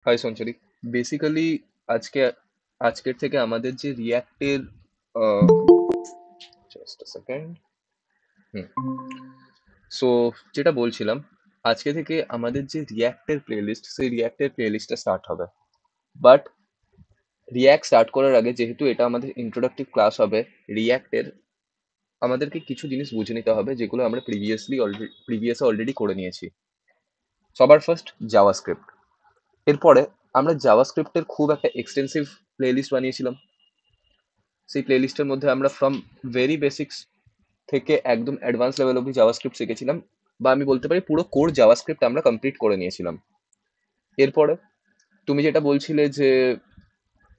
High সঞ্চরি। Basically আজকে আজকের থেকে আমাদের যে রিয়াক্টের জাস্ট সেকেন্ড। হুম। সো যেটা বলছিলাম, আজকে থেকে আমাদের যে রিয়াক্টের প্লেলিস্ট, সেই রিয়াক্টের প্লেলিস্টটা স্টার্ট হবে। বাট রিয়াক্ট স্টার্ট করার আগে, যেহেতু এটা আমাদের ইন্ট্রোডাক্টিভ ক্লাস হবে রিয়াক্টের, আমাদেরকে কিছু জিনিস বুঝে নিতে হবে যেগুলো আমরা প্রিভিয়াসে অলরেডি করে নিয়েছি। সবার ফার্স্ট জাভাস্ক্রিপ্ট। এরপরে আমরা জাভাস্ক্রিপ্টের খুব একটা এক্সটেন্সিভ প্লেলিস্ট বানিয়েছিলাম। সেই প্লেলিস্টের মধ্যে আমরা ফ্রম ভেরি বেসিক্স থেকে একদম অ্যাডভান্স লেভেল অব্দি জাভাস্ক্রিপ্ট শিখেছিলাম, বা আমি বলতে পারি পুরো কোর জাভাস্ক্রিপ্ট আমরা কমপ্লিট করে নিয়েছিলাম। এরপরে তুমি যেটা বলছিলে যে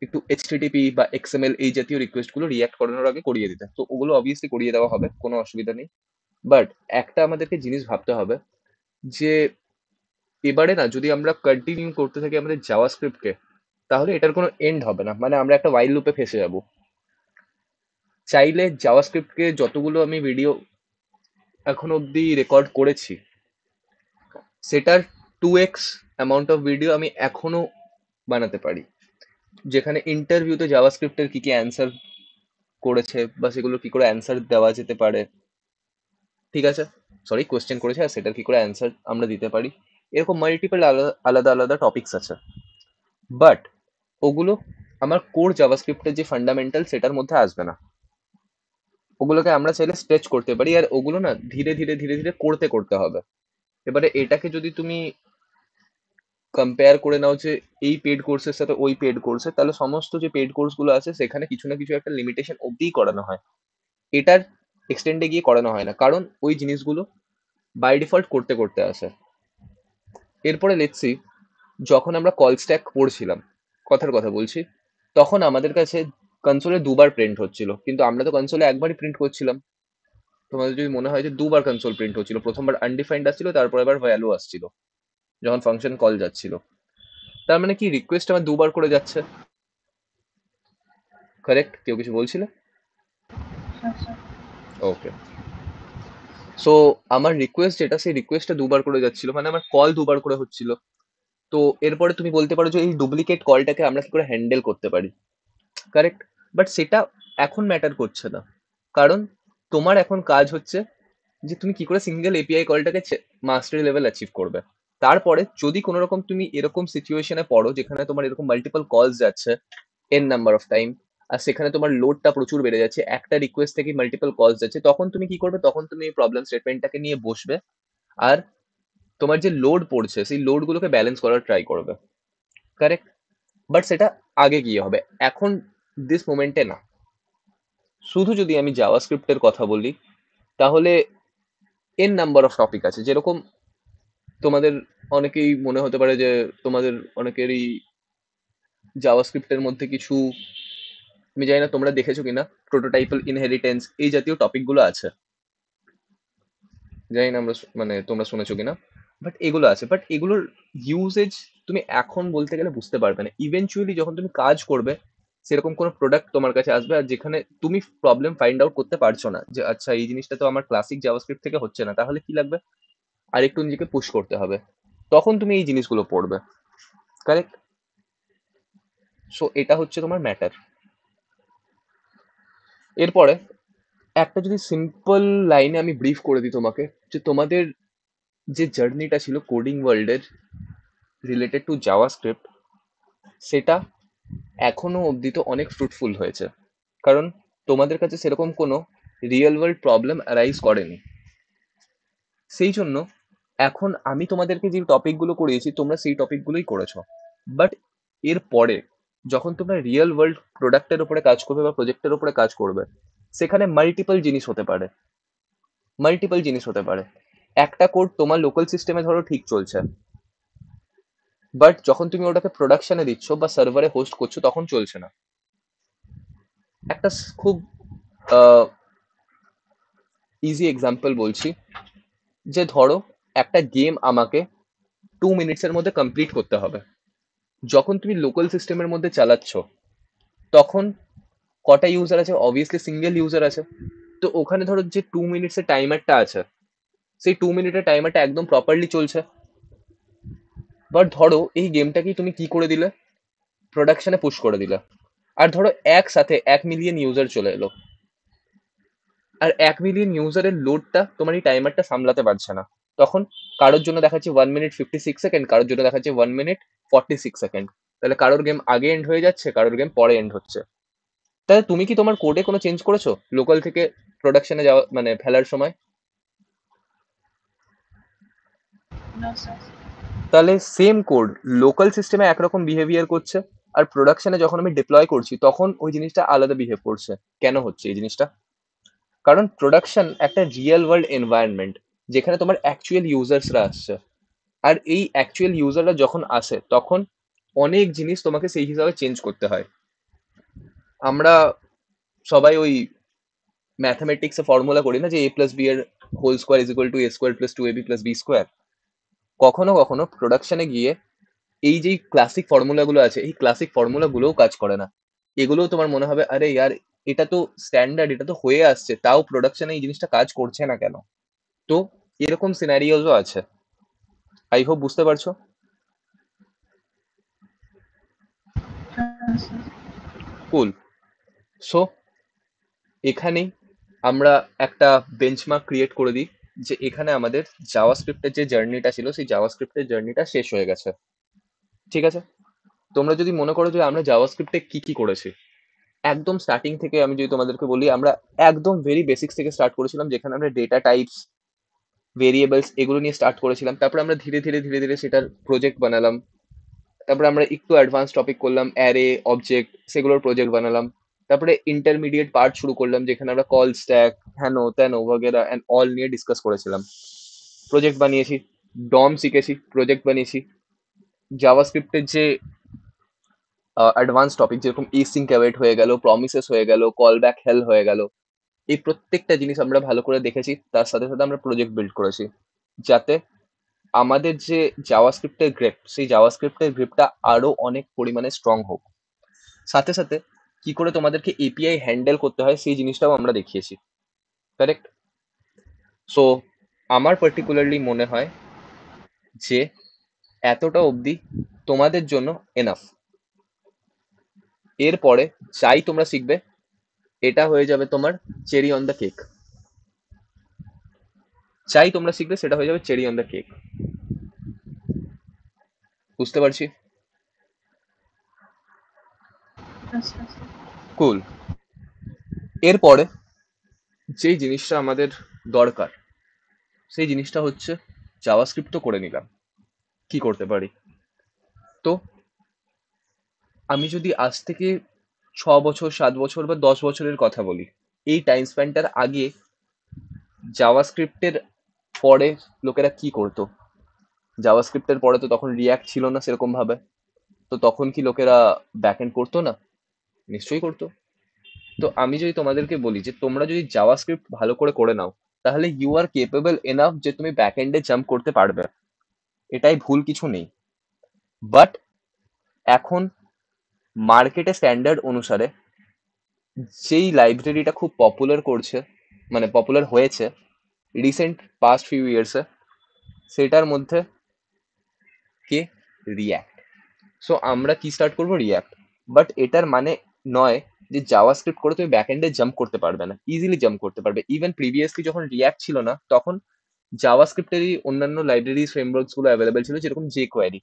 একটু এইচটিটিপি বা এক্সএমএল এই জাতীয় রিকোয়েস্টগুলো রিয়াক্ট করানোর আগে করিয়ে দিতে, তো ওগুলো অবভিয়াসলি করিয়ে দেওয়া হবে, কোনো অসুবিধা নেই। বাট একটা আমাদেরকে জিনিস ভাবতে হবে যে এবারে না, যদি আমরা কন্টিনিউ করতে থাকি আমাদের জাভাস্ক্রিপ্টকে, তাহলে এটার কোনো এন্ড হবে না, মানে আমরা একটা ওয়াইল লুপে ফেসে যাব। চাইলে জাভাস্ক্রিপ্টকে যতগুলো আমি ভিডিও এখন অবধি রেকর্ড করেছি, সেটার 2x অ্যামাউন্ট অফ ভিডিও আমি এখনো বানাতে পারি, যেখানে ইন্টারভিউতে জাভাস্ক্রিপ্টের কি কি অ্যান্সার করেছে বা সেগুলো কি করে অ্যান্সার দেওয়া যেতে পারে, ঠিক আছে, সরি কোয়েশ্চেন করেছে আর সেটার কি করে অ্যান্সার আমরা দিতে পারি, এরকম মাল্টিপল আলাদা আলাদা আলাদা টপিকস আছে। বাট ওগুলো আমার কোর জাভাস্ক্রিপ্টের যে ফান্ডামেন্টাল সেটার মধ্যে আসবে না। ওগুলোকে আমরা চাইলে স্ট্রেচ করতে পারি, আর ওগুলো না ধীরে ধীরে ধীরে ধীরে করতে করতে হবে। এবারে এটাকে যদি তুমি কম্পেয়ার করে নাও যে এই পেড কোর্সের সাথে ওই পেড কোর্সে, তাহলে সমস্ত যে পেড কোর্সগুলো আছে সেখানে কিছু না কিছু একটা লিমিটেশন অবধিই করানো হয়, এটার এক্সটেন্ডে গিয়ে করানো হয় না, কারণ ওই জিনিসগুলো বাই ডিফল্ট করতে করতে আসে। এরপরে লেটস সি, যখন আমরা কল স্ট্যাক পড়ছিলাম, কথার কথা বলছি, তখন আমাদের কাছে কনসোলে দুবার প্রিন্ট হচ্ছিল, কিন্তু আমরা তো কনসোলে একবারই প্রিন্ট করছিলাম। তোমাদের যদি মনে হয় যে দুবার কনসোল প্রিন্ট হচ্ছিল, প্রথমবার আনডিফাইন্ড আসছিল, তারপর আবার ভ্যালু আসছিল যখন ফাংশন কল যাচ্ছিল, তার মানে কি রিকোয়েস্ট আমার দুবার করে যাচ্ছে। কারেক্ট? কেউ কিছু বলছিলে? আচ্ছা। ওকে। সো আমার রিকোয়েস্ট যেটা, সেই রিকোয়েস্টটা দুবার করে যাচ্ছিল, মানে আমার কল দুবার করে হচ্ছিল। তো এরপরে তুমি বলতে পারো যে এই ডুপ্লিকেট কলটাকে আমরা কি করে হ্যান্ডেল করতে পারি। কারেক্ট? বাট সেটা এখন ম্যাটার করছে না, কারণ তোমার এখন কাজ হচ্ছে যে তুমি কি করে সিঙ্গেল এপিআই কলটাকে মাস্টারি লেভেল অ্যাচিভ করবে। তারপরে যদি কোনো রকম তুমি এরকম সিচুয়েশনে পড়ো যেখানে তোমার এরকম মাল্টিপল কলস যাচ্ছে এন নাম্বার অফ টাইম, আর সেখানে তোমার লোডটা প্রচুর বেড়ে যাচ্ছে, একটা রিকোয়েস্ট থেকে মাল্টিপল কলস যাচ্ছে, তখন তুমি কি করবে? তখন তুমি এই প্রবলেম স্টেটমেন্টটাকে নিয়ে বসবে, আর তোমার যে লোড পড়ছে সেই লোড গুলোকে ব্যালেন্স করার ট্রাই করবে। কারেক্ট? বাট সেটা আগে গিয়ে হবে, এখন দিস মোমেন্টে না। শুধু যদি আমি জাভাস্ক্রিপ্টের কথা বলি, তাহলে এন নাম্বার অফ টপিক আছে, যেরকম তোমাদের অনেকেই মনে হতে পারে যে তোমাদের অনেকেরই জাভাস্ক্রিপ্টের মধ্যে কিছু, আমি জানি না তোমরা দেখেছো কিনা, প্রোটোটাইপাল ইনহেরিটেন্স এই জাতীয় টপিক গুলো আছে। জানি না আমরা মানে তোমরা শুনেছো কিনা, বাট এগুলো আছে। বাট এগুলোর ইউজেজ তুমি এখন বলতে গেলে বুঝতে পারবে না, ইভেনচুয়ালি যখন তুমি কাজ করবে সেরকম কোনো প্রোডাক্ট তোমার কাছে আসবে, আর যেখানে তুমি প্রবলেম ফাইন্ড আউট করতে পারছো না যে আচ্ছা এই জিনিসটা তো আমার ক্লাসিক জাভাস্ক্রিপ্ট থেকে হচ্ছে না, তাহলে কি লাগবে? আর একটু নিজেকে পুশ করতে হবে, তখন তুমি এই জিনিসগুলো পড়বে। কারেক্ট? সো এটা হচ্ছে তোমার ম্যাটার। এরপরে একটা যদি সিম্পল লাইনে আমি ব্রিফ করে দিই তোমাকে, যে তোমাদের যে জার্নিটা ছিল কোডিং ওয়ার্ল্ডের রিলেটেড টু জাভাস্ক্রিপ্ট, সেটা এখনো অবধি তো অনেক ফ্রুটফুল হয়েছে, কারণ তোমাদের কাছে সেরকম কোনো রিয়েল ওয়ার্ল্ড প্রবলেম অ্যারাইজ করেনি। সেই জন্য এখন আমি তোমাদেরকে যে টপিকগুলো করিয়েছি তোমরা সেই টপিকগুলোই করেছো। বাট এর পরে যখন তোমরা রিয়েল ওয়ার্ল্ড প্রোডাক্টের উপরে কাজ করবে বা প্রজেক্টের উপরে কাজ করবে, সেখানে মাল্টিপল জিনিস হতে পারে। মাল্টিপল জিনিস হতে পারে। একটা কোড তোমার লোকাল সিস্টেমে ধরো ঠিক চলছে, বাট যখন তুমি ওটাকে প্রোডাকশনে দিচ্ছ বা সার্ভারে হোস্ট করছো তখন চলছে না। একটা খুব ইজি এক্সাম্পল বলছি, যে ধরো একটা গেম আমাকে 2 মিনিটসের মধ্যে কমপ্লিট করতে হবে। যখন তুমি লোকাল সিস্টেমের মধ্যে চালাচ্ছ, তখন কটা ইউজার আছে? অবভিয়াসলি সিঙ্গেল ইউজার আছে। তো ওখানে ধরো যে 2 মিনিটসের টাইমারটা আছে, সেই 2 মিনিটের টাইমারটা একদম প্রপারলি চলছে। বাট ধরো এই গেমটাকেই তুমি কি করে দিলে, প্রোডাকশনে পুশ করে দিলে। আর ধরো একসাথে 1 মিলিয়ন ইউজার চলে এলো, আর 1 মিলিয়ন ইউজারের লোডটা তোমার এই টাইমারটা সামলাতে পারছে না। তখন কারোর জন্য দেখাচ্ছে 1 মিনিট 56 সেকেন্ড, কারোর জন্য দেখাচ্ছে 1 মিনিট 46 সেকেন্ড। তাহলে কারোর গেম আগে এন্ড হয়ে যাচ্ছে, কারোর গেম পরে এন্ড হচ্ছে। তাহলে তুমি কি তোমার কোডে কোনো চেঞ্জ করেছো লোকাল থেকে প্রোডাকশনে যাওয়া মানে ফেলার সময়? No, sir. তাহলে সেম কোড লোকাল সিস্টেমে একরকম বিহেভিয়ার করছে, আর প্রোডাকশনে যখন আমি ডিপ্লয় করছি তখন ওই জিনিসটা আলাদা বিহেভ করছে। কেন হচ্ছে এই জিনিসটা? কারণ প্রোডাকশন একটা রিয়েল ওয়ার্ল্ড এনভায়রনমেন্ট, যেখানে তোমার অ্যাকচুয়াল ইউজার্সরা আসছে। আর এই অ্যাকচুয়াল ইউজাররা যখন আসে তখন অনেক জিনিস তোমাকে সেই হিসাবে চেঞ্জ করতে হয়। আমরা সবাই ওই ম্যাথামেটিক্সে ফর্মুলা করি না, যে a+b এর whole square is equal to a² + 2ab + b²। কখনো কখনো প্রোডাকশনে গিয়ে এই যে ক্লাসিক ফর্মুলাগুলো আছে, এই ক্লাসিক ফর্মুলাগুলোও কাজ করে না। এগুলোও তোমার মনে হবে আরে ইয়ার, এটা তো স্ট্যান্ডার্ড, এটা তো হয়ে আসছে, তাও প্রোডাকশনে এই জিনিসটা কাজ করছে না কেন? তো এরকম সিনারিওজও আছে। আই হোপ বুঝতে পারছো। Sir. কুল। সো এখানেই আমরা একটা বেঞ্চমার্ক ক্রিয়েট করে দিই, যে এখানে আমাদের জাভাস্ক্রিপ্টের যে জার্নিটা ছিল সেই জাভাস্ক্রিপ্টের জার্নিটা শেষ হয়ে গেছে। ঠিক আছে, তোমরা যদি মনে করো যে আমরা জাভাস্ক্রিপ্টে কি কি করেছি, একদম স্টার্টিং থেকে আমি যদি তোমাদেরকে বলি, আমরা একদম ভেরি বেসিক্স থেকে স্টার্ট করেছিলাম, যেখানে আমরা ডেটা টাইপস, ভেরিয়েবলস এগুলো নিয়ে স্টার্ট করেছিলাম। তারপরে আমরা ধীরে ধীরে ধীরে ধীরে সেটার প্রজেক্ট বানালাম। তারপরে আমরা একটু অ্যাডভান্স টপিক করলাম, অ্যারে, অবজেক্ট, সেগুলোর প্রজেক্ট বানালাম। তারপরে ইন্টারমিডিয়েট পার্ট শুরু করলাম, যেখানে আমরা কল স্ট্যাক, হ্যান ত্যান ওভাগেরা অ্যান্ড অল নিয়ে ডিসকাস করেছিলাম। প্রজেক্ট বানিয়েছি, ডম শিখেছি, প্রজেক্ট বানিয়েছি। জাভাস্ক্রিপ্টের যে অ্যাডভান্স টপিক, যেরকম এসিঙ্ক অ্যাওয়েট হয়ে গেল, প্রমিসেস হয়ে গেল, কল ব্যাক হেল হয়ে গেল, এই প্রত্যেকটা জিনিস আমরা ভালো করে দেখেছি। তার সাথে সাথে আমরা প্রজেক্ট বিল্ড করেছি, যাতে আমাদের যে জাভাস্ক্রিপ্টের গ্রিপ, সেই জাভাস্ক্রিপ্টের গ্রিপটা আরো অনেক পরিমাণে স্ট্রং হোক। সাথে সাথে কি করে তোমাদেরকে এপিআই হ্যান্ডেল করতে হয় সেই জিনিসটাও আমরা দেখিয়েছি। কারেক্ট? সো আমার পার্টিকুলারলি মনে হয় যে এতটা অবধি তোমাদের জন্য এনাফ। এরপরে যাই তোমরা শিখবে, এটা হয়ে যাবে তোমার চেরি অন দ্য কেক। চাই তোমরা শিখবে, সেটা হয়ে যাবে চেরি অন দ্য কেক। বুঝতে পারছি। Yes, sir. কুল। এরপরে যেই জিনিসটা আমাদের দরকার, সেই জিনিসটা হচ্ছে জাভাস্ক্রিপ্ট তো করে নিলাম, কি করতে পারি? তো আমি যদি আজ থেকে 6 বছর, 7 বছর বা 10 বছরের কথা বলি, এই টাইম স্প্যানটার আগে জাভাস্ক্রিপ্টের পরে লোকেরা কি করতো? জাভাস্ক্রিপ্টের পরে তো তখন রিয়াক্ট ছিল না সেরকম ভাবে। তো তখন কি লোকেরা ব্যাকএন্ড করতো না? নিশ্চয়ই করতো। তো আমি যদি তোমাদেরকে বলি যে তোমরা যদি জাভাস্ক্রিপ্ট ভালো করে করে নাও, তাহলে ইউ আর কেপেবল এনাফ যে তুমি ব্যাকএন্ডে জাম্প করতে পারবে। এটাই ভুল কিছু নেই। বাট এখন মার্কেটে স্ট্যান্ডার্ড অনুসারে যেই লাইব্রেরিটা খুব পপুলার করছে, মানে পপুলার হয়েছে রিসেন্ট পাস্ট ফিউ ইয়ার্সে, সেটার মধ্যে কে? রিয়্যাক্ট। সো আমরা কি স্টার্ট করবো? রিয়্যাক্ট। বাট এটার মানে নয় যে জাভাস্ক্রিপ্ট করে তুমি ব্যাকএন্ডে জাম্প করতে পারবে না। ইজিলি জাম্প করতে পারবে। ইভেন প্রিভিয়াসলি যখন রিয়্যাক্ট ছিল না, তখন জাভাস্ক্রিপ্টেরই অন্যান্য লাইব্রেরি ফ্রেমওয়ার্কস গুলো অ্যাভেলেবেল ছিল, যেরকম জে কোয়ারি।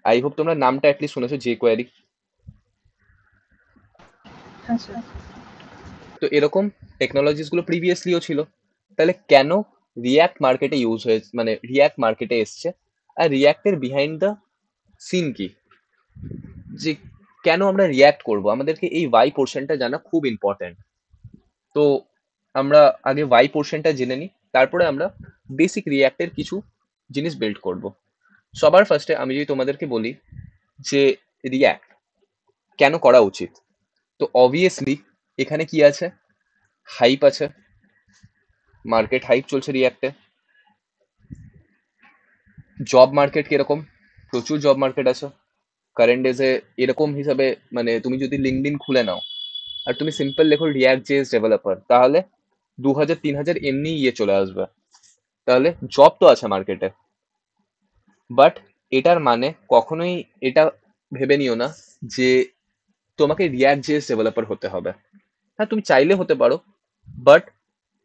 আই হোপ তোমরা নামটা অ্যাটলিস্ট শুনেছো, জে কোয়ারি। Yes, sir. তো এরকম টেকনোলজিস গুলো প্রিভিয়াসলিও ছিল। তাহলে কেন রিয়্যাক্ট মার্কেটে ইউজ হয়েছে, মানে রিয়্যাক্ট মার্কেটে এসছে? আর রিয়্যাক্টের বিহাইন্ড দ্য সিন কি, যে কেন আমরা রিয়্যাক্ট করব, আমাদেরকে এই ওয়াই পোর্শনটা জানা খুব ইম্পর্ট্যান্ট। তো আমরা আগে ওয়াই পোর্শনটা জেনে নিই, তারপরে আমরা বেসিক রিয়্যাক্টের কিছু জিনিস বিল্ড করব। সবার ফার্স্টে আমি যদি তোমাদেরকে বলি যে রিয়্যাক্ট কেন করা উচিত, তো অবভিয়াসলি এখানে কি আছে? হাইপ আছে। মার্কেট হাইপ চলছে রিয়্যাক্টে। জব মার্কেট কিরকম? প্রচুর জব মার্কেট আছে কারেন্ট ডেজে। এরকম হিসাবে মানে তুমি যদি লিঙ্কডইন খুলে নাও আর তুমি সিম্পল লেখো রিয়াক্ট জেএস ডেভেলপার, তাহলে 2,000 3,000 এমনি ইয়ে চলে আসবে। তাহলে জব তো আছে মার্কেটে, বাট এটার মানে কখনোই এটা ভেবে নিও না যে তোমাকে রিয়াক্ট জেএস ডেভেলপার হতে হবে। হ্যাঁ, তুমি চাইলে হতে পারো, বাট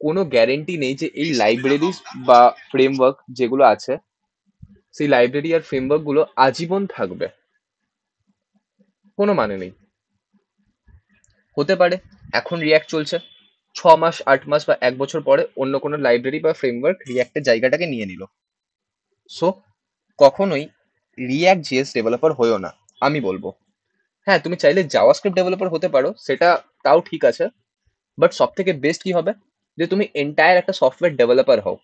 কোনো গ্যারেন্টি নেই যে এই লাইব্রেরিজ বা ফ্রেমওয়ার্ক যেগুলো আছে, সেই লাইব্রেরি আর ফ্রেমওয়ার্ক গুলো আজীবন থাকবে। কোনো মানে নেই। হতে পারে এখন রিয়াক্ট চলছে, 6 মাস 8 মাস বা 1 বছর পরে অন্য কোনো লাইব্রেরি বা ফ্রেমওয়ার্ক রিয়াক্টের জায়গাটাকে নিয়ে নিল। সো কখনোই রিয়াক্ট জিএস ডেভেলপার হয়েও না, আমি বলবো। হ্যাঁ, তুমি চাইলে জাভাস্ক্রিপ্ট ডেভেলপার হতে পারো, সেটা তাও ঠিক আছে। বাট সব থেকে বেস্ট কি হবে যে তুমি এন্টায়ার একটা সফটওয়্যার ডেভেলপার হও।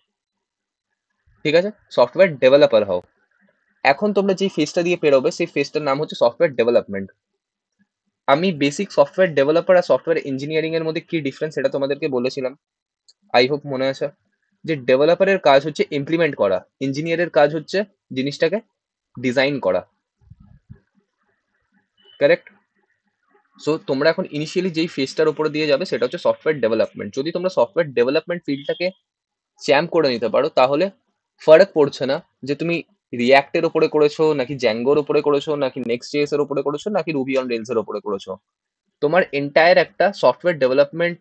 ঠিক আছে, সফটওয়্যার ডেভেলপার হও। এখন তোমরা যে ফেজটা দিয়ে পেরোবে সেই ফেজটার নাম হচ্ছে সফটওয়্যার ডেভেলপমেন্ট। আমি বেসিক সফটওয়্যার ডেভেলপার আর সফটওয়্যার ইঞ্জিনিয়ারিং এর মধ্যে কি ডিফারেন্স সেটা তোমাদেরকে বলেছিলাম, আই হোপ মনে আছে। যে ডেভেলপারের কাজ হচ্ছে ইমপ্লিমেন্ট করা, ইঞ্জিনিয়ারের কাজ হচ্ছে জিনিসটাকে ডিজাইন করা। কারেক্ট? সো তোমরা এখন ইনিশিয়ালি যেই ফেজটার উপরে দিয়ে যাবে সেটা হচ্ছে সফটওয়্যার ডেভেলপমেন্ট। যদি তোমরা সফটওয়্যার ডেভেলপমেন্ট ফিল্ডটাকে চ্যাম্প করে নিতে পারো, তাহলে ফারাক পড়ছে না যে তুমি রিয়াক্টের উপরে করেছো নাকি জ্যাঙ্গোর উপরে করেছো নাকি নেক্সট জেএস এর উপরে করেছো নাকি রুবি অন রেলস এর উপরে করেছো। তোমার এন্টায়ার একটা সফটওয়্যার ডেভেলপমেন্ট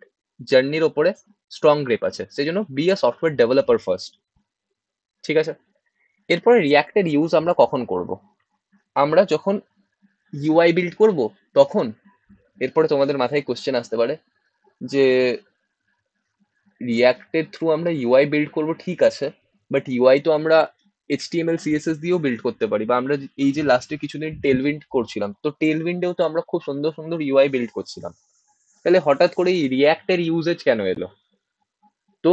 জার্নির ওপরে স্ট্রং গ্রিপ আছে, সেই জন্য be a software developer first. ঠিক আছে, এরপরে রিয়াক্টের ইউজ আমরা কখন করব? আমরা যখন ইউআই বিল্ড করব তখন। এরপরে তোমাদের মাথায় কোশ্চেন আসতে পারে যে রিয়াক্টের থ্রু আমরা ইউআই বিল্ড করব, ঠিক আছে, বাট ইউআই তো আমরা এইচটিএমএল সিএসএস দিয়েও বিল্ড করতে পারি, বা আমরা এই যে লাস্টে কিছুদিন টেলউইন্ড করছিলাম, তো টেলউইন্ডেও তো আমরা খুব সুন্দর সুন্দর ইউআই বিল্ড করছিলাম। তাহলে হঠাৎ করে এই রিয়াক্টের ইউজেজ কেন এলো? তো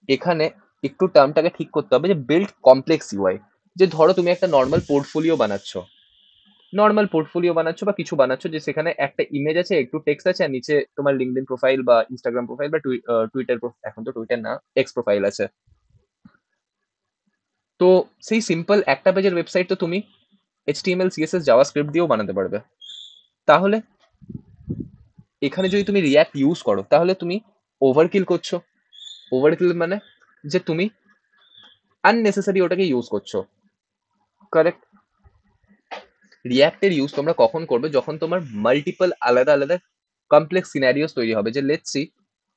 এখানে একটু টার্মটাকে ঠিক করতে হবে যে বিল্ড কমপ্লেক্স ইউআই। যে ধরো তুমি একটা নর্মাল পোর্টফোলিও বানাচ্ছ বা কিছু বানাচ্ছ, যে সেখানে একটা ইমেজ আছে, একটু টেক্সট আছে, আর নিচে তোমার লিঙ্কডইন প্রোফাইল বা ইনস্টাগ্রাম প্রোফাইল বা টুইটার, এখন তো টুইটার না, এক্স প্রোফাইল আছে। তো সেই সিম্পল একটা পেজের ওয়েবসাইট তো তুমি এইচটিএমএল সিএসএস জাভাস্ক্রিপ্ট দিয়েও বানাতে পারবে। তাহলে এখানে যদি তুমি রিয়াক্ট ইউজ করো তাহলে তুমি ওভারকিল করছো। ওভারকিল মানে যে তুমি আননেসেসারি ওটাকে ইউজ করছো। কারেক্ট? রিয়াক্টের ইউজ তোমরা কখন করবে? যখন তোমার মাল্টিপল আলাদা আলাদা কমপ্লেক্স সিনারিওস তৈরি হবে। যে লেটস সি,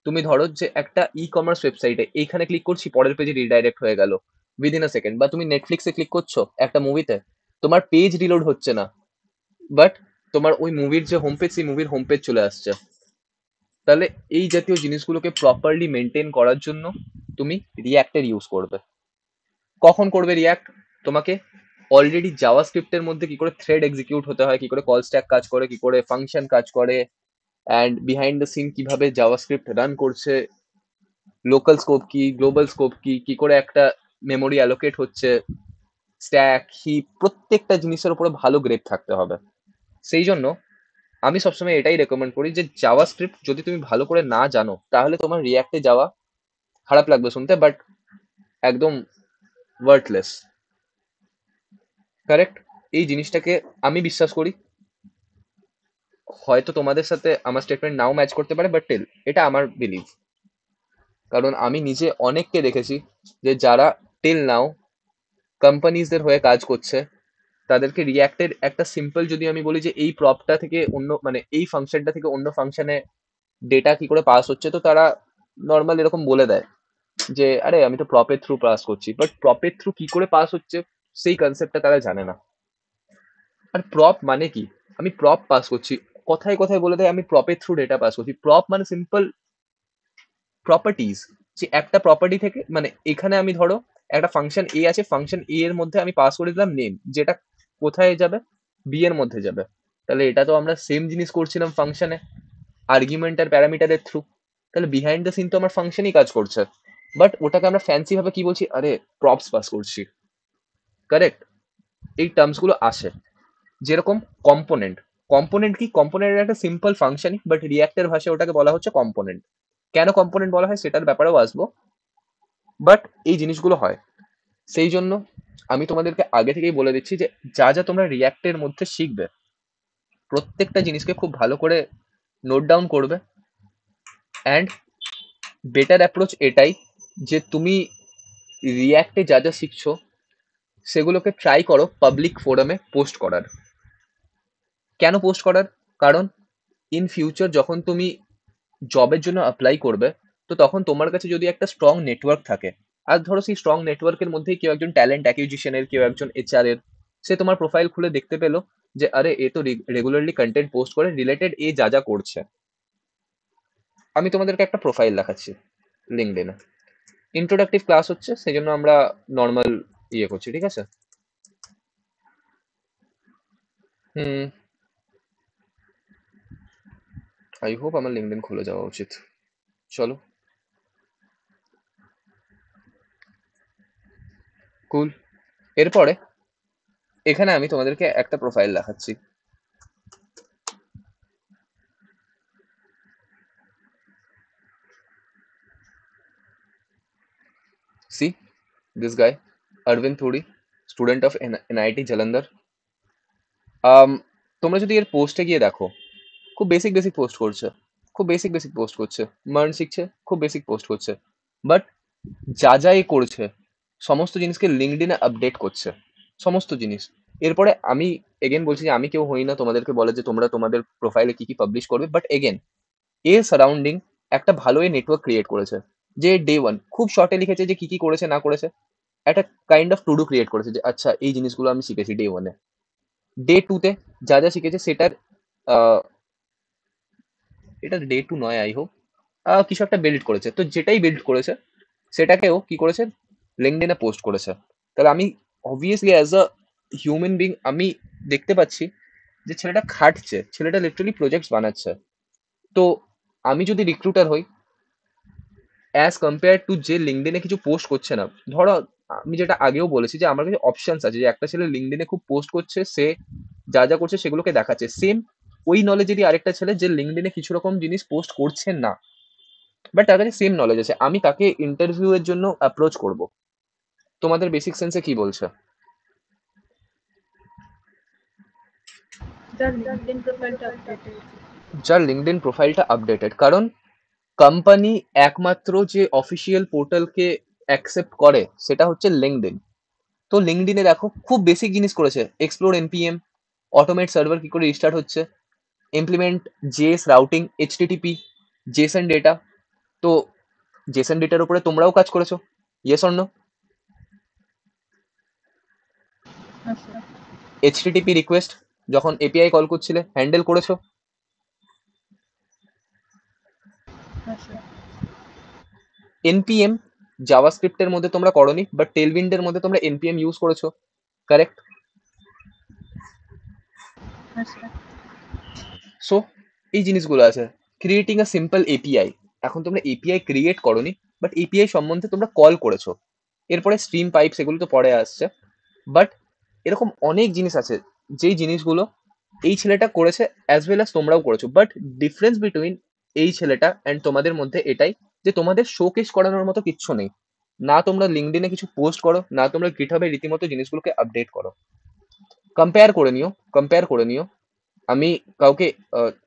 তুমি ধরো যে একটা ই কমার্স ওয়েবসাইটে এইখানে ক্লিক করছি, পরের পেজে রিডাইরেক্ট হয়ে গেল উইদিন আ সেকেন্ড। বা তুমি নেটফ্লিক্সে ক্লিক করছো একটা মুভিতে, তোমার পেজ রিলোড হচ্ছে না, বাট তোমার ওই মুভির যে হোম পেজ, সেই মুভির হোম পেজ চলে আসছে। তাহলে এই জাতীয় জিনিসগুলোকে প্রপারলি মেনটেন করার জন্য তুমি রিয়াক্টের ইউজ করবে। কখন করবে রিয়াক্ট? তোমাকে অলরেডি জাভাস্ক্রিপ্টের মধ্যে কি করে থ্রেড এক্সিকিউট হতে হয়, কি করে কল স্ট্যাক কাজ করে, কি করে ফাংশন কাজ করে, অ্যান্ড বিহাইন্ড দ্য সিন কিভাবে জাভাস্ক্রিপ্ট রান করছে, লোকাল স্কোপ কি, গ্লোবাল স্কোপ কি, কি করে একটা মেমোরি অ্যালোকেট হচ্ছে, স্ট্যাক হিপ, প্রত্যেকটা জিনিসের উপরে ভালো গ্রেপ থাকতে হবে। সেই জন্য আমি সবসময় এটাই রেকমেন্ড করি যে জাভাস্ক্রিপ্ট যদি তুমি ভালো করে না জানো তাহলে তোমার রিয়াক্টে যাওয়া, খারাপ লাগবে শুনতে, বাট একদম ওয়ার্থলেস। কারেক্ট? এই জিনিসটাকে আমি বিশ্বাস করি। হয়তো তোমাদের সাথে আমার স্টেটমেন্ট নাও ম্যাচ করতে পারে, বাট টিল এটা আমার বিলিভ। কারণ আমি নিজে অনেককে দেখেছি যে যারা টিল নাও কোম্পানিজদের হয়ে কাজ করছে, তাদেরকে রিয়াক্টের একটা সিম্পল, যদি আমি বলি যে এই প্রপটা থেকে অন্য, মানে এই ফাংশনটা থেকে অন্য ফাংশনে ডেটা কি করে পাস হচ্ছে, তো তারা নর্মাল এরকম বলে দেয় যে আরে আমি তো প্রপের থ্রু পাস করছি, বাট প্রপের থ্রু কি করে পাস হচ্ছে সেই কনসেপ্টটা তারা জানে না। আর প্রপ মানে কি? আমি প্রপ পাস করছি, কথায় কথায় বলে দেয় আমি প্রপের থ্রু ডেটা পাস করছি। প্রপ মানে সিম্পল প্রপার্টিজ। যে একটা প্রপার্টি থেকে, মানে এখানে আমি ধরো একটা ফাংশন এ আছে, ফাংশন এ এর মধ্যে আমি পাস করে দিলাম নেম, যেটা কোথায় যাবে? বি এর মধ্যে যাবে। তাহলে এটা তো আমরা সেম জিনিস করছিলাম ফাংশনে, আর্গুমেন্ট আর প্যারামিটারের থ্রু। তাহলে বিহাইন্ড দ্য সিন তো আমার ফাংশনই কাজ করছে, বাট ওটাকে আমরা ফ্যান্সি ভাবে কি বলছি, আরে প্রপস পাস করছি। কারেক্ট? এই টার্মস গুলো আসে। যেরকম কম্পোনেন্ট। কম্পোনেন্ট কি? কম্পোনেন্ট একটা সিম্পল ফাংশনই, বাট রিয়াক্টের ভাষায় ওটাকে বলা হচ্ছে কম্পোনেন্ট। কেন কম্পোনেন্ট বলা হয় সেটার ব্যাপারেও আসবো, বাট এই জিনিসগুলো হয়। সেই জন্য আমি তোমাদেরকে আগে থেকেই বলে দিচ্ছি যে যা যা তোমরা রিয়াক্টের মধ্যে শিখবে, প্রত্যেকটা জিনিসকে খুব ভালো করে নোট ডাউন করবে। অ্যান্ড বেটার অ্যাপ্রোচ এটাই যে তুমি রিয়াক্টে যা যা শিখছো সেগুলোকে ট্রাই করো পাবলিক ফোরামে পোস্ট করার। কেন পোস্ট করার? কারণ ইন ফিউচার যখন তুমি জবের জন্য অ্যাপ্লাই করবে, তো তখন তোমার কাছে যদি একটা স্ট্রং নেটওয়ার্ক থাকে, আর ধরো সেই স্ট্রং নেটওয়ার্কের মধ্যেই কেউ একজন ট্যালেন্ট অ্যাকুইজিশনের, কেউ একজন এইচআর এর, সে তোমার প্রোফাইল খুলে দেখতে পেলো যে আরে এ তো রেগুলারলি কন্টেন্ট পোস্ট করে রিলেটেড এ যা যা করছে। আমি তোমাদেরকে একটা প্রোফাইল দেখাচ্ছি লিঙ্কডইনে। ইন্ট্রোডাক্টিভ ক্লাস হচ্ছে, সেই জন্য আমরা নর্মাল ইয়ে করছি, ঠিক আছে? হুম, আই হোপ আমার লিঙ্কডইন খুলে যাওয়া উচিত। চলো, কুল। এরপরে এখানে আমি তোমাদেরকে একটা প্রোফাইল দেখাচ্ছি। সি দিস গাই, অরবিন্দ থুড়ি, student of NIT Jalandhar. Um, তোমরা যদি এর পোস্টে গিয়ে দেখো, খুব বেসিক বেসিক পোস্ট করছে, খুব বেসিক বেসিক পোস্ট করছে, মার্ন শিখছে, খুব বেসিক পোস্ট করছে। বাট যা যা এ করছে সমস্ত জিনিসকে লিঙ্কডইনে আপডেট করছে, সমস্ত জিনিস। এরপরে আমি এগেন বলছি যে আমি কেউ হই না তোমাদেরকে বলে যে তোমরা তোমাদের প্রোফাইলে কি কি পাবলিশ করবে, বাট এগেন এর সারাউন্ডিং একটা ভালো নেটওয়ার্ক ক্রিয়েট করেছে। যে ডে ওয়ান খুব শর্টে লিখেছে যে কি কি করেছে না করেছে, একটা kind of to do create করেছে যে আচ্ছা এই জিনিসগুলো আমি শিখেছি ডে ওয়ানে। ডে টুতে যা যা শিখেছে সেটার আহ, এটা ডে টু নয় আই হোপ, কিছু একটা বিল্ড করেছে, তো যেটাই বিল্ড করেছে সেটাকেও কি করেছে, লিঙ্কডইনে পোস্ট করেছে। তাহলে আমি obviously as a human being আমি দেখতে পাচ্ছি যে ছেলেটা খাটছে, ছেলেটা লিটারালি প্রজেক্টস বানাচ্ছে। তো আমি যদি রিক্রুটার হই, অ্যাজ কম্পেয়ার টু যে লিঙ্কডইনে কিছু পোস্ট করছে না, ধরো আমি যেটা আগেও বলেছি যে আমার কাছে অপশনস আছে, যে একটা ছেলে লিঙ্কডইনে খুব পোস্ট করছে, সে যা যা করছে সেগুলোকে দেখাচ্ছে, সেম ওই নলেজেরই আরেকটা ছেলে যে লিঙ্কডইনে কিছু রকম জিনিস পোস্ট করছে না, বাট তার কাছে সেম নলেজ আছে, আমি তাকে ইন্টারভিউ এর জন্য অ্যাপ্রোচ করব। তোমাদের বেসিক সেন্সে কি বলছে? The LinkedIn profile to updated. যার লিঙ্কডইন প্রোফাইলটা আপডেটেড, কারণ কোম্পানি একমাত্র যে অফিসিয়াল পোর্টালকে অ্যাকসেপ্ট করে সেটা হচ্ছে লিঙ্কডইন। তো লিঙ্কডইনে দেখো খুব বেসিক জিনিস করেছে, এক্সপ্লোর এনপিএম, অটোমেট সার্ভার কি করে রিস্টার্ট হচ্ছে, implement JS routing, HTTP, JSON data. তো জেসন ডেটার উপরে তোমরাও কাজ করেছো, yes or no? Yes, sir. HTTP request যখন এপিআই কল করছিলে হ্যান্ডেল করেছো। Yes, sir. এনপিএম জাভাস্ক্রিপ্টের মধ্যে তোমরা করনি, বাট টেলউইন্ডের মধ্যে তোমরা এনপিএম ইউজ করেছো, কারেক্ট? Yes, sir. সো এই জিনিসগুলো আছে। ক্রিয়েটিং আ সিম্পল এপিআই, এখন তোমরা এপিআই ক্রিয়েট করনি, বাট এপিআই সম্বন্ধে তোমরা কল করেছো। এরপরে স্ট্রিম পাইপ সেগুলো তো পরে আসছে, বাট এরকম অনেক জিনিস আছে যেই জিনিসগুলো এই ছেলেটা করেছে অ্যাজ ওয়েল অ্যাজ তোমরাও করেছো। বাট ডিফারেন্স বিটুইন এই ছেলেটা অ্যান্ড তোমাদের মধ্যে এটাই যে তোমাদের শোকেস করানোর মতো কিচ্ছু নেই, না তোমরা লিঙ্কডইনে কিছু পোস্ট করো, না তোমরা গিটহাবে রীতিমতো জিনিসগুলোকে আপডেট করো। কম্পেয়ার করে নিও, কম্পেয়ার করে নিও। আমি কাউকে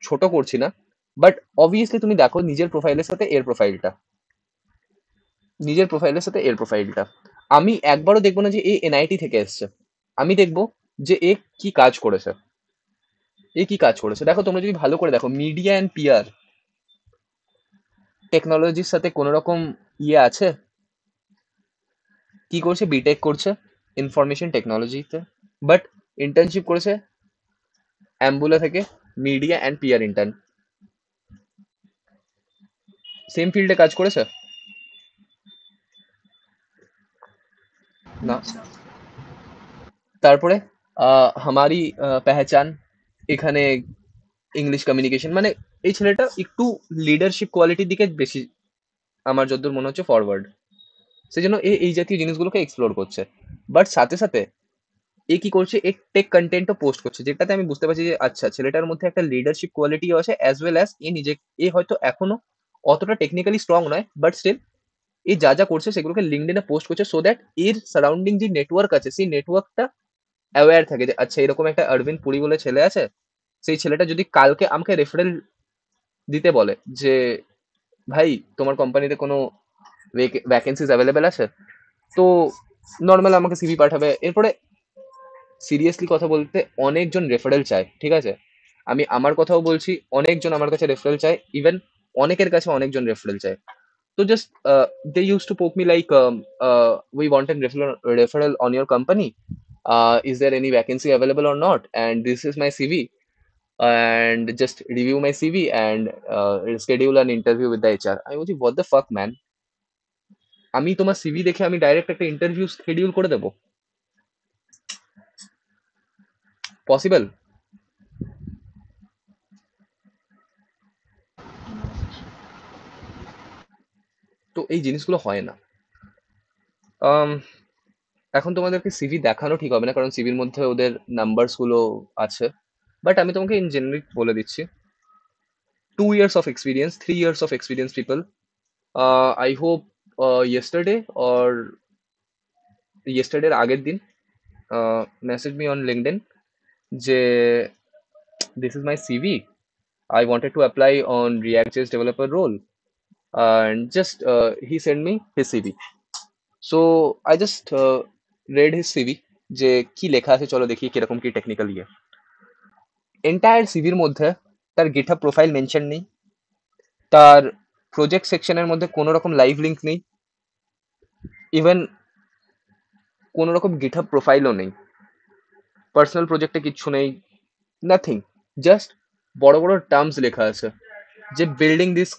ছোট করছি না, বাট অবভিয়াসলি তুমি দেখো নিজের প্রোফাইলের সাথে এর প্রোফাইলটা, নিজের প্রোফাইলের সাথে এর প্রোফাইলটা। আমি একবারও দেখবো না যে এ এনআইটি থেকে এসছে, আমি দেখবো যে এ কি কাজ করেছে, এ কি কাজ করেছে। দেখো তোমরা যদি ভালো করে দেখো, মিডিয়া অ্যান্ড পিআর টেকনোলজির সাথে কোনো রকম ইয়ে আছে? কি করছে, বিটেক করছে ইনফরমেশন টেকনোলজিতে, বাট ইন্টার্নশিপ করেছে অ্যাম্বুলা থেকে, media and PR intern, same ফিল্ডে কাজ করেছে না? No, sir. তারপরে হামারি পেহচান, এখানে ইংলিশ কমিউনিকেশন, মানে এই ছেলেটা একটু লিডারশিপ কোয়ালিটির দিকে বেশি আমার যতদূর মনে হচ্ছে ফরওয়ার্ড, সেই জন্য এ এই জাতীয় জিনিসগুলোকে এক্সপ্লোর করছে। বাট সাথে সাথে এ কি করছে, এক টেক কন্টেন্টও পোস্ট করছে, যেটাতে আমি বুঝতে পারছি যে আচ্ছা ছেলেটার মধ্যে একটা লিডারশিপ কোয়ালিটিও আছে, অ্যাজ ওয়েল অ্যাজ এ নিজে, এ হয়তো এখনো অতটা টেকনিক্যালি স্ট্রং নয়, বাট স্টিল এ যা যা করছে সেগুলোকে লিঙ্কডইনে পোস্ট করছে, সো দ্যাট এর সারাউন্ডিং যে নেটওয়ার্ক আছে সেই নেটওয়ার্কটা অ্যাওয়্যার থাকে যে আচ্ছা এরকম একটা অরবিন্দ পুরী বলে ছেলে আছে, সেই ছেলেটা যদি কালকে আমাকে রেফারেল দিতে বলে যে ভাই তোমার কোম্পানিতে কোনো ভ্যাকেন্সিজ অ্যাভেলেবেল আছে, তো নর্মাল আমাকে সিভি পাঠাবে, এরপরে সিরিয়াসলি কথা বলতে অনেকজন রেফারেল চায়, ঠিক আছে? আমি আমার কথাও বলছি, অনেকজন আমার কাছে রেফারেল চায়, ইভেন অনেকের কাছে অনেকজন রেফারেল চায়। তো জাস্ট দে ইউজ টু পোক me like, we want a referral on your company. Is there any vacancy available or not? And this is my CV. And just review my CV and schedule an interview with the HR. আমি বলছি, what the fuck man? আমি তোমার CV দেখে আমি direct একটা interview schedule করে দেবো? Possible? তো এই জিনিসগুলো হয় না। আম, এখন তোমাদেরকে সিভি দেখানো ঠিক হবে না, কারণ সিভির মধ্যে ওদের নাম্বারস গুলো আছে। বাট আমি তোমাকে ইন জেনারিক বলে দিচ্ছি, 2 years of experience, 3 years of experience people. I hope yesterday or yesterday আগের দিন মেসেজ মি অন লিঙ্কডইন যে this is my CV. I wanted to apply on React.js developer role, and just he sent me his CV. So I just read his CV, যে কি লেখা আছে চলো দেখি কিরকম কি টেকনিক্যাল ইয়ে। এন্টায়ার সিভির মধ্যে তার গিটহাব প্রোফাইল মেনশন নেই, তার প্রজেক্ট সেকশনের মধ্যে কোনো রকম লাইভ লিঙ্ক নেই, ইভেন কোনো রকম গিটহাব প্রোফাইলও নেই, পার্সোনাল প্রজেক্টে কিচ্ছু নেই, নাথিং। জাস্ট বড় বড় টার্মস লেখা আছে যে বিল্ডিং দিস,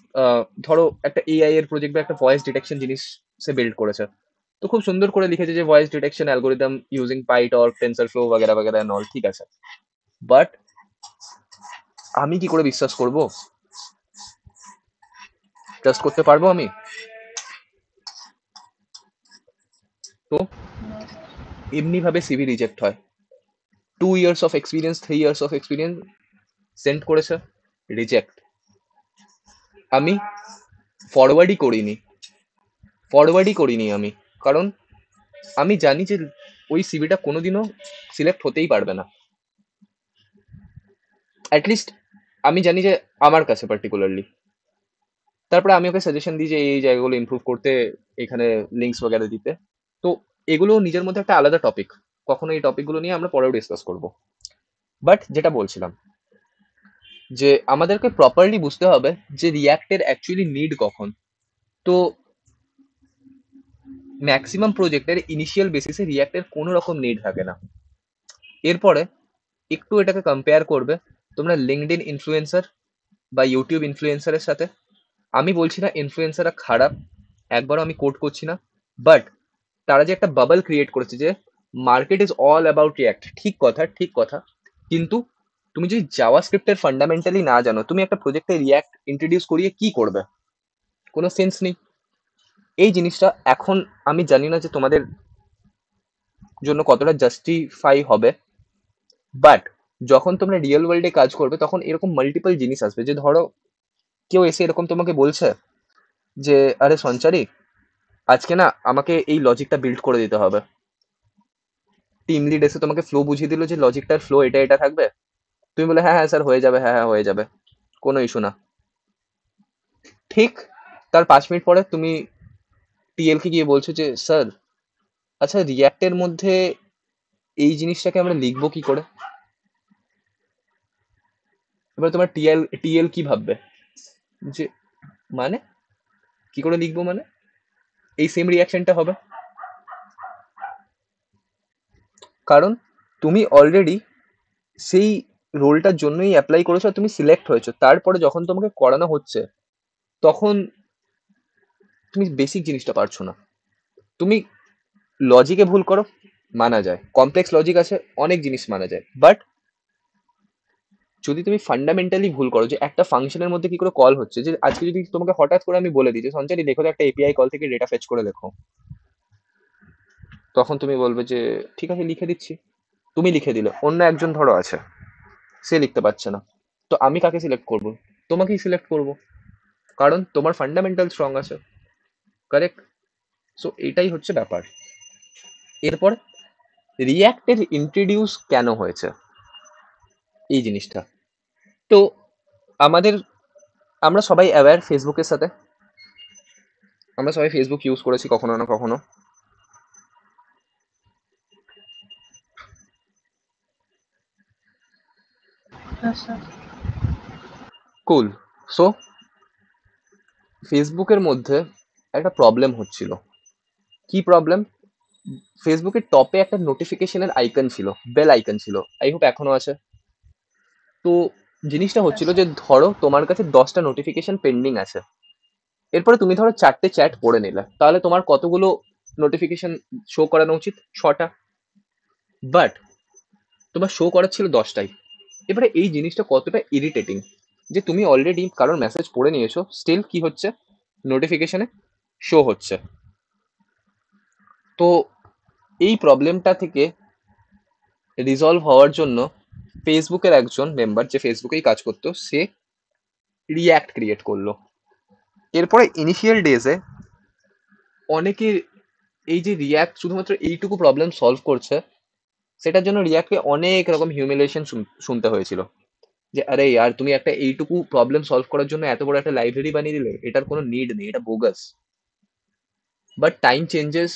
ধরো একটা এআই এর প্রজেক্ট বা একটা ভয়েস ডিটেকশন জিনিস সে বিল্ড করেছে। তো খুব সুন্দর করে লিখেছে যে voice detection algorithm using PyTorch TensorFlow বাগেরা বাগেরা এন্ড অল, ঠিক আছে। বাট আমি কি করে বিশ্বাস করব? ট্রাস্ট করতে পারবো আমি? তো No. এমনি ভাবে সিভি রিজেক্ট হয়। 2 years of experience, 3 years of experience send করেছে, রিজেক্ট। আমি ফরওয়ার্ডই করিনি, আমি, কারণ আমি জানি যে ওই সিভিটা কোনোদিনও সিলেক্ট হতেই পারবে না। অ্যাটলিস্ট আমি জানি যে আমার কাছে পার্টিকুলারলি। তারপরে আমি ওকে সাজেশন দিই যে এই জায়গাগুলো ইমপ্রুভ করতে, এখানে লিঙ্কস বগেরা দিতে। তো এগুলো নিজের মধ্যে একটা আলাদা টপিক, কখনো এই টপিকগুলো নিয়ে আমরা পরেও ডিসকাস করব। বাট যেটা বলছিলাম, যে আমাদেরকে প্রপারলি বুঝতে হবে যে রিয়াক্টের অ্যাকচুয়ালি নিড কখন। তো ম্যাক্সিমাম প্রজেক্টের ইনিশিয়াল বেসিসে রিয়াক্টের কোনো রকম নিড থাকে না। এরপরে একটু এটাকে কম্পেয়ার করবে তোমরা লিঙ্কডইন ইনফ্লুয়েন্সার বা ইউটিউব ইনফ্লুয়েন্সারের সাথে। আমি বলছি না ইনফ্লুয়েন্সাররা খারাপ, একবারও আমি কোট করছি না, বাট তারা যে একটা বাবল ক্রিয়েট করেছে যে market is all about react, ঠিক কথা, ঠিক কথা। কিন্তু তুমি যদি জাভা স্ক্রিপ্টের ফান্ডামেন্টালি না জানো, তুমি একটা প্রজেক্টে রিয়াক্ট ইন্ট্রোডিউস করিয়ে কি করবে? কোনো সেন্স নেই। এই জিনিসটা এখন আমি জানি না যে তোমাদের জন্য কতটা জাস্টিফাই হবে, বাট যখন তোমরা রিয়েল ওয়ার্ল্ডে কাজ করবে তখন এরকম মাল্টিপল জিনিস আসবে, যে ধরো কেউ এসে এরকম তোমাকে বলছে যে আরে সঞ্চারী, আজকে না আমাকে এই লজিকটা বিল্ড করে দিতে হবে। টিম লিড এসে তোমাকে ফ্লো বুঝিয়ে দিল যে লজিকটার ফ্লো এটা এটা থাকবে, তুমি বলে হ্যাঁ হ্যাঁ স্যার হয়ে যাবে, হ্যাঁ হ্যাঁ হয়ে যাবে, কোনো ইস্যু না। ঠিক তার 5 মিনিট পরে তুমি টিএল কে গিয়ে বলছো যে স্যার, আচ্ছা রিয়াক্টের মধ্যে এই জিনিসটাকে আমরা লিখবো কি করে? এবার তোমার টিএল কি ভাববে যে মানে কি করে লিখবো মানে? এই সেম রিয়াকশনটা হবে, কারণ তুমি অলরেডি সেই রোলটার জন্যই অ্যাপ্লাই করেছো আর তুমি সিলেক্ট হয়েছো। তারপরে যখন তোমাকে করানো হচ্ছে তখন তুমি বেসিক জিনিসটা পারছো না। তুমি লজিকে ভুল করো, মানা যায়, কমপ্লেক্স লজিক আছে, অনেক জিনিস মানা যায়, বাট যদি তুমি ফান্ডামেন্টালি ভুল করো যে একটা ফাংশনের মধ্যে কি করে কল হচ্ছে, যে আজকে যদি তোমাকে হঠাৎ করে আমি বলে দিই যে সঞ্চারী দেখো তো একটা এপিআই কল থেকে ডেটা ফেচ করে লেখো, তখন তুমি বলবে যে ঠিক আছে লিখে দিচ্ছি। তুমি লিখে দিলে, অন্য একজন ধরো আছে সে লিখতে পারছে না, তো আমি কাকে সিলেক্ট করব? তোমাকেই সিলেক্ট করব, কারণ তোমার ফান্ডামেন্টাল স্ট্রং আছে, কারেক্ট? সো এটাই হচ্ছে ব্যাপার। এরপর রিয়াক্টের ইন্ট্রোডিউস কেন হয়েছে এই জিনিসটা। তো আমাদের, আমরা সবাই অ্যাওয়্যার ফেসবুকের সাথে, আমরা সবাই ফেসবুক ইউজ করেছি কখনো না কখনো। আচ্ছা কুল। সো ফেসবুকের মধ্যে একটা প্রবলেম হচ্ছিল। কি প্রবলেম? ফেসবুকের টপে একটা নোটিফিকেশনের আইকন ছিল, বেল আইকন ছিল, আই হোপ এখনো আছে। তো জিনিসটা হচ্ছিল আচ্ছা যে ধরো তোমার কাছে 10টা নোটিফিকেশন পেন্ডিং আছে, এরপরে তুমি ধরো 4টে চ্যাট পড়ে নিলে, তাহলে তোমার কতগুলো নোটিফিকেশন শো করানো উচিত? 6টা। বাট তোমার শো করাচ্ছিল 10টাই। এবারে এই জিনিসটা কতটা ইরিটেটিং যে তুমি অলরেডি কারোর মেসেজ পড়ে নিয়েছো, স্টিল কি হচ্ছে, নোটিফিকেশনে শো হচ্ছে। তো এই প্রবলেমটা থেকে রিজলভ হওয়ার জন্য ফেসবুকের একজন মেম্বার, যে ফেসবুকেই কাজ করতো, সে রিয়্যাক্ট ক্রিয়েট করলো। এরপরে ইনিশিয়াল ডেজে অনেকে এই যে রিয়্যাক্ট শুধুমাত্র এইটুকু প্রবলেম সলভ করছে, সেটার জন্য রিয়াক্টকে অনেক রকম হিউমিলেশন শুনতে হয়েছিল। যে আরে ইয়ার, তুমি একটা এইটুকু প্রবলেম সলভ করার জন্য এত বড় একটা লাইব্রেরি বানিয়ে দিলে, এটার কোনো নিড নেই, এটা bogus. But time changes,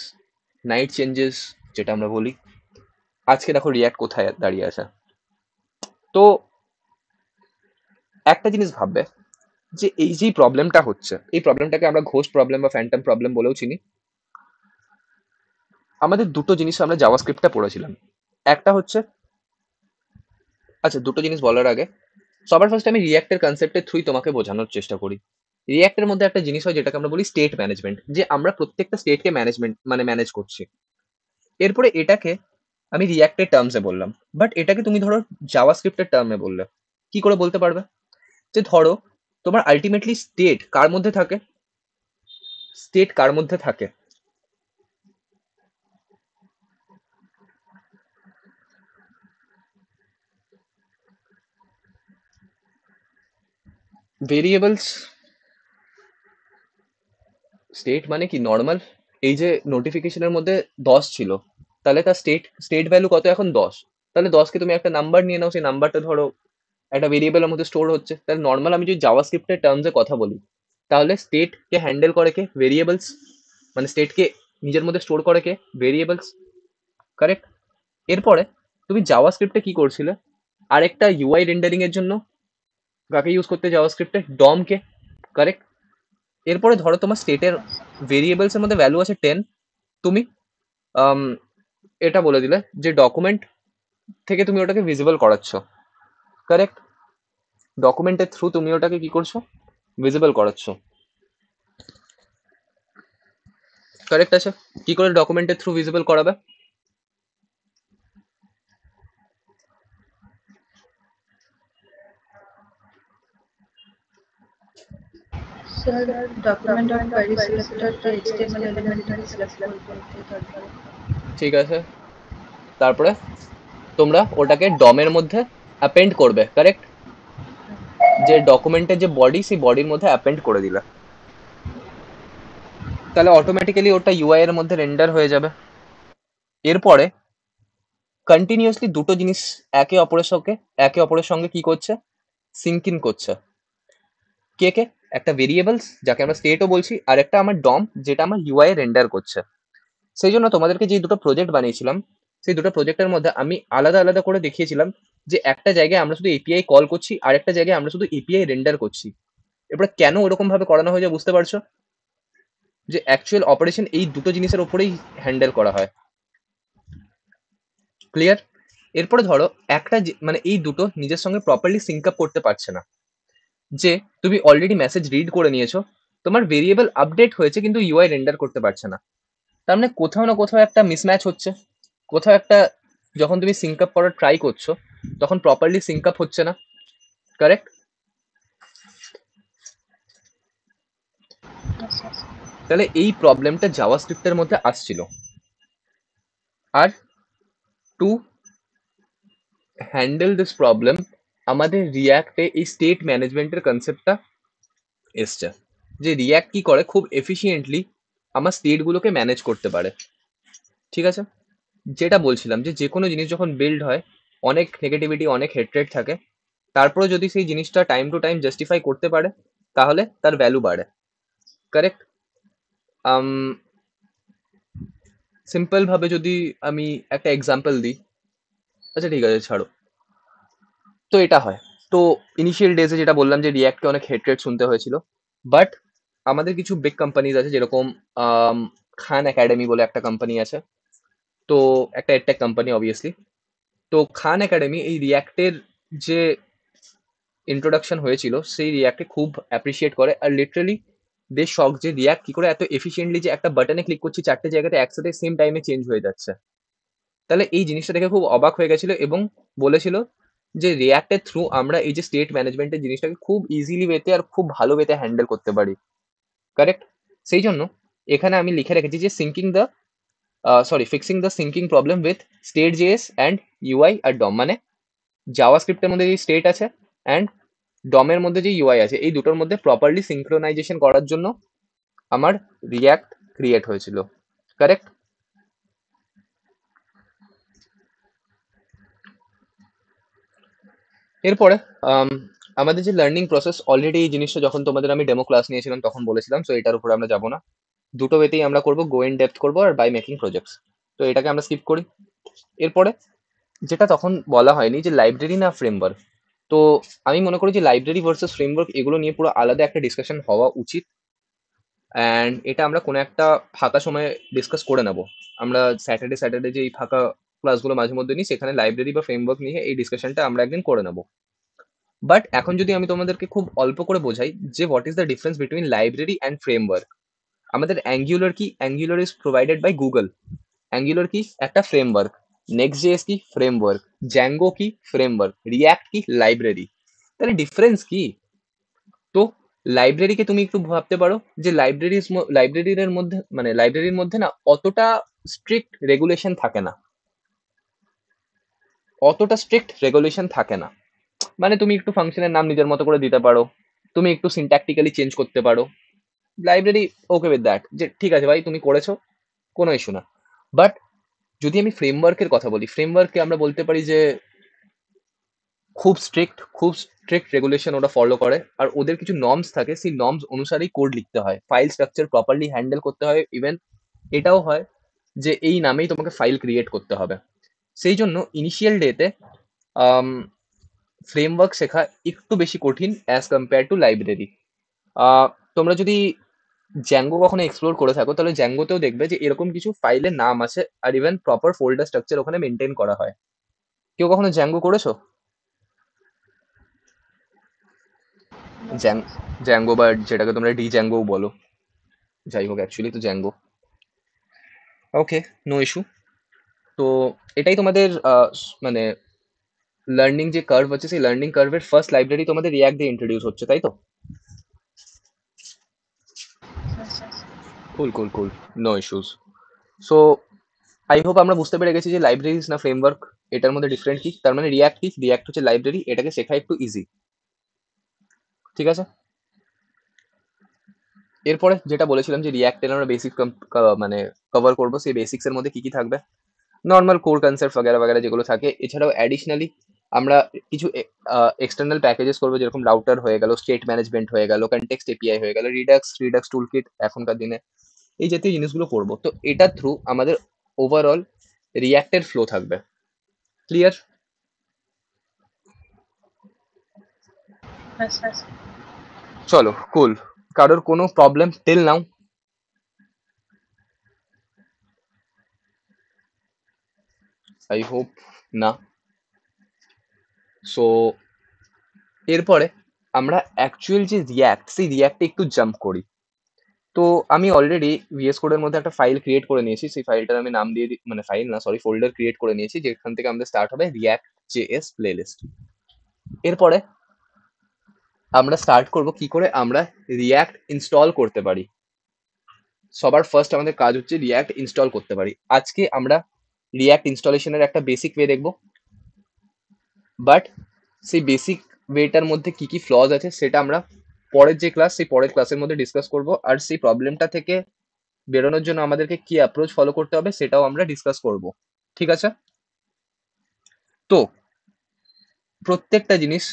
night changes, যেটা আমরা বলি। আজকে দেখো রিয়াক্ট কোথায় দাঁড়িয়ে আছে। তো একটা জিনিস ভাববে, যে এই যে প্রবলেমটা হচ্ছে, এই প্রবলেমটাকে আমরা ঘোষ প্রবলেম বা ফ্যান্টম প্রবলেম বলেও চিনি। আমাদের দুটো জিনিস আমরা জাভাস্ক্রিপ্টটা পড়েছিলাম। একটা হচ্ছে, আচ্ছা দুটো জিনিস বলার আগে সবার ফার্স্ট আমি রিয়াক্টের কনসেপ্টের থ্রুই তোমাকে বোঝানোর চেষ্টা করি। রিয়াক্টের মধ্যে একটা জিনিস হয় যেটাকে আমরা বলি স্টেট ম্যানেজমেন্ট, যে আমরা প্রত্যেকটা স্টেটকে ম্যানেজমেন্ট মানে ম্যানেজ করছি। এরপরে এটাকে আমি রিয়াক্টের টার্মসে বললাম, বাট এটাকে তুমি ধরো জাভাস্ক্রিপ্টের টার্মে বললে, কি করে বলতে পারবে? যে ধরো তোমার আলটিমেটলি স্টেট কার মধ্যে থাকে? স্টেট কার মধ্যে থাকে? ভেরিয়েবলস। স্টেট মানে কি নর্মাল? এই যে নোটিফিকেশনের মধ্যে 10 ছিল, তাহলে তার স্টেট স্টেট ভ্যালু কত এখন? 10। তাহলে 10কে তুমি একটা নাম্বার নিয়ে নাও, সেই নাম্বারটা ধরো একটা ভেরিয়েবলের মধ্যে স্টোর হচ্ছে। তাহলে নর্মাল আমি যদি জাভাস্ক্রিপ্টের টার্মসে কথা বলি, তাহলে স্টেটকে হ্যান্ডেল করে কে? ভেরিয়েবলস। মানে স্টেটকে নিজের মধ্যে স্টোর করে কে? ভেরিয়েবলস। কারেক্ট? এরপরে তুমি জাভাস্ক্রিপ্টে কি করছিলে? আরেকটা ইউআই রেন্ডারিং এর জন্য কাকে ইউজ করতে? জাভাস্ক্রিপ্টে ডম কে। কারেক্ট? এরপরে ধরো তোমার স্টেটের ভেরিয়েবলস এর মধ্যে ভ্যালু আছে 10, তুমি আম, এটা বলে দিলে যে ডকুমেন্ট থেকে তুমি ওটাকে ভিজিবল করাচ্ছ। কারেক্ট? ডকুমেন্টের থ্রু তুমি ওটাকে কি করছো? ভিজিবল করাচ্ছ। কারেক্ট আছে? কি করে ডকুমেন্টের থ্রু ভিজিবল করাবে? Sir document dot query selector যে এইচটিএমএল এলিমেন্টটাকে সিলেক্ট করবো তারপরে ঠিক আছে, তারপরে তোমরা ওটাকে ডমের মধ্যে অ্যাপেন্ড করবে। কারেক্ট? যে ডকুমেন্টের যে বডি, সেই বডির মধ্যে অ্যাপেন্ড করে দিলে, তাহলে অটোমেটিক্যালি ওটা ইউআই এর মধ্যে রেন্ডার হয়ে যাবে। এরপরে কন্টিনিউয়াসলি দুটো জিনিস একে অপরের সঙ্গে কি করছে? সিঙ্ক ইন করছে। কে কে? একটা ভেরিয়েবলস যাকে আমরা স্টেটও বলছি, আর একটা আমার ডম যেটা আমার ইউআই রেন্ডার করছে। সেই জন্য তোমাদেরকে যে দুটো প্রজেক্ট বানিয়েছিলাম, সেই দুটো প্রজেক্টের মধ্যে আমি আলাদা আলাদা করে দেখিয়েছিলাম যে একটা জায়গায় আমরা শুধু এপিআই কল করছি, আর একটা জায়গায় আমরা শুধু এপিআই রেন্ডার করছি। এরপরে কেন ওরকম ভাবে করানো হয়েছে বুঝতে পারছো? যে অ্যাকচুয়াল অপারেশন এই দুটো জিনিসের ওপরেই হ্যান্ডেল করা হয়। ক্লিয়ার? এরপরে ধরো একটা মানে এই দুটো নিজের সঙ্গে প্রপারলি সিঙ্ক আপ করতে পারছে না। যে তুমি অলরেডি মেসেজ রিড করে নিয়েছো, তোমার ভেরিয়েবল আপডেট হয়েছে কিন্তু ইউআই রেন্ডার করতে পারছে না। তার মানে কোথাও না কোথাও একটা মিসম্যাচ হচ্ছে। কোথাও একটা, যখন তুমি সিঙ্ক আপ করার ট্রাই করছো তখন প্রপারলি সিঙ্ক আপ হচ্ছে না। কারেক্ট? আচ্ছা তাহলে এই প্রবলেমটা জাভাস্ক্রিপ্টের মধ্যে আসছিল। আর টু হ্যান্ডেল দিস প্রবলেম আমাদের রিয়াক্টে এই স্টেট ম্যানেজমেন্টের কনসেপ্টটা এসছে। যে রিয়াক্ট কি করে, খুব এফিসিয়েন্টলি আমার স্টেটগুলোকে ম্যানেজ করতে পারে। ঠিক আছে? যেটা বলছিলাম যে যে কোনো জিনিস যখন বিল্ড হয়, অনেক নেগেটিভিটি, অনেক হেট্রেট থাকে। তারপরে যদি সেই জিনিসটা টাইম টু টাইম জাস্টিফাই করতে পারে, তাহলে তার ভ্যালু বাড়ে। কারেক্ট? সিম্পল ভাবে যদি আমি একটা এক্সাম্পল দিই, আচ্ছা ঠিক আছে ছাড়ো। তো এটা হয় তো ইনিশিয়াল ডেজে যেটা বললাম যে রিয়াক্টকে অনেক হেট রেট শুনতে হয়েছিল, বাট আমাদের কিছু বিগ কোম্পানিজ আছে, যেরকম আম, খান একাডেমি বলে একটা কোম্পানি আছে। তো একটা এডটেক কোম্পানি অবভিয়াসলি। তো খান একাডেমি এই রিয়াক্টের যে ইন্ট্রোডাকশন হয়েছিল সেই রিয়াক্টে খুব অ্যাপ্রিসিয়েট করে, আর লিটারালি দে শখ যে রিয়াক্ট কি করে এত এফিসিয়েন্টলি যে একটা বাটনে ক্লিক করছি চারটে জায়গাতে একসাথে সেম টাইমে চেঞ্জ হয়ে যাচ্ছে। তাহলে এই জিনিসটা দেখে খুব অবাক হয়ে গেছিল এবং বলেছিল যে রিয়াক্টের থ্রু আমরা এই যে স্টেট ম্যানেজমেন্টের জিনিসটাকে খুব ইজিলি ওয়েতে আর খুব ভালো ওয়েতে হ্যান্ডেল করতে পারি। কারেক্ট? সেই জন্য এখানে আমি লিখে রেখেছি যে fixing the syncing problem with state JS and UI আর ডম, মানে জাভা স্ক্রিপ্টের মধ্যে যে স্টেট আছে অ্যান্ড ডমের মধ্যে যে ইউআই আছে, এই দুটোর মধ্যে প্রপারলি সিঙ্ক্রোনাইজেশন করার জন্য আমার রিয়াক্ট ক্রিয়েট হয়েছিল। কারেক্ট? এরপরে আম, আমাদের যে লার্নিং প্রসেস, অলরেডি এই জিনিসটা যখন তোমাদের আমি ডেমো ক্লাস নিয়েছিলাম তখন বলেছিলাম, সো এটার উপরে আমরা যাবো না। দুটো ওয়েতেই আমরা করবো, গো ইন ডেপথ করবো আর বাই মেকিং প্রজেক্টস। তো এটাকে আমরা স্কিপ করি। এরপরে যেটা তখন বলা হয়নি যে লাইব্রেরি না ফ্রেমওয়ার্ক, তো আমি মনে করি যে লাইব্রেরি ভার্সেস ফ্রেমওয়ার্ক এগুলো নিয়ে পুরো আলাদা একটা ডিসকাশন হওয়া উচিত, অ্যান্ড এটা আমরা কোনো একটা ফাঁকা সময়ে ডিসকাস করে নেব। আমরা স্যাটারডে স্যাটারডে যে এই ফাঁকা ক্লাসগুলো মাঝে মধ্যে নিই, সেখানে লাইব্রেরি বা ফ্রেমওয়ার্ক নিয়ে এই ডিসকাশনটা আমরা একদিন করে নেব। বাট এখন যদি আমি তোমাদেরকে খুব অল্প করে বোঝাই যে what is the difference between library and framework. আমাদের অ্যাঙ্গুলার কি? Angular is provided by Google. Angular কি? একটা ফ্রেমওয়ার্ক। নেক্সট জেএস কি? ফ্রেমওয়ার্ক। জ্যাঙ্গো কি? ফ্রেমওয়ার্ক। রিয়াক্ট কি? লাইব্রেরি। তাহলে ডিফারেন্স কি? তো লাইব্রেরিকে তুমি একটু ভাবতে পারো যে লাইব্রেরির মধ্যে, মানে লাইব্রেরির মধ্যে না অতটা স্ট্রিক্ট রেগুলেশন থাকে না, অতটা স্ট্রিক্ট রেগুলেশন থাকে না। মানে তুমি একটু ফাংশনের নাম নিজের মতো করে দিতে পারো, তুমি একটু সিনট্যাকটিক্যালি চেঞ্জ করতে পারো। লাইব্রেরি ওকে উইথ দ্যাট, যে ঠিক আছে ভাই তুমি করেছো, কোনো ইস্যু না। বাট যদি আমি ফ্রেমওয়ার্কের কথা বলি, ফ্রেমওয়ার্ককে আমরা বলতে পারি যে খুব স্ট্রিক্ট রেগুলেশন ওরা ফলো করে, আর ওদের কিছু নর্মস থাকে, সেই নর্মস অনুসারেই কোড লিখতে হয়, ফাইল স্ট্রাকচার প্রপারলি হ্যান্ডেল করতে হয়, ইভেন এটাও হয় যে এই নামেই তোমাকে ফাইল ক্রিয়েট করতে হবে। সেই জন্য ইনিশিয়াল ডেতে ফ্রেমওয়ার্ক শেখা একটু বেশি কঠিন অ্যাজ কম্পেয়ার টু লাইব্রেরি। তোমরা যদি জ্যাঙ্গো কখনো এক্সপ্লোর করে থাকো, তাহলে জ্যাঙ্গোতেও দেখবে যে এরকম কিছু ফাইলের নাম আছে, আর ইভেন প্রপার ফোল্ডার স্ট্রাকচার ওখানে মেনটেন করা হয়। কেউ কখনো জ্যাঙ্গো করেছো? জ্যাং জ্যাঙ্গো বা যেটাকে তোমরা ডি জ্যাঙ্গোও বলো, যাই হোক অ্যাকচুয়ালি তো জ্যাঙ্গো। ওকে, নো ইস্যু। তো এটাই তোমাদের মানে লার্নিং যে কার্ভ আছে, সেই লার্নিং কার্ভের ফার্স্ট লাইব্রেরি তোমাদের রিয়াক্ট দিয়ে ইন্ট্রোডিউস হচ্ছে, তাই তো? Cool cool cool, no issues. So I hope আমরা বুঝতে পেরে গেছি যে লাইব্রেরিজ না ফ্রেমওয়ার্ক এটার মধ্যে ডিফারেন্ট কি। তার মানে রিয়াক্ট কি? রিয়াক্ট হচ্ছে লাইব্রেরি, এটাকে শেখা একটু ইজি। ঠিক আছে? এরপরে যেটা বলেছিলাম যে রিয়াক্টের আমরা বেসিক মানে কভার করবো, সেই বেসিক্স এর মধ্যে কি কি থাকবে? নর্মাল কোর কনসেপ্ট বগেরা বগেরা যেগুলো থাকে, এছাড়াও অ্যাডিশনালি আমরা কিছু এক্সটার্নাল প্যাকেজেস করবো, যেরকম রাউটার হয়ে গেল, স্টেট ম্যানেজমেন্ট হয়ে গেল, কনটেক্সট এপিআই হয়ে গেল, রিডাক্স টুলকিট এখনকার দিনে, এই জাতীয় জিনিসগুলো করবো। তো এটার থ্রু আমাদের ওভারঅল রিয়াক্টের ফ্লো থাকবে। ক্লিয়ার? আচ্ছা, চলো কুল। কারোর কোনো problem till now? I hope না। সো এরপরে আমরা অ্যাকচুয়াল যে রিয়াক্ট, সেই রিয়াক্টে একটু জাম্প করি। তো আমি অলরেডি ভিএস কোডের মধ্যে একটা ফাইল ক্রিয়েট করে নিয়েছি, সেই ফাইলটার আমি নাম দিয়ে মানে ফাইল না সরি ফোল্ডার ক্রিয়েট করে নিয়েছি, যেখান থেকে আমাদের স্টার্ট হবে রিয়াক্ট জেএস প্লেলিস্ট। এরপরে আমরা স্টার্ট করব কি করে আমরা রিয়াক্ট ইনস্টল করতে পারি। সবার ফার্স্ট আমাদের কাজ হচ্ছে রিয়াক্ট ইনস্টল করতে পারি। আজকে আমরা রিয়াক্ট ইনস্টলেশনের একটা বেসিক ওয়ে দেখব, বাট সেই বেসিক ওয়েটার মধ্যে কি কি ফ্লজ আছে সেটা আমরা পরের যে ক্লাস, সেই পরের ক্লাসের মধ্যে ডিসকাস করব, আর সেই প্রবলেমটা থেকে বেরোনোর জন্য আমাদেরকে কি অ্যাপ্রোচ ফলো করতে হবে সেটাও আমরা ডিসকাস করব। ঠিক আছে? তো প্রত্যেকটা জিনিস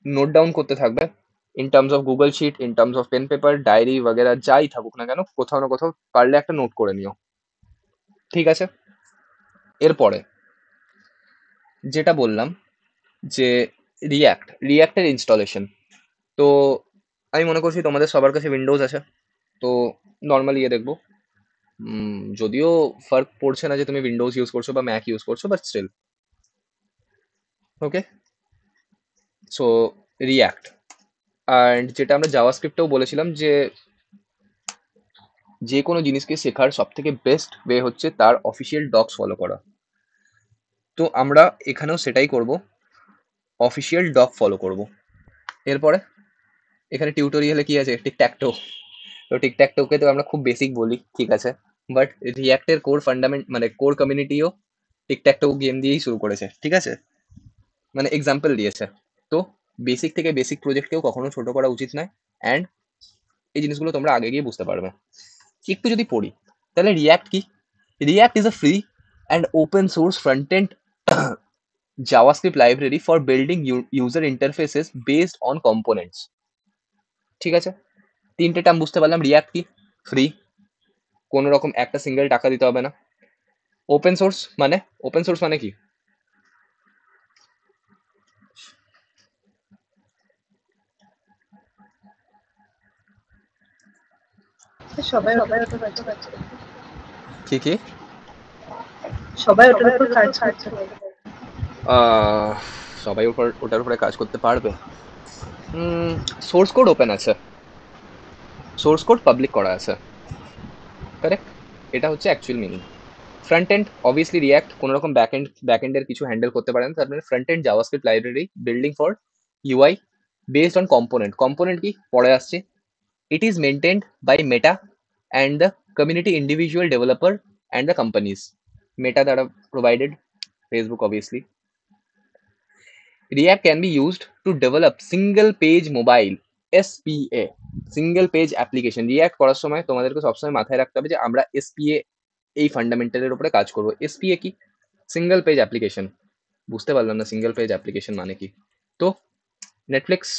নোট ডাউন করতে থাকবে, in terms of Google sheet, in terms of pen paper, diary वगैरह যাই থাকুক না কেন, কোথাও না কোথাও পারলে একটা নোট করে নিও। ঠিক আছে? এরপরে যেটা বললাম যে রিয়াক্টের ইনস্টলেশন। তো আমি মনে করছি তোমাদের সবার কাছে উইন্ডোজ আছে, তো নর্মালি দেখবো। যদিও ফার্ক পড়ছে না যে তুমি উইন্ডোজ ইউজ করছো বা ম্যাক ইউজ করছো, but still okay. So React, and যেটা আমরা জাভাস্ক্রিপ্টেও বলেছিলাম যে যে কোনো জিনিসকে শেখার সব থেকে বেস্ট ওয়ে হচ্ছে তার অফিসিয়াল ডক্স ফলো করা। তো আমরা এখানেও সেটাই করব, অফিসিয়াল ডক ফলো করব। এরপরে এখানে টিউটোরিয়ালে কি আছে, টিকট্যাকটো। তো টিকট্যাকটোকে তো আমরা খুব বেসিক বলি, ঠিক আছে, বাট রিয়াক্টের কোর ফান্ডামেন্ট মানে কোর কমিউনিটিও টিকট্যাকটো গেম দিয়েই শুরু করেছে, ঠিক আছে, মানে এক্সাম্পল দিয়েছে। তো বেসিক থেকে বেসিক প্রজেক্টকেও কখনো ছোট করা উচিত নয়, অ্যান্ড এই জিনিসগুলো তোমরা আগে গিয়ে বুঝতে পারবে। একটু যদি পড়ি, তাহলে রিয়াক্ট কি? React is a free and open source front end JavaScript library for building user interfaces based on components। ঠিক আছে, তিনটে টার্ম বুঝতে পারলাম। রিয়াক্ট কি? ফ্রি, কোনো রকম একটা সিঙ্গেল টাকা দিতে হবে না। ওপেন সোর্স মানে, ওপেন সোর্স মানে কি? সবাই ওটার উপর কাজ করছে, কি কি? সবাই ওটার উপর কাজ করতে পারে। আহ, সবাই ওটার উপরে কাজ করতে পারবে? সোর্স কোড ওপেন আছে, সোর্স কোড পাবলিক করা আছে, কারেক্ট, এটা হচ্ছে actual meaning. Front end obviously react কোনো রকম ব্যাক এন্ডের কিছু হ্যান্ডেল করতে পারে না, তার মানে front end JavaScript library building for UI based on component. Component কি পড়ে আসছে? It is maintained by Meta and the community individual developer and the companies. Meta দ্বারা provided, Facebook obviously. React can be used to develop single page mobile SPA single page application। React করার সময় তোমাদেরকে সবসময় মাথায় রাখতে হবে যে আমরা SPA এই ফান্ডামেন্টালের উপরে কাজ করব। SPA কি? Single page application. বুঝতে পারলাম না সিঙ্গেল পেজ অ্যাপ্লিকেশন মানে কি। তো নেটফ্লিক্স,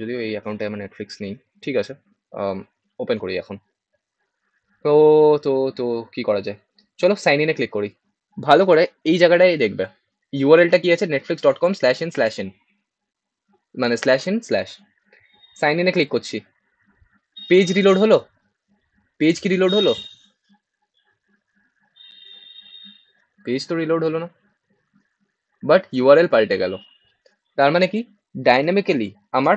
যদিও এই অ্যাকাউন্টে আমার নেটফ্লিক্স নেই, ঠিক আছে, ওপেন করি এখন। তো তো তো কি করা যায়, চলো সাইন ইনে ক্লিক করি। ভালো করে এই জায়গাটায় দেখবে ইউআরএলটা কি আছে, netflix.com/in/in, মানে /in/। সাইন ইনে ক্লিক করছি, পেজ রিলোড হলো? পেজ কি রিলোড হলো? পেজ তো রিলোড হলো না, বাট ইউআরএল পাল্টে গেল। তার মানে কি, ডাইনামিক্যালি আমার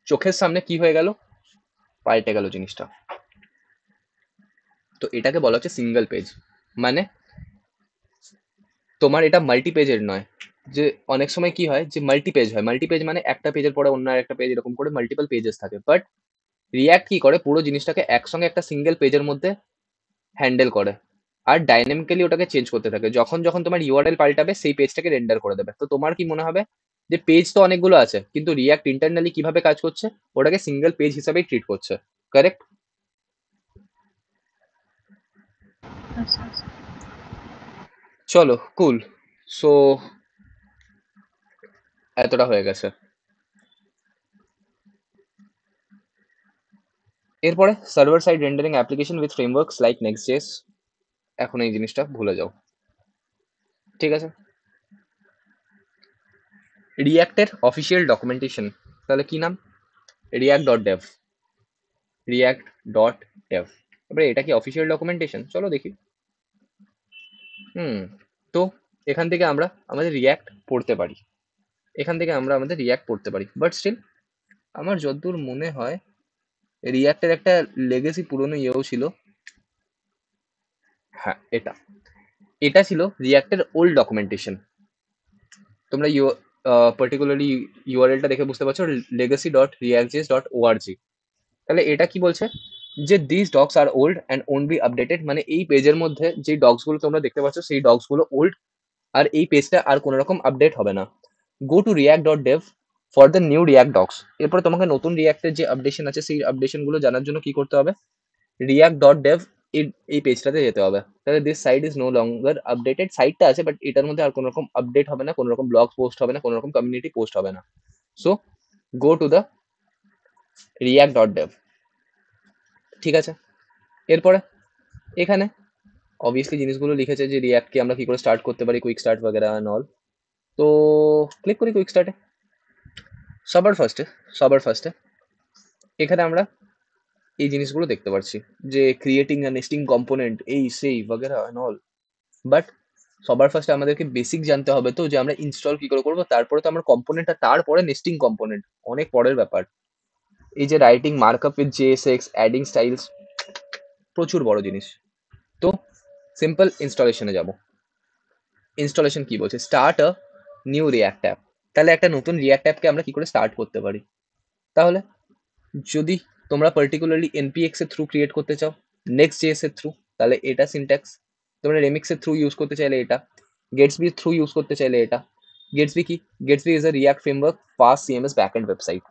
চোখের সামনে কি হয়ে গেল, পাল্টে গেল জিনিসটা। তো এটাকে বলা হচ্ছে সিঙ্গেল পেজ। মানে তোমার এটা মাল্টি পেজের নয়, যে অনেক সময় কি হয় যে মাল্টি পেজ হয়, মাল্টি পেজ মানে একটা পেজের পরে অন্য একটা পেজ, এরকম করে মাল্টিপল পেজেস থাকে। বাট রিয়াক্ট কি করে, পুরো জিনিসটাকে একসঙ্গে একটা সিঙ্গেল পেজের মধ্যে হ্যান্ডেল করে, আর ডাইনামিক্যালি ওটাকে চেঞ্জ করতে থাকে। যখন যখন তোমার ইউআরএল পাল্টাবে সেই পেজটাকে রেন্ডার করে দেবে। তো তোমার কি মনে হবে যে পেজ তো অনেকগুলো আছে, কিন্তু রিয়াক্ট ইন্টারনালি কিভাবে কাজ করছে, ওটাকে সিঙ্গেল পেজ হিসাবেই ট্রিট করছে, কারেক্ট? আচ্ছা, চলো কুল। সো এতটা হয়ে গেছে। এরপরে server side rendering application with frameworks like next js. এখন এই জিনিসটা ভুলে যাও, ঠিক আছে। রিয়াক্টের অফিসিয়াল ডকুমেন্টেশন, তাহলে কি নাম? react.dev, react.dev। এবারে এটা কি অফিসিয়াল ডকুমেন্টেশন? চলো দেখি। হুম, তো এখান থেকে আমরা আমাদের রিয়াক্ট পড়তে পারি, এখান থেকে আমরা আমাদের রিয়াক্ট পড়তে পারি। বাট স্টিল আমার যতদূর মনে হয় রিয়াক্টের একটা লেগেসি পুরনো ইয়েও ছিল। হ্যাঁ, এটা এটা ছিল রিয়াক্টের ওল্ড ডকুমেন্টেশন। তোমরা পার্টিকুলারলি ইউআরএলটা দেখে বুঝতে পারছো, legacy.reactjs.org। তাহলে এটা কি বলছে যে this docs are old and won't be updated, মানে এই পেজের মধ্যে যে ডগস গুলো তোমরা দেখতে পাচ্ছ সেই ডগস গুলো ওল্ড, আর এই পেজটা আর কোনো রকম আপডেট হবে না। Go to react.dev for the new react dogs. এরপরে তোমাকে নতুন রিয়াক্টের যে আপডেশন আছে সেই আপডেশন গুলো জানার জন্য কি করতে হবে, react.dev এই পেজটাতে যেতে হবে। তাহলে this site is no longer updated, সাইটটা আছে বাট এটার মধ্যে আর কোনো রকম আপডেট হবে না, কোনো রকম ব্লগ পোস্ট হবে না, কোনো রকম কমিউনিটি পোস্ট হবে না। So go to the react.dev, ঠিক আছে। এরপরে এখানে অবভিয়াসলি জিনিসগুলো লিখেছে যে রিয়াক্টকে আমরা কি করে স্টার্ট করতে পারি, কুইক স্টার্ট বগেরা অ্যান্ড অল। তো ক্লিক করি কুইক স্টার্টে। সবার ফার্স্টে সবার ফার্স্টে এখানে আমরা এই জিনিসগুলো দেখতে পাচ্ছি যে ক্রিয়েটিং আ নেস্টিং কম্পোনেন্ট এই সেই বগেরা অ্যান্ড অল। বাট সবার ফার্স্টে আমাদেরকে বেসিক জানতে হবে তো যে আমরা ইনস্টল কি করে করবো, তারপরে তো আমরা কম্পোনেন্ট আর তারপরে নেস্টিং কম্পোনেন্ট, অনেক পরের ব্যাপার। এই যে writing markup with JSX, adding styles, প্রচুর বড় জিনিস। তো সিম্পল ইনস্টলেশনে যাব। ইনস্টলেশন কি বলছে, start a new react app. তাহলে একটা নতুন রিয়াক্ট অ্যাপকে আমরা কি করে স্টার্ট করতে পারি? তাহলে যদি তোমরা পার্টিকুলারলি এনপিএক্স এর থ্রু ক্রিয়েট করতে চাও, নেক্সট জেএস এর থ্রু, তাহলে এটা সিনট্যাক্স। তোমরা রেমিক্স এর থ্রু ইউজ করতে চাইলে এটা, গেটসবি থ্রু ইউজ করতে চাইলে এটা। গেটসবি কি? Gatsby is a React framework fast CMS backend website.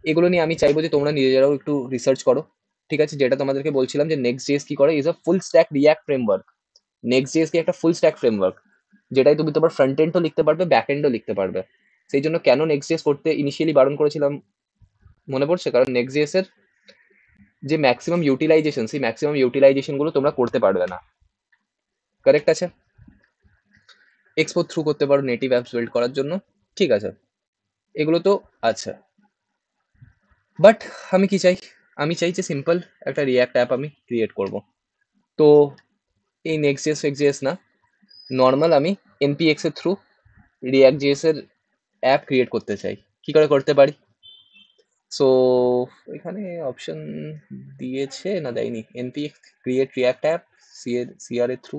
এগুলো নিয়ে আমি চাইবো যে তোমরা নিজেরাও একটু রিসার্চ করো। ঠিক আছে, যেটা তোমাদেরকে বলছিলাম যে নেক্সট জেএস কি করে, is a full stack react framework. Next JS কি একটা ফুল স্ট্যাক ফ্রেমওয়ার্ক, যেটাই তুমি তোমার ফ্রন্ট এন্ডও লিখতে পারবে, ব্যাক এন্ডও লিখতে পারবে। সেই জন্য কেন নেক্সট জেএস করতে ইনিশিয়ালি বারণ করেছিলাম মনে পড়ছে? কারণ নেক্সট জেএস এর যে ম্যাক্সিমাম ইউটিলাইজেশন, সেই ম্যাক্সিমাম ইউটিলাইজেশন গুলো তোমরা করতে পারবে না। কারেক্ট আছে? এক্সপোর্ট থ্রু করতে পারো নেটিভ অ্যাপস বিল্ড করার জন্য, ঠিক আছে, এগুলো তো আচ্ছা। বাট আমি কি চাই? আমি চাই যে সিম্পল একটা রিয়াক্ট অ্যাপ আমি ক্রিয়েট করব। তো এই নেক্সট জেএস ফেক্স জেএস না, নর্মাল আমি এনপিএক্স এর থ্রু রিয়াক্ট জেএস এর অ্যাপ ক্রিয়েট করতে চাই। কি করে করতে পারি? সো এখানে অপশন দিয়েছে না দেয়নি? এনপিএক্স ক্রিয়েট রিয়াক্ট অ্যাপ সিআর এর থ্রু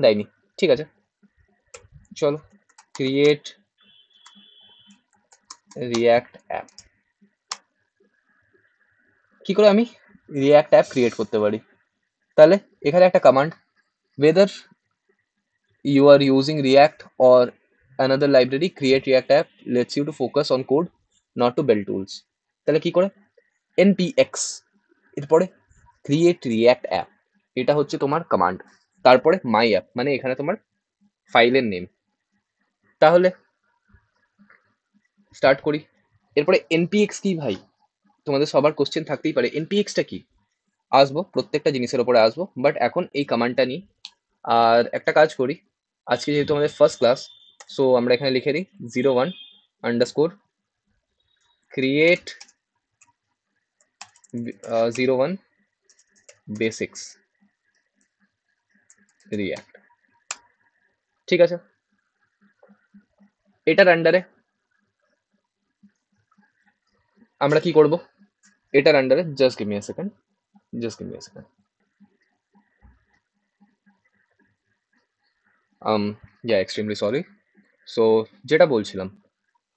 দেয়নি। ঠিক আছে, চলো ক্রিয়েট রিয়াক্ট অ্যাপ। কি করে আমি রিয়াক্ট অ্যাপ ক্রিয়েট করতে পারি? তাহলে এখানে একটা command, whether you are using React or another library, create React app lets you to focus on code, not to build tools. তাহলে কি করে? npx এরপরে ক্রিয়েট রিয়াক্ট অ্যাপ, এটা হচ্ছে তোমার কমান্ড। তারপরে মাই অ্যাপ, মানে এখানে তোমার ফাইলের নেম। তাহলে স্টার্ট করি। এরপরে npx কি ভাই? তোমাদের সবার কোশ্চেন থাকতেই পারে, npxটা কি? আসবো, প্রত্যেকটা জিনিসের ওপরে আসবো, বাট এখন এই কমান্ডটা নিই। আর একটা কাজ করি, আজকে যেহেতু আমাদের ফার্স্ট ক্লাস, সো আমরা এখানে লিখে দিই 01 ক্রিয়েট 01 বেসিক্স রিয়াক্ট। ঠিক আছে, এটার আন্ডারে আমরা কি করব? এটার আন্ডারে just give me a second, just give me a second. Yeah extremely sorry. So যেটা বলছিলাম,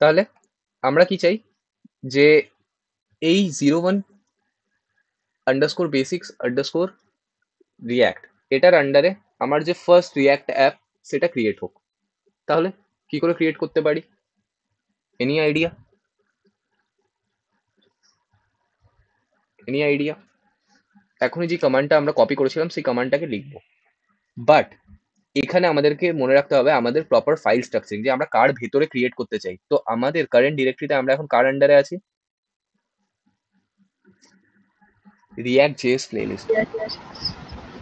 তাহলে আমরা কি চাই যে এই 01 _ basics _ রিয়াক্ট, এটার আন্ডারে আমার যে ফার্স্ট রিয়াক্ট অ্যাপ সেটা ক্রিয়েট হোক। তাহলে কি করে ক্রিয়েট করতে পারি? Any idea? Any idea? এখনই যে কমান্ডটা আমরা কপি করেছিলাম সেই কমান্ডটাকে লিখবো, বাট এখানে আমাদেরকে মনে রাখতে হবে আমাদের প্রপার ফাইল স্ট্রাকচারিং, যে আমরা কার ভেতরে ক্রিয়েট করতে চাই। তো আমাদের কারেন্ট ডিরেক্টরিতে আমরা এখন কার আন্ডারে আছি? React JS playlist.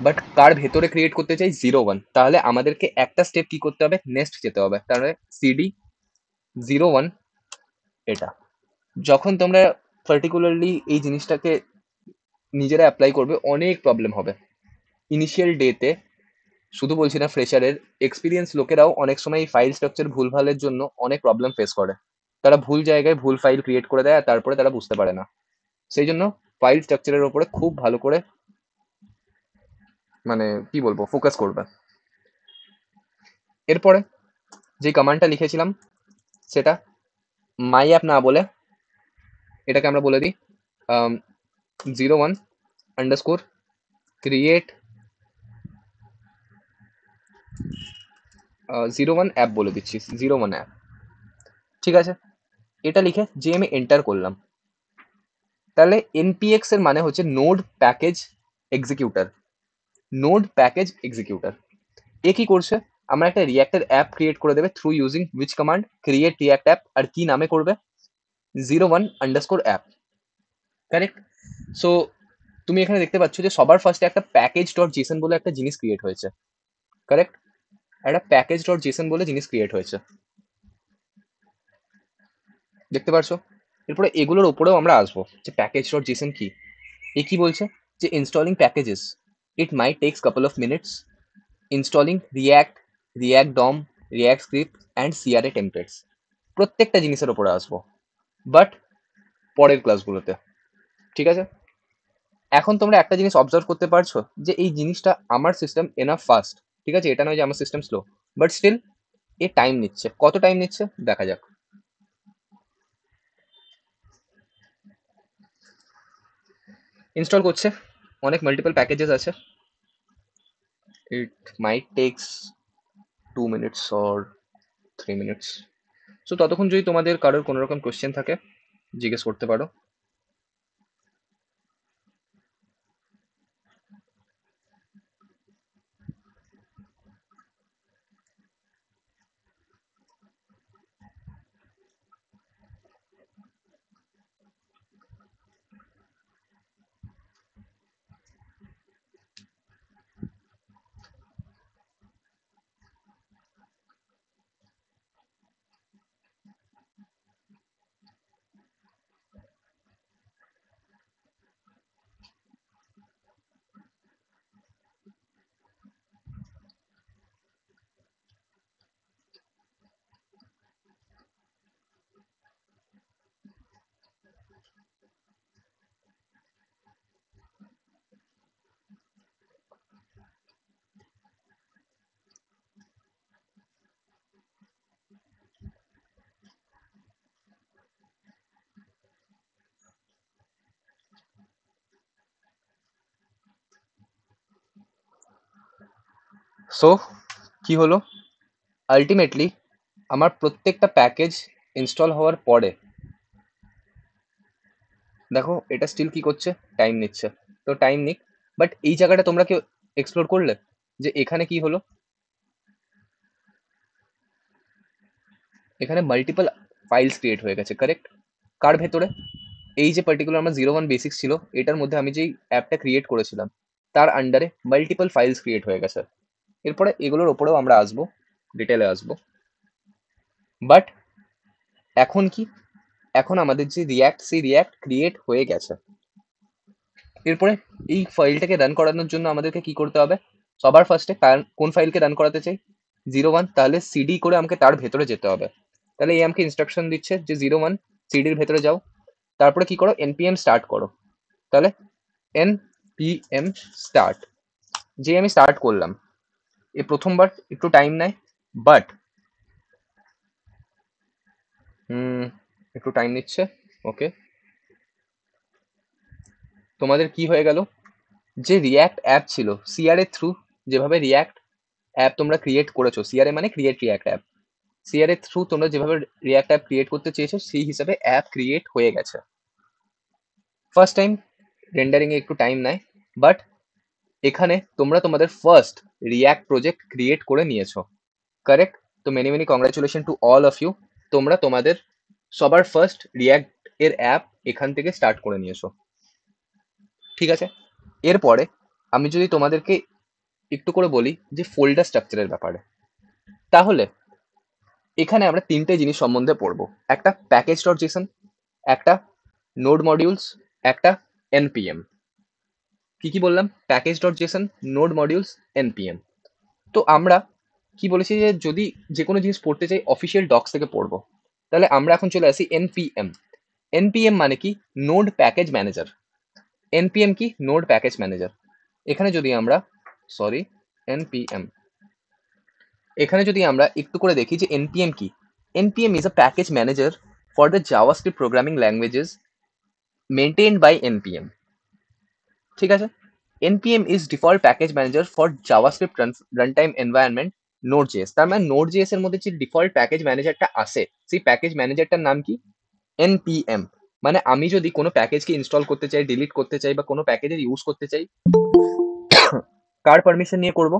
বাট কার ভেতরে ক্রিয়েট করতে চাই? 01। তাহলে আমাদেরকে একটা স্টেপ কি করতে হবে? নেক্সট যেতে হবে। তাহলে সিডি 01 এটা। যখন তোমরা পার্টিকুলারলি এই জিনিসটাকে নিজেরা অ্যাপ্লাই করবে, অনেক প্রবলেম হবে ইনিশিয়াল ডেতে। শুধু বলছি না, ফ্রেশারের এক্সপিরিয়েন্স লোকেরাও অনেক সময় এই ফাইল স্ট্রাকচার ভুলভালের জন্য অনেক প্রবলেম ফেস করে। তারা ভুল জায়গায় ভুল ফাইল ক্রিয়েট করে দেয় আর তারপরে তারা বুঝতে পারে না। সেই জন্য ফাইল স্ট্রাকচারের ওপরে খুব ভালো করে মানে কি বলবো ফোকাস করবে। এরপরে যে কমান্ডটা লিখেছিলাম সেটা মাই অ্যাপ না বলে এটাকে আমরা বলে দিই 01 ক্রিয়েট 01 অ্যাপ বলে দিচ্ছি, 01 অ্যাপ। ঠিক আছে, এটা লিখে যে আমি এন্টার করলাম, তাহলে এনপিএক্স এর মানে হচ্ছে node package executor. Node package executor এ কি করছে? আমরা একটা রিয়াক্টের অ্যাপ ক্রিয়েট করে দেবে through using which command, create React app, আর কি নামে করবে? 01 অ্যাপ। কারেক্ট? সো তুমি এখানে দেখতে পাচ্ছ যে সবার ফার্স্টে একটা প্যাকেজ ডট জেসন বলে একটা জিনিস ক্রিয়েট হয়েছে। কারেক্ট? একটা প্যাকেজ ডট জেসন বলে জিনিস ক্রিয়েট হয়েছে, দেখতে পারছো? এরপরে এগুলোর ওপরেও আমরা আসবো যে প্যাকেজ ডট জেসন কি। এ কি বলছে যে installing packages, it might takes couple of minutes, installing React, React DOM, React script and CRA templates. প্রত্যেকটা জিনিসের ওপরে আসবো, বাট পরের ক্লাসগুলোতে, ঠিক আছে? এখন তোমরা একটা জিনিস অবজার্ভ করতে পারছো যে এই জিনিসটা আমার সিস্টেম এনাফ ফাস্ট, ঠিক আছে, এটা নয় যে আমার সিস্টেম স্লো, বাট স্টিল এ টাইম নিচ্ছে। কত টাইম নিচ্ছে দেখা যাক। ইনস্টল করছে, অনেক মাল্টিপল প্যাকেজেস আছে, it might takes 2 minutes or 3 minutes। So ততক্ষণ যদি তোমাদের কারোর কোনো রকম কোয়েশ্চেন থাকে জিজ্ঞেস করতে পারো। সো কি হলো, আলটিমেটলি আমার প্রত্যেকটা প্যাকেজ ইনস্টল হওয়ার পরে দেখো এটা স্টিল কি করছে, টাইম নিচ্ছে। তো টাইম নিক, বাট এই জায়গাটা তোমরা কেউ এক্সপ্লোর করলে যে এখানে কি হলো, এখানে মাল্টিপল ফাইলস ক্রিয়েট হয়ে গেছে, কারেক্ট? কার ভেতরে? এই যে পার্টিকুলার আমার 01 বেসিক্স ছিল এটার মধ্যে আমি যেই অ্যাপটা ক্রিয়েট করেছিলাম তার আন্ডারে মাল্টিপল ফাইলস ক্রিয়েট হয়ে গেছে। এরপরে এগুলোর ওপরেও আমরা আসবো, ডিটেলে আসবো, বাট এখন কি, এখন আমাদের যে রিয়াক্ট সেই রিয়াক্ট ক্রিয়েট হয়ে গেছে। এরপরে এই ফাইলটাকে রান করানোর জন্য আমাদেরকে কি করতে হবে, সবার ফার্স্টে কোন ফাইলকে রান করাতে চাই, 01, তাহলে সিডি করে আমাকে তার ভেতরে যেতে হবে। তাহলে এই আমাকে ইনস্ট্রাকশন দিচ্ছে যে 01 সিডির ভেতরে যাও, তারপরে কি করো, npm স্টার্ট করো। তাহলে npm স্টার্ট, যে আমি স্টার্ট করলাম, এ প্রথমবার একটু টাইম নেয়, বাট একটু টাইম নিচ্ছে। ওকে, তোমাদের কি হয়ে গেল, যে রিয়াক্ট অ্যাপ ছিল সিআরএ থ্রু, যেভাবে রিয়াক্ট অ্যাপ তোমরা ক্রিয়েট করেছো, সিআরএ মানে create React app, CRA through তোমরা যেভাবে রিয়াক্ট অ্যাপ ক্রিয়েট করতে চেয়েছো সেই হিসাবে অ্যাপ ক্রিয়েট হয়ে গেছে। ফার্স্ট টাইম রেন্ডারিং এ একটু টাইম নেয়, বাট এখানে তোমরা তোমাদের ফার্স্ট রিয়াক্ট প্রজেক্ট ক্রিয়েট করে নিয়েছো, কারেক্ট? তো many many congratulation to all of you, তোমরা তোমাদের সবার ফার্স্ট রিয়াক্ট এর অ্যাপ এখান থেকে স্টার্ট করে নিয়েছো, ঠিক আছে? এরপরে আমি যদি তোমাদেরকে একটু করে বলি যে ফোল্ডার স্ট্রাকচারের ব্যাপারে, তাহলে এখানে আমরা তিনটে জিনিস সম্বন্ধে পড়বো, একটা প্যাকেজ ডট জেসন, একটা নোড মডিউলস, একটা npm। কি কি বললাম, package dot Jason, node modules, npm। তো আমরা কি বলেছি যে যদি যে কোনো জিনিস পড়তে চাই অফিসিয়াল ডক্স থেকে পড়বো, তাহলে আমরা এখন চলে আসি npm। npm মানে কি, নোড প্যাকেজ ম্যানেজার। npm কি, নোড প্যাকেজ ম্যানেজার। এখানে যদি আমরা সরি npm, এখানে যদি আমরা একটু করে দেখি যে npm কি, npm is a package manager for the javascript programming languages maintained by npm, ঠিক আছে? npm is default package manager for javascript runtime environment node.js। তার মানে node.js এর মধ্যে যে ডিফল্ট প্যাকেজ ম্যানেজারটা আসে সেই প্যাকেজ ম্যানেজারটার নাম কি, npm। মানে আমি যদি কোনো প্যাকেজকে ইনস্টল করতে চাই, ডিলিট করতে চাই, বা কোনো প্যাকেজের ইউজ করতে চাই, কার পারমিশন নিয়ে করব,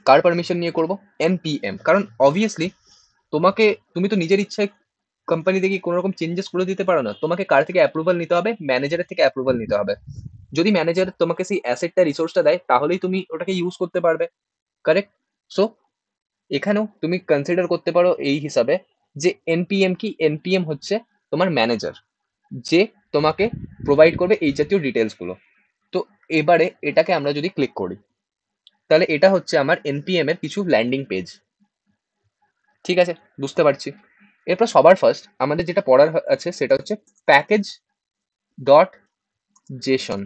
কার পারমিশন নিয়ে করব, npm। কারণ অবভিয়াসলি তুমি তো নিজের ইচ্ছায় কোম্পানি থেকে কোনো রকম চেঞ্জেস করে দিতে পারো না, তোমাকে কার থেকে অ্যাপ্রুভাল নিতে হবে, ম্যানেজারের থেকে অ্যাপ্রুভাল নিতে হবে। যদি ম্যানেজার তোমাকে সেই অ্যাসেটটা রিসোর্সটা দেয় তাহলেই তুমি ওটাকে ইউজ করতে পারবে, কারেক্ট? সো এখানেও তুমি কনসিডার করতে পারো এই হিসাবে যে এনপিএম কি, এনপিএম হচ্ছে তোমার ম্যানেজার, যে তোমাকে প্রোভাইড করবে এই জাতীয় ডিটেলসগুলো। তো এবারে এটাকে আমরা যদি ক্লিক করি, তাহলে এটা হচ্ছে আমার এনপিএম এর কিছু ল্যান্ডিং পেজ। ঠিক আছে, বুঝতে পারছি। এরপর সবার ফার্স্ট আমাদের যেটা পড়ার আছে সেটা হচ্ছে প্যাকেজ ডট জেসন।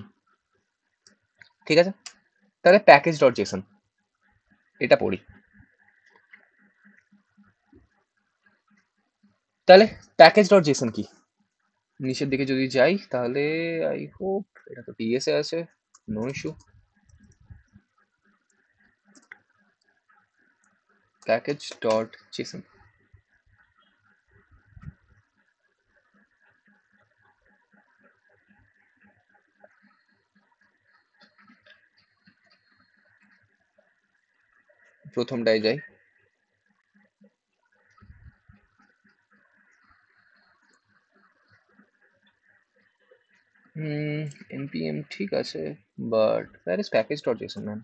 ঠিক আছে, তাহলে প্যাকেজ ডট জেসন এটা পড়ি। তাহলে প্যাকেজ ডট জেসন কি, নিচের দিকে যদি যাই তাহলে আই হোপ এটা তো টিএস এ আছে, no issue. Package dot JSON, প্রথমটায় যাই। npm ঠিক আছে, but that is package dot JSON man.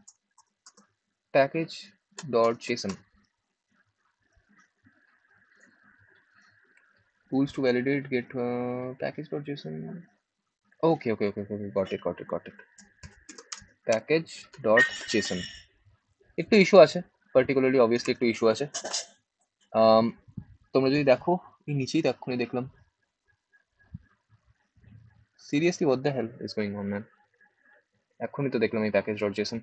Package dot JSON, tools to validate get package dot json. Okay, got it. Package dot JSON একটু issue আছে, particularly obviously একটু issue আছে। তোমরা যদি দেখো এই নিচেই তো এক্ষুনি দেখলাম, seriously what the hell is going on man, এক্ষুনি তো দেখলাম এই package dot JSON.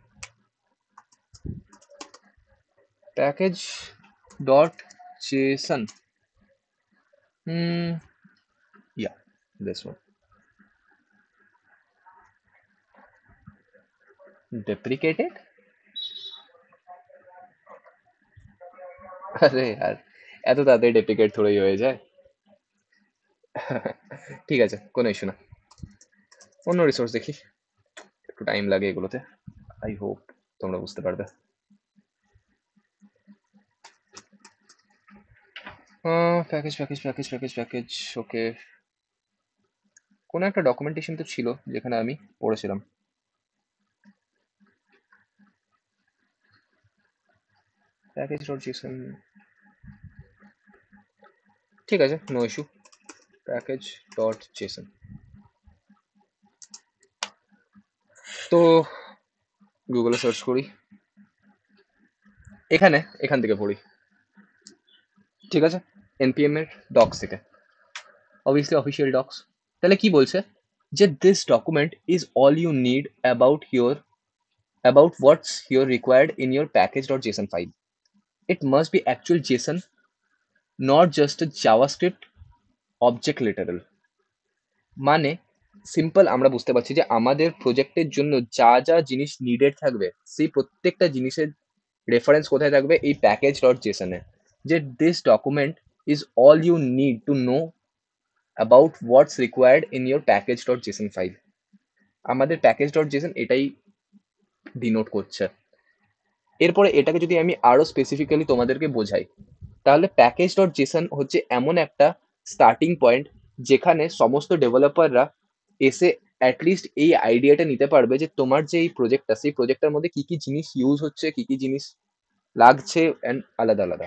Package dot JSON, yeah, this one. Deprecated? আরে यार এত তাড়াতাড়ি ডেপ্রিকেট থোড়াই হয়ে যায়। ঠিক আছে, কোনো ইস্যু না, অন্য রিসোর্স দেখি, একটু টাইম লাগে এগুলোতে, আই হোপ তোমরা বুঝতে পারবে। প্যাকেজ ওকে, কোনো একটা ডকুমেন্টেশন তো ছিল যেখানে আমি পড়েছিলাম। প্যাকেজ ডট জেসন, ঠিক আছে, no issue. Package dot JSON, তো গুগলে সার্চ করি, এখান থেকে পড়ি। ঠিক আছে, এনপিএম এর ডক্স থেকে, অবভিয়াসলি অফিসিয়াল ডক্স। তাহলে কি বলছে যে this document is all you need about what's here required in your package.json file. It must be actual JSON, not just a JavaScript object literal. মানে সিম্পল আমরা বুঝতে পারছি যে আমাদের প্রজেক্টের জন্য যা যা জিনিস নিডেড থাকবে সেই প্রত্যেকটা জিনিসের রেফারেন্স কোথায় থাকবে, এই প্যাকেজ ডট জেসনে, যে this document is all you need to know about what's required in your package dot JSON file. আমাদের প্যাকেজ ডট জেসন এটাই ডিনোট করছে। এরপরে এটাকে যদি আমি আরো স্পেসিফিক্যালি তোমাদেরকে বোঝাই, তাহলে প্যাকেজ ডট জেসন হচ্ছে এমন একটা স্টার্টিং পয়েন্ট যেখানে সমস্ত ডেভেলপাররা এসে অ্যাটলিস্ট এই আইডিয়াটা নিতে পারবে যে তোমার যে এই প্রজেক্টটা, সেই প্রজেক্টটার মধ্যে কি কি জিনিস ইউজ হচ্ছে, কি কি জিনিস লাগছে, অ্যান্ড আলাদা আলাদা।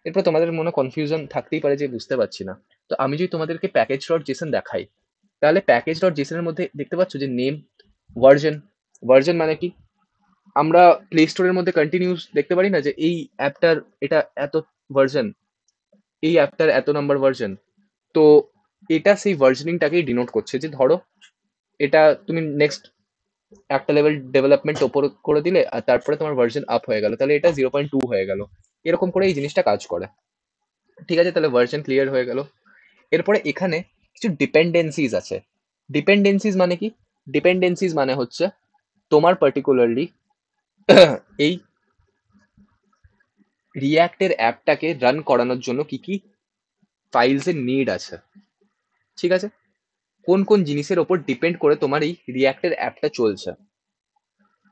এরপর তোমাদের মনে কনফিউশন থাকতেই পারে যে বুঝতে পারছি না, তো আমি যদি তোমাদেরকে প্যাকেজ ডট জেসন দেখাই, তাহলে প্যাকেজ ডট জেসনের মধ্যে দেখতে পাচ্ছ যে নেম, ভার্জন। ভার্জন মানে কি, আমরা প্লে স্টোরের মধ্যে কন্টিনিউস দেখতে পারি না যে এই অ্যাপটার এটা এত ভার্জন, এই অ্যাপটার এত নাম্বার ভার্জন। তো এটা সেই ভার্জনিংটাকেই ডিনোট করছে, যে ধরো এটা তুমি নেক্সট একটা লেভেল ডেভেলপমেন্ট ওপর করে দিলে আর তারপরে তোমার ভার্জন আপ হয়ে গেল, তাহলে এটা 0.2 হয়ে গেল, এরকম করে এই জিনিসটা কাজ করে। ঠিক আছে, তাহলে ভার্জন ক্লিয়ার হয়ে গেল। এরপরে এখানে কিছু ডিপেন্ডেন্সিজ আছে। ডিপেন্ডেন্সিজ মানে কি, ডিপেন্ডেন্সিজ মানে হচ্ছে তোমার পার্টিকুলারলি এই রিয়াক্টের অ্যাপটাকে রান করানোর জন্য কি কি ফাইলস এর নিড আছে। ঠিক আছে, কোন কোন জিনিসের ওপর ডিপেন্ড করে তোমার এই রিয়াক্টের অ্যাপটা চলছে।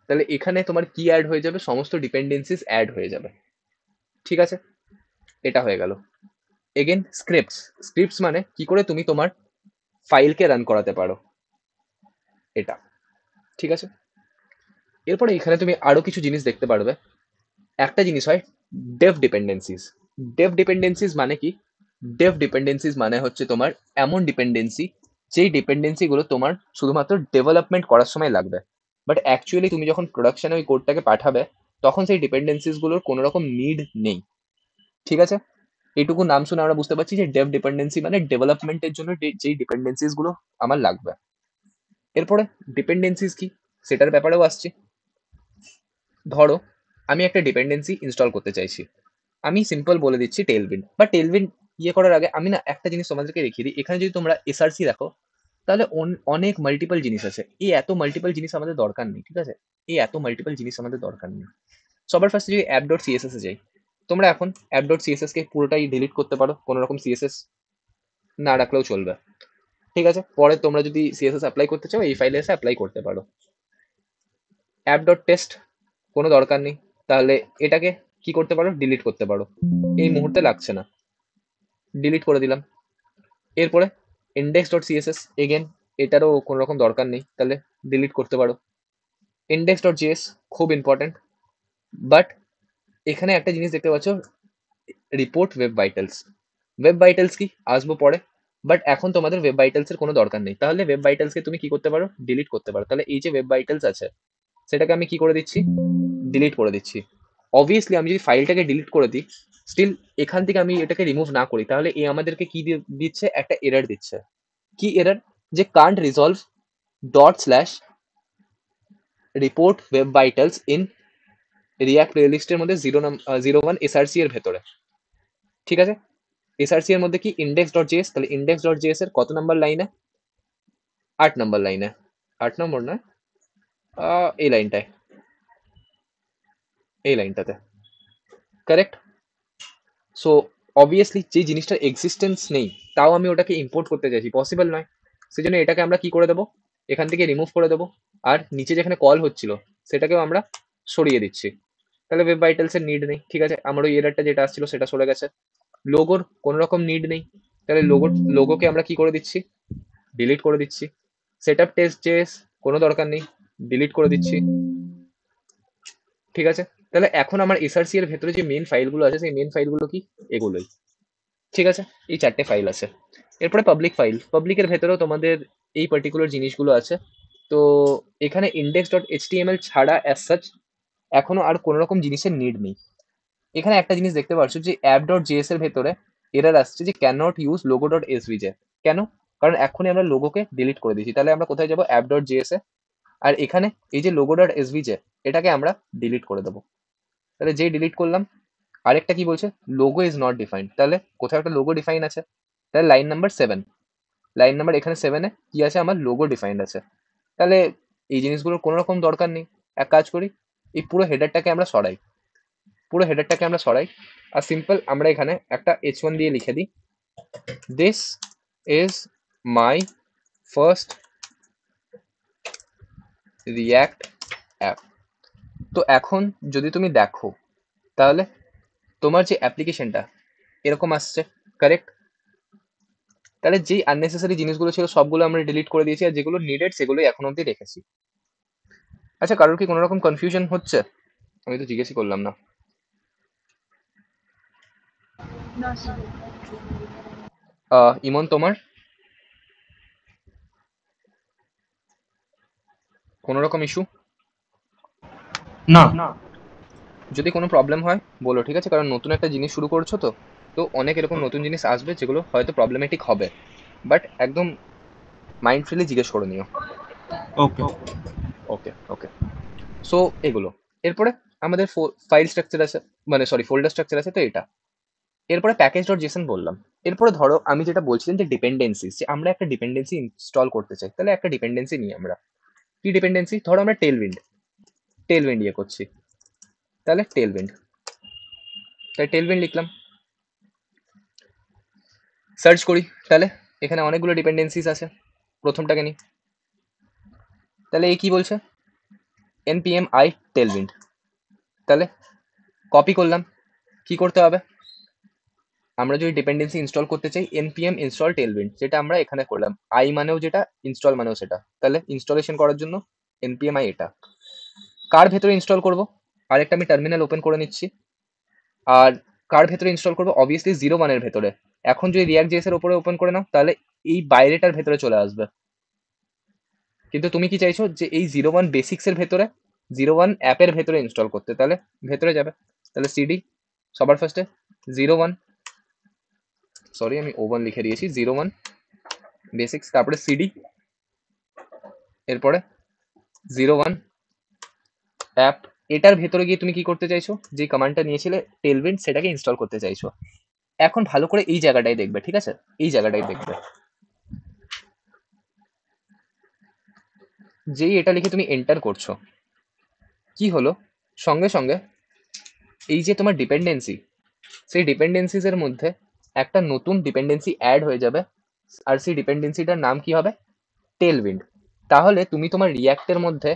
তাহলে এখানে তোমার কি অ্যাড হয়ে যাবে, সমস্ত ডিপেন্ডেন্সিস অ্যাড হয়ে যাবে। ঠিক আছে, এটা হয়ে গেল। এগেন স্ক্রিপ্টস, স্ক্রিপ্টস মানে কি করে তুমি তোমার ফাইলকে রান করাতে পারো, এটা। ঠিক আছে? এরপরে এখানে তুমি আরো কিছু জিনিস দেখতে পারবে। একটা জিনিস হয় ডেভ ডিপেন্ডেন্সিস। ডেভ ডিপেন্ডেন্সিস মানে কি? ডেভ ডিপেন্ডেন্সিস মানে হচ্ছে তোমার এমন ডিপেন্ডেন্সি, যেই ডিপেন্ডেন্সি গুলো তোমার শুধুমাত্র ডেভেলপমেন্ট করার সময় লাগবে, বাট অ্যাকচুয়ালি তুমি যখন প্রোডাকশনে ওই কোডটাকে পাঠাবে তখন সেই ডিপেন্ডেন্সিস গুলোর কোনো রকম নিড নেই। ঠিক আছে? এইটুকু নাম শুনে আমরা বুঝতে পারছি যে ডেভ ডিপেন্ডেন্সি মানে ডেভেলপমেন্টের জন্য যেই ডিপেন্ডেন্সিস গুলো আমার লাগবে। এরপরে ডিপেন্ডেন্সিস কি সেটার ব্যাপারেও আসছি। ধরো আমি একটা ডিপেন্ডেন্সি ইনস্টল করতে চাইছি, আমি সিম্পল বলে দিচ্ছি টেলভিন, বা টেলভিন ইয়ে করার আগে আমি না একটা জিনিস তোমাদেরকে দেখিয়ে দিই। এখানে যদি তোমরা এসআরসি দেখো তাহলে অনেক মাল্টিপল জিনিস আছে। এই এত মাল্টিপল জিনিস আমাদের দরকার নেই, ঠিক আছে? এই এত মাল্টিপল জিনিস আমাদের দরকার নেই। সবার ফার্স্টে যদি অ্যাপ ডট সিএসএস এ যাই, তোমরা এখন অ্যাপ ডট সিএসএস কে পুরোটাই ডিলিট করতে পারো, কোনো রকম সিএসএস না রাখলেও চলবে। ঠিক আছে? পরে তোমরা যদি সিএসএস অ্যাপ্লাই করতে চাও এই ফাইলে এসে অ্যাপ্লাই করতে পারো। অ্যাপ ডট টেস্ট কোনো দরকার নেই, তাহলে এটাকে কি করতে পারো, ডিলিট করতে পারো। এই মুহূর্তে লাগছে না, ডিলিট করে দিলাম। এরপরে ইন্ডেক্স ডট সিএসএস এগেন, এটারও কোনো রকম দরকার নেই, তাহলে ডিলিট করতে পারো। ইন্ডেক্স ডট জিএস খুব ইম্পর্টেন্ট, বাট এখানে একটা জিনিস দেখতে পাচ্ছ, report web vitals. Web vitals কি আসবো পরে, বাট এখন তোমাদের ওয়েব ভাইটালস এর কোনো দরকার নেই, তাহলে ওয়েব ভাইটালসকে তুমি কি করতে পারো, ডিলিট করতে পারো। তাহলে এই যে ওয়েব ভাইটালস আছে সেটাকে আমি কি করে দিচ্ছি, ডিলিট করে দিচ্ছি। অবভিয়াসলি আমি যদি ফাইলটাকে ডিলিট করে দিই, স্টিল এখান থেকে আমি এটাকে রিমুভ না করি, তাহলে এ আমাদেরকে কি দিচ্ছে, একটা এরর দিচ্ছে। কি এরর? যে can't resolve dot slash report web vitals in React প্লেলিস্টের মধ্যে 01 এসআরসি এর ভেতরে। ঠিক আছে? এসআরসি এর মধ্যে কি ইন্ডেক্স ডট জেএস, তাহলে ইন্ডেক্স ডট জেএস এর কত নাম্বার লাইনে, 8 নম্বর লাইনে, 8 নম্বর নয়, এই লাইনটায়, এই লাইনটাতে, কারেক্ট? সো অবভিয়াসলি যে জিনিসটার এক্সিস্টেন্স নেই তাও আমি ওটাকে ইম্পোর্ট করতে চাইছি, পসিবল নয়। সেজন্য এটাকে আমরা কি করে দেবো, এখান থেকে রিমুভ করে দেবো। আর নিচে যেখানে কল হচ্ছিল সেটাকেও আমরা সরিয়ে দিচ্ছি। তাহলে ওয়েব ভাইটালস এর নিড নেই। ঠিক আছে, আমার ওই এররটা যেটা আসছিল সেটা সরে গেছে। লোগোর কোনো রকম নিড নেই, তাহলে লোগোকে আমরা কি করে দিচ্ছি, ডিলিট করে দিচ্ছি। সেট আপ টেস্ট জেএস কোনো দরকার নেই, ডিলিট করে দিচ্ছি। ঠিক আছে, তাহলে এখন আমার এসআরসি এর ভেতরে যে মেন ফাইলগুলো আছে সেই মেন ফাইলগুলো কি, এগুলোই। ঠিক আছে, এই 4টে ফাইল আছে। এরপরে পাবলিক ফাইল, পাবলিকের ভেতরেও তোমাদের এই পার্টিকুলার জিনিসগুলো আছে। তো এখানে ইন্ডেক্স ডট এইচটিএমএল ছাড়া অ্যাজ সাচ এখনো আর কোনো রকম জিনিসের নিড নেই। এখানে একটা জিনিস দেখতে পাচ্ছ যে অ্যাপ ডট জেএস এর ভেতরে এরর আসছে যে can not use logo dot SVG. কেন? কারণ এখনই আমরা লোগোকে ডিলিট করে দিয়েছি। তাহলে আমরা কোথায় যাবো, অ্যাপ ডট জেএস এ, আর এখানে এই যে লোগো ডট এসভিজে এটাকে আমরা ডিলিট করে দেবো। তাহলে যেই ডিলিট করলাম, আরেকটা কি বলছে, লোগো ইজ নট ডিফাইন্ড, তাহলে কোথাও একটা লোগো ডিফাইন আছে। তাহলে লাইন নাম্বার 7, লাইন নাম্বার এখানে 7-এ কি আছে, আমার লোগো ডিফাইন্ড আছে। তাহলে এই জিনিসগুলোর কোনো রকম দরকার নেই। এক কাজ করি, এই পুরো হেডারটাকে আমরা সরাই, পুরো হেডারটাকে আমরা সরাই, আর সিম্পল আমরা এখানে একটা H1 দিয়ে লিখে দিই, this is my first react app. তো এখন যদি তুমি দেখো তাহলে তোমার যে অ্যাপ্লিকেশনটা এরকম আসছে, কারেক্ট? তাহলে যেই আননেসেসারি জিনিসগুলো ছিল সবগুলো আমরা ডিলিট করে দিয়েছি, আর যেগুলো নিডেড সেগুলোই এখন অব্দি রেখেছি। আচ্ছা, কারোর কি কোনো রকম কনফিউশন হচ্ছে? আমি তো জিজ্ঞেসই করলাম না। না স্যার। ইমন, তোমার কোনো রকম ইস্যু? না। যদি কোনো প্রবলেম হয় বলো, ঠিক আছে? কারণ নতুন একটা জিনিস শুরু করছো তো, তো অনেক এরকম নতুন জিনিস আসবে যেগুলো হয়তো প্রবলেমেটিক হবে, বাট একদম মাইন্ড ফ্রিলি জিজ্ঞেস করে নিও। ওকে। ওকে ওকে। সো এগুলো, এরপরে আমাদের ফাইল স্ট্রাকচার আছে, মানে সরি ফোল্ডার স্ট্রাকচার আছে, তো এটা। এরপরে প্যাকেজ ডট জেসন বললাম। এরপরে ধরো আমি যেটা বলছিলাম যে ডিপেন্ডেন্সি, যে আমরা একটা ডিপেন্ডেন্সি ইনস্টল করতে চাই, তাহলে একটা ডিপেন্ডেন্সি নিই আমরা। কি ডিপেন্ডেন্সি? ধরো আমরা টেলউইন্ড ইয়ে করছি, তাহলে টেলউইন্ড, তাই টেলউইন্ড লিখলাম, সার্চ করি, তাহলে এখানে অনেকগুলো ডিপেন্ডেন্সিস আছে। প্রথমটাকে নিই, তাহলে এই কি বলছে, npm i tailwind। তাহলে কপি করলাম, কি করতে হবে, আমরা যদি ডিপেন্ডেন্সি ইনস্টল করতে চাই npm install tailwind, যেটা আমরা এখানে করলাম, i মানেও যেটা, ইনস্টল মানেও সেটা। তাহলে ইনস্টলেশন করার জন্য npmi এটা কার ভেতরে ইনস্টল করব, আরেকটা আমি টার্মিনাল ওপেন করে নিচ্ছি। আর কার ভেতরে ইনস্টল করবো, অবভিয়াসলি 01 এর ভেতরে। এখন যদি রিয়াক্ট জেএস এর উপরে ওপেন করে নাও তাহলে এই বাইরেটার ভেতরে চলে আসবে। কিন্তু তুমি কি চাইছো যে এই 01 বেসিক্স এর ভেতরে 01 অ্যাপের ভেতরে ইনস্টল করতে, তাহলে ভেতরে যাবে, তাহলে সিডি সবার ফার্স্টে 01, সরি আমি O1 লিখে দিয়েছি, 01 বেসিক্স, তারপরে সিডি, এরপরে 01 অ্যাপ। এটার ভেতরে গিয়ে তুমি কি করতে চাইছো, যে কমান্ডটা নিয়েছিলে টেলভিন্ড সেটাকে ইনস্টল করতে চাইছো। এখন ভালো করে এই জায়গাটাই দেখবে, ঠিক আছে, এই জায়গাটাই দেখবে। যেই এটা লিখে তুমি এন্টার করছো, কি হলো, সঙ্গে সঙ্গে এই যে তোমার ডিপেন্ডেন্সি, সেই ডিপেন্ডেন্সিস এর মধ্যে একটা নতুন ডিপেন্ডেন্সি অ্যাড হয়ে যাবে। আর সেই ডিপেন্ডেন্সিটার নাম কি হবে, টেলউইন্ড। তাহলে তুমি তোমার রিয়াক্টের মধ্যে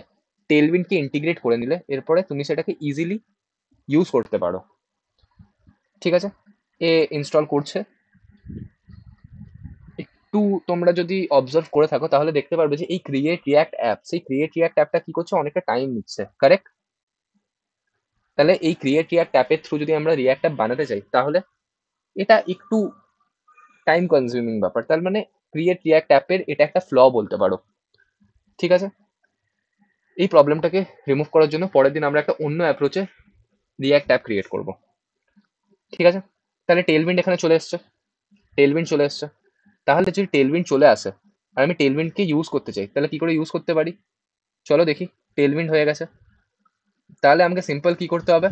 টেলউইন্ডকে ইন্টিগ্রেট করে নিলে, এরপরে তুমি সেটাকে ইজিলি ইউজ করতে পারো। ঠিক আছে, এ ইনস্টল করছে। একটু তোমরা যদি অবজার্ভ করে থাকো তাহলে দেখতে পারবে যে এই ক্রিয়েট রিয়াক্ট অ্যাপ, সেই ক্রিয়েট রিয়াক্ট অ্যাপটা কি করছে, অনেকটা টাইম নিচ্ছে, কারেক্ট? তাহলে এই ক্রিয়েট রিয়াক্ট অ্যাপের থ্রু যদি আমরা রিয়াক্ট অ্যাপ বানাতে চাই তাহলে এটা একটু টাইম কনজিউমিং ব্যাপার। তার মানে ক্রিয়েট রিয়াক্ট অ্যাপের এটা একটা ফ্ল বলতে পারো। ঠিক আছে, এই প্রবলেমটাকে রিমুভ করার জন্য পরের দিন আমরা একটা অন্য অ্যাপ্রোচে রিয়াক্ট অ্যাপ ক্রিয়েট করব। ঠিক আছে, তাহলে টেলউইন্ড এখানে চলে এসছে, টেলউইন্ড চলে এসছে। তাহলে যদি টেলউইন্ড চলে আসে আর আমি টেলউইন্ডকে ইউজ করতে চাই, তাহলে কি করে ইউজ করতে পারি, চলো দেখি। টেলউইন্ড হয়ে গেছে, তাহলে আমাকে সিম্পল কি করতে হবে,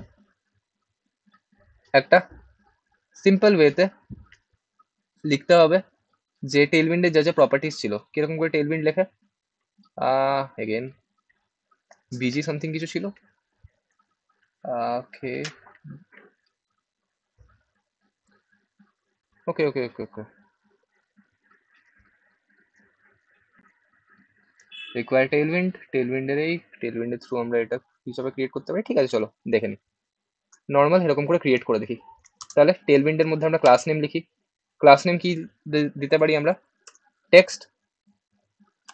একটা সিম্পল ওয়েতে লিখতে হবে যে টেলউইন্ডের যা যা প্রপার্টিস ছিল, কিরকম করে টেলউইন্ড লেখে, এগেন বিজি সামথিং কিছু ছিল, ওকে ওকে ওকে ওকে ওকে রিকোয়ার টেলউইন্ড, টেলউইন্ডের এই টেলউইন্ডের থ্রু আমরা এটা হিসাবে ক্রিয়েট করতে পারি। ঠিক আছে, চলো দেখে নিই, নর্মাল এরকম করে ক্রিয়েট করে দেখি। তাহলে টেলউইন্ডের মধ্যে আমরা ক্লাস নেম লিখি। ক্লাস নেম কি দিতে পারি আমরা, টেক্সট,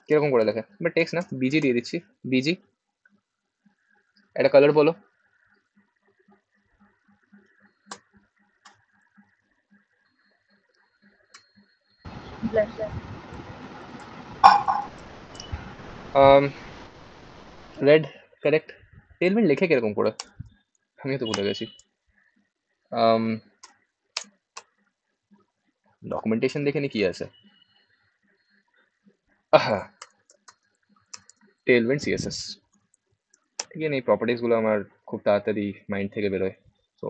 কিরকম করে লেখে, বা টেক্সট না, বিজি দিয়ে দিচ্ছি, বিজি। একটা কালার বলো, ব্ল্যাক। Red, correct. টেলউইন্ড লেখে কিরকম করে, আমিও তো ভুলে গেছি। ডকুমেন্টেশন দেখে নি কি আছে, টেলউইন্ড সিএসএস। ঠিক আছে, এই প্রপার্টিস গুলো আমার খুব তাড়াতাড়ি মাইন্ড থেকে বেরোয়। So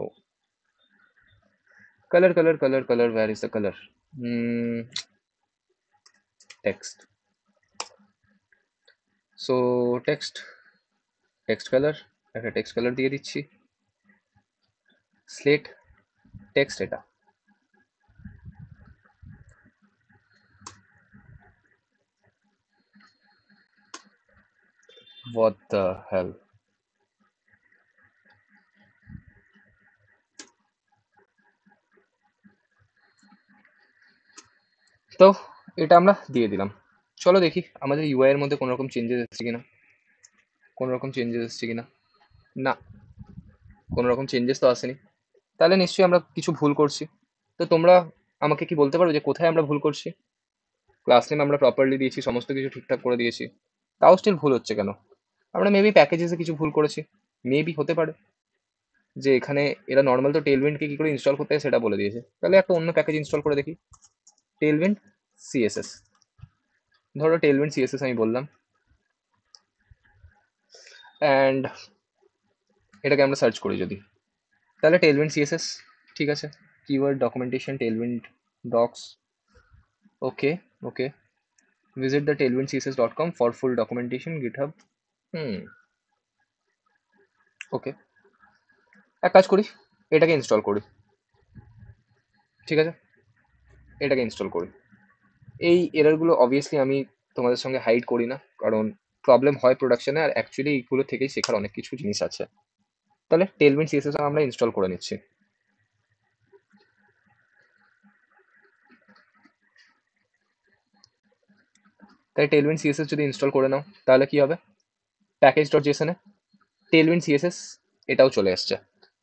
colour colour colour colour, where is the colour, text. So text, text colour, একটা টেক্সট কালার দিয়ে দিচ্ছি, স্লেট টেক্সট এটা। What the hell? তো এটা আমরা দিয়ে দিলাম। চলো দেখি আমাদের ইউআই এর মধ্যে কোনো রকম চেঞ্জেস এসেছে কিনা, কোনো রকম চেঞ্জেস এসেছে কিনা। না, কোনো রকম চেঞ্জেস তো আসেনি, তাহলে নিশ্চয়ই আমরা কিছু ভুল করছি। তো তোমরা আমাকে কি বলতে পারো যে কোথায় আমরা ভুল করছি? ক্লাস নেম আমরা প্রপারলি দিয়েছি, সমস্ত কিছু ঠিকঠাক করে দিয়েছি, তাও স্টিল ভুল হচ্ছে কেন? আমরা মেবি প্যাকেজেসে কিছু ভুল করেছি, মেবি হতে পারে যে এখানে এরা নর্মাল তো টেলউইন্ডকে কি করে ইনস্টল করতে হয় সেটা বলে দিয়েছে। তাহলে একটা অন্য প্যাকেজ ইনস্টল করে দেখি, টেলউইন্ড সিএসএস, ধরো টেলউইন্ড সিএসএস আমি বললাম, অ্যান্ড এটাকে আমরা সার্চ করি যদি, তাহলে টেলউইন্ড সিএসএস, ঠিক আছে, keyword documentation Tailwind docs, okay okay, visit the tailwindcss.com for full documentation github। Okay, এক কাজ করি, এটাকে ইনস্টল করি। ঠিক আছে, এটাকে ইনস্টল করি। এই এররগুলো অবভিয়াসলি আমি তোমাদের সঙ্গে হাইড করি না, কারণ প্রবলেম হয় প্রোডাকশনে, আর অ্যাকচুয়ালি এইগুলো থেকেই শেখার অনেক কিছু জিনিস আছে। তাহলে টেলউইন্ড সিএসএস আমরা ইনস্টল করে নিচ্ছি। তাই টেলউইন্ড সিএসএস যদি ইনস্টল করে নাও তাহলে কি হবে, প্যাকেজ ডট জেসনে টেলউইন্ড সিএসএস এটাও চলে আসছে।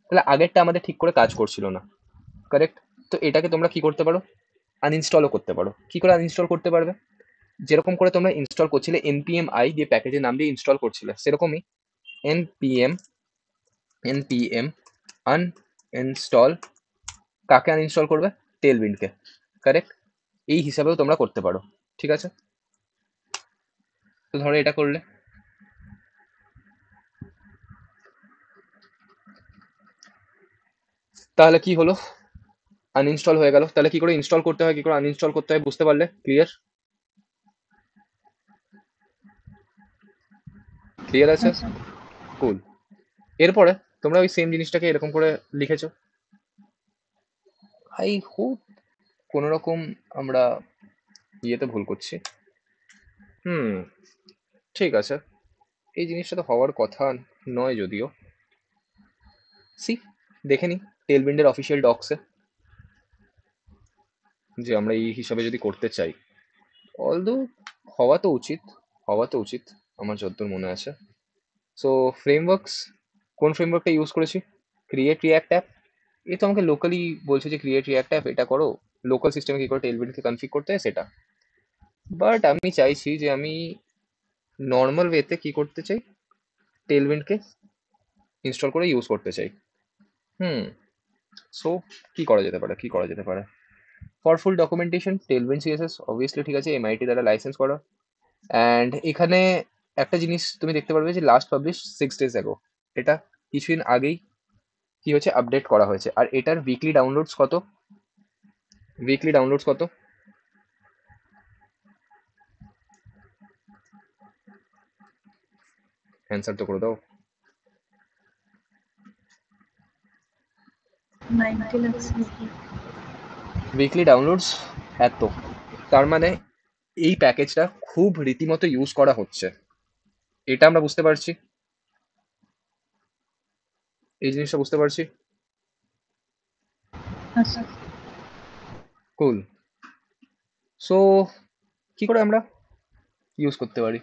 তাহলে আগেরটা আমাদের ঠিক করে কাজ করছিল না, কারেক্ট? তো এটাকে তোমরা কি করতে পারো, আনইনস্টলও করতে পারো। কি করে আনইনস্টল করতে পারবে? যেরকম করে তোমরা ইনস্টল করছিলে npm i দিয়ে প্যাকেজের নাম দিয়ে ইনস্টল করছিলে, সেরকমই npm uninstall কাকে আনইনস্টল করবে? টেলউইন্ডকে, কারেক্ট? এই হিসাবেও তোমরা করতে পারো, ঠিক আছে? তো ধরো এটা করলে, তাহলে কি হলো? আনইনস্টল হয়ে গেল। তাহলে কি করে ইনস্টল করতে হয়, কি করে আনইনস্টল করতে হয় বুঝতে পারলে? ক্লিয়ার? ক্লিয়ার আছে? হ্যাঁ স্যার। কুল। এরপরে তোমরা ওই সেম জিনিসটাকে এরকম করে লিখেছো। আই হোপ কোনো রকম আমরা ইয়েতে ভুল করছি। ঠিক আছে। এই জিনিসটা তো হওয়ার কথা নয় যদিও। সি, দেখে নি টেলউইন্ডের অফিসিয়াল ডক্সে যে আমরা এই হিসাবে যদি করতে চাই, অলদো হওয়া তো উচিত, হওয়া তো উচিত আমার যতদূর মনে আছে। সো ফ্রেমওয়ার্কস, কোন ফ্রেমওয়ার্কটা ইউজ করেছি? Create React app. এ তো আমাকে লোকালি বলছে যে ক্রিয়েট রিয়াক্ট অ্যাপ এটা করো, লোকাল সিস্টেমে কি করে টেলউইন্ডকে কনফিগ করতে হয় সেটা। বাট আমি চাইছি যে আমি নর্মাল ওয়েতে কি করতে চাই, টেলউইন্ডকে ইনস্টল করে ইউজ করতে চাই। সো কি করা যেতে পারে, কি করা যেতে পারে? For full documentation Tailwind CSS obviously ঠিক আছে, এমআইটি দ্বারা লাইসেন্স করা। অ্যান্ড এখানে একটা জিনিস তুমি দেখতে পারবে যে লাস্ট পাবলিশ 6 days অ্যাগো, এটা কিছুদিন আগেই কি হচ্ছে আপডেট করা হয়েছে। আর এটার উইকলি ডাউনলোডস কত? উইকলি ডাউনলোডস কত? অ্যান্সার তো করে দাও। 90 lakhs weekly। উইকলি ডাউনলোডস এত, তার মানে এই প্যাকেজটা খুব রীতিমতো ইউজ করা হচ্ছে, এটা আমরা বুঝতে পারছি, এই জিনিসটা বুঝতে পারছি। হ্যাঁ স্যার। কুল। সো কি করে আমরা ইউজ করতে পারি?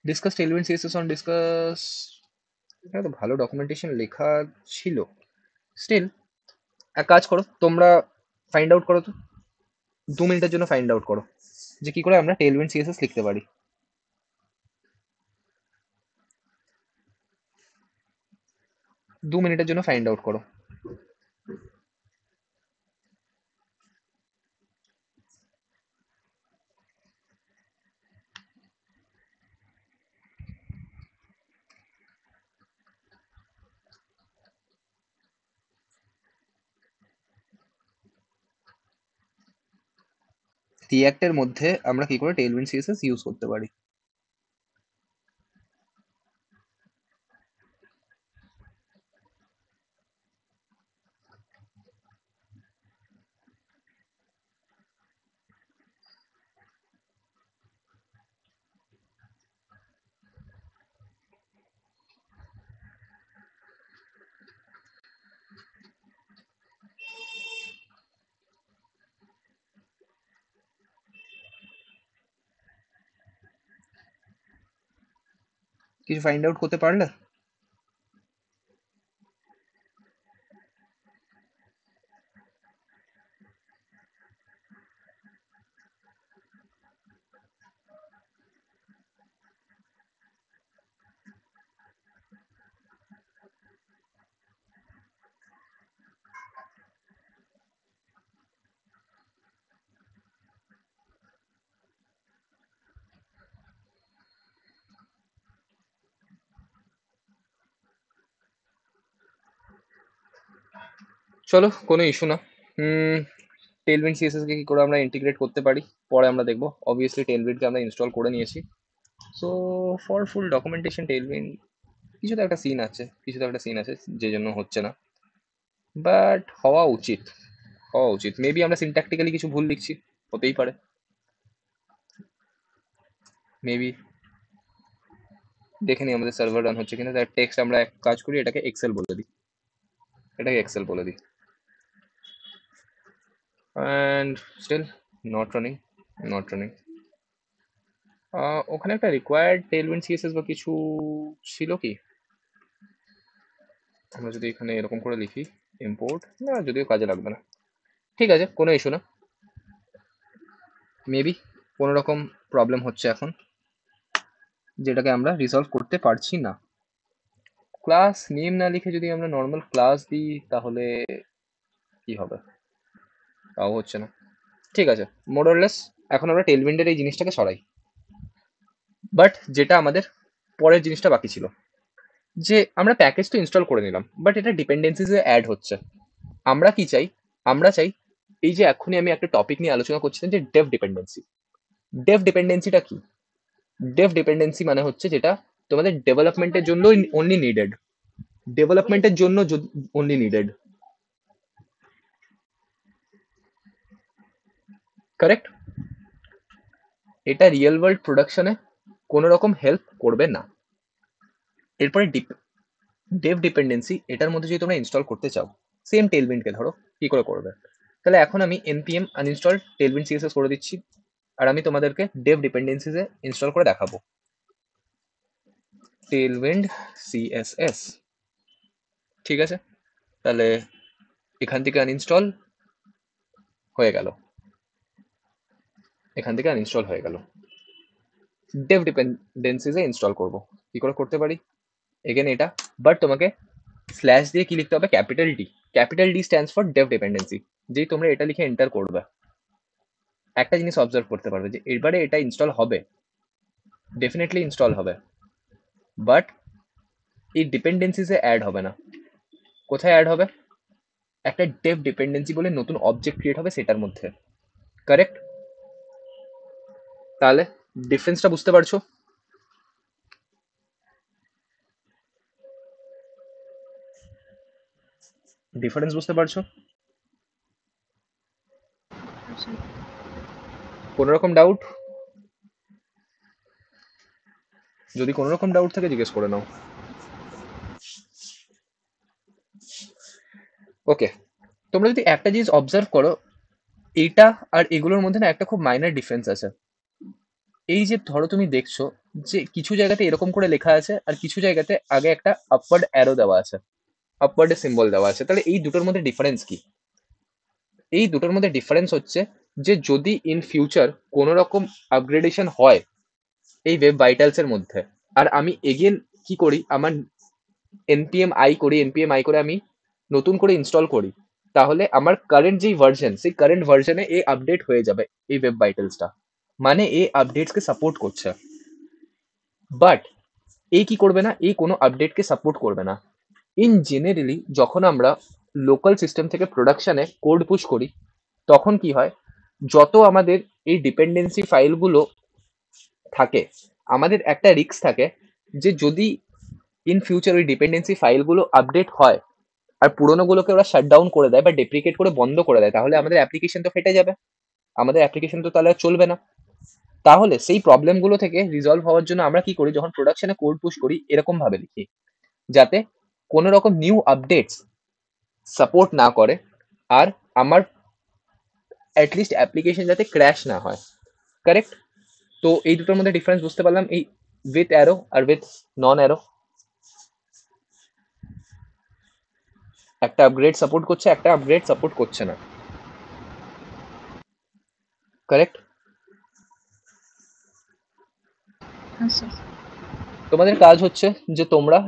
Discuss Tailwind CSS on discuss, এখানে তো ভালো ডকুমেন্টেশন লেখা ছিল। স্টিল এক কাজ করো, তোমরা ফাইন্ড আউট করো তো, 2 মিনিটের জন্য ফাইন্ড আউট করো যে কি করে আমরা টেলউইন্ড সিএসএস লিখতে পারি। 2 মিনিটের জন্য ফাইন্ড আউট করো। রিঅ্যাক্টের মধ্যে আমরা কি করে টেলউইন্ড সিএসএস ইউজ করতে পারি? কিছু ফাইন্ড আউট করতে পারলে? চলো, কোনো ইস্যু না। টেলউইন্ড সিএসএস কে কি করে আমরা ইন্টিগ্রেট করতে পারি পরে আমরা দেখবো। অবভিয়াসলি টেলউইন্ডকে আমরা ইনস্টল করে নিয়েছি। So for full documentation Tailwind কিছু তো একটা সিন আছে, কিছু তো একটা সিন আছে যে জন্য হচ্ছে না, বাট হওয়া উচিত, হওয়া উচিত। মেবি আমরা সিনট্যাকটিক্যালি কিছু ভুল লিখছি, হতেই পারে মেবি। দেখে নিই আমাদের সার্ভার রান হচ্ছে কিনা। তার টেক্সট আমরা এক কাজ করি, এটাকে এক্সেল বলে দিই, এটাকে এক্সেল বলে দিই। And still not running, not running. ওখানে একটা রিকোয়ার্ড টেলউইন্ড সিএসএস বা কিছু ছিল কি? আমরা যদি এখানে এরকম করে লিখি ইম্পোর্ট, না যদিও কাজে লাগবে না, ঠিক আছে, কোনো ইস্যু না। মেবি কোনো রকম প্রবলেম হচ্ছে এখন, যেটাকে আমরা রিসলভ করতে পারছি না। ক্লাস নেম না লিখে যদি আমরা নর্মাল ক্লাস দিই তাহলে কি হবে? তাও হচ্ছে না। ঠিক আছে, মোরলেস এখন আমরা টেলউইন্ডের এই জিনিসটাকে সরাই। বাট যেটা আমাদের পরের জিনিসটা বাকি ছিল, যে আমরা প্যাকেজ তো ইনস্টল করে নিলাম, বাট এটা ডিপেন্ডেন্সিসে অ্যাড হচ্ছে। আমরা কি চাই? আমরা চাই এই যে এখনই আমি একটা টপিক নিয়ে আলোচনা করছিলাম যে ডেভ ডিপেন্ডেন্সি। ডেভ ডিপেন্ডেন্সিটা কি? ডেভ ডিপেন্ডেন্সি মানে হচ্ছে যেটা তোমাদের ডেভেলপমেন্টের জন্য অনলি নিডেড, ডেভেলপমেন্টের জন্য অনলি নিডেড, কারেক্ট? এটা রিয়েল ওয়ার্ল্ড প্রোডাকশনে কোনো রকম হেল্প করবে না। এরপরে ডেভ ডিপেন্ডেন্সি, এটার মধ্যে যদি তোমরা ইনস্টল করতে চাও সেম টেলউইন্ডকে, ধরো কি করে করবে? তাহলে এখন আমি npm uninstall tailwind css করে দিচ্ছি, আর আমি তোমাদেরকে ডেভ ডিপেন্ডেন্সিসে ইনস্টল করে দেখাবো tailwind css। ঠিক আছে, তাহলে এখান থেকে আনইনস্টল হয়ে গেল, এখান থেকে আনইনস্টল হয়ে গেল। ডেভ ডিপেন্ডেন্সিসে ইনস্টল করব, কি করে করতে পারি? এগেন এটা, বাট তোমাকে স্ল্যাশ দিয়ে কি লিখতে হবে? Capital D. Capital D stands for Dave dependency. যেই তোমরা এটা লিখে এন্টার করবে, একটা জিনিস অবজার্ভ করতে পারবে যে এবারে এটা ইনস্টল হবে, ডেফিনেটলি ইনস্টল হবে, বাট এই ডিপেন্ডেন্সিসে অ্যাড হবে না। কোথায় অ্যাড হবে? একটা ডেভ ডিপেন্ডেন্সি বলে নতুন অবজেক্ট ক্রিয়েট হবে সেটার মধ্যে, কারেক্ট? তাহলে ডিফারেন্সটা বুঝতে পারছো? ডিফারেন্স বুঝতে পারছো? আচ্ছা, কোনো রকম ডাউট? যদি কোনো রকম ডাউট থাকে জিজ্ঞেস করে নাও। ওকে, তোমরা যদি একটা জিনিস অবজার্ভ করো, এইটা আর এগুলোর মধ্যে না একটা খুব মাইনর ডিফারেন্স আছে। এই যে ধরো তুমি দেখছো যে কিছু জায়গাতে এরকম করে লেখা আছে আর কিছু জায়গাতে আগে একটা আপওয়ার্ড অ্যারো দেওয়া আছে, আপওয়ার্ডের সিম্বল দেওয়া আছে। তাহলে এই দুটোর মধ্যে ডিফারেন্স কি? এই দুটোর মধ্যে ডিফারেন্স হচ্ছে যে যদি ইন ফিউচার কোনো রকম আপগ্রেডেশন হয় এই ওয়েব ভাইটালস এর মধ্যে, আর আমি এগেন কি করি, আমার npm i করে আমি নতুন করে ইনস্টল করি, তাহলে আমার কারেন্ট যেই ভার্সন, সেই কারেন্ট ভার্সনে এ আপডেট হয়ে যাবে এই ওয়েব ভাইটালসটা, মানে এ আপডেটসকে সাপোর্ট করছে। বাট এই কি করবে না, এই কোনো আপডেটকে সাপোর্ট করবে না। ইন জেনারেলি যখন আমরা লোকাল সিস্টেম থেকে প্রোডাকশনে কোড পুশ করি, তখন কি হয়, যত আমাদের এই ডিপেন্ডেন্সি ফাইলগুলো থাকে, আমাদের একটা রিস্ক থাকে যে যদি ইন ফিউচার ওই ডিপেন্ডেন্সি ফাইলগুলো আপডেট হয় আর পুরোনোগুলোকে ওরা শাটডাউন করে দেয় বা ডেপ্রিকেট করে বন্ধ করে দেয়, তাহলে আমাদের অ্যাপ্লিকেশন তো ফেটে যাবে, আমাদের অ্যাপ্লিকেশন তো তাহলে আর চলবে না। তাহলে সেই প্রবলেমগুলো থেকে রিজলভ হওয়ার জন্য আমরা কি করি, যখন প্রোডাকশনে কোড পুশ করি এরকম ভাবে লিখি যাতে কোনো রকম নিউ আপডেটস সাপোর্ট না করে, আর আমার অ্যাটলিস্ট অ্যাপ্লিকেশন যাতে ক্র্যাশ না হয়, কারেক্ট? তো এই দুটোর মধ্যে ডিফারেন্স বুঝতে পারলাম, এই উইথ অ্যারো আর উইথ নন অ্যারো। একটা আপগ্রেড সাপোর্ট করছে, একটা আপগ্রেড সাপোর্ট করছে না, কারেক্ট? আচ্ছা, তোমাদের কাজ হচ্ছে যে তোমরা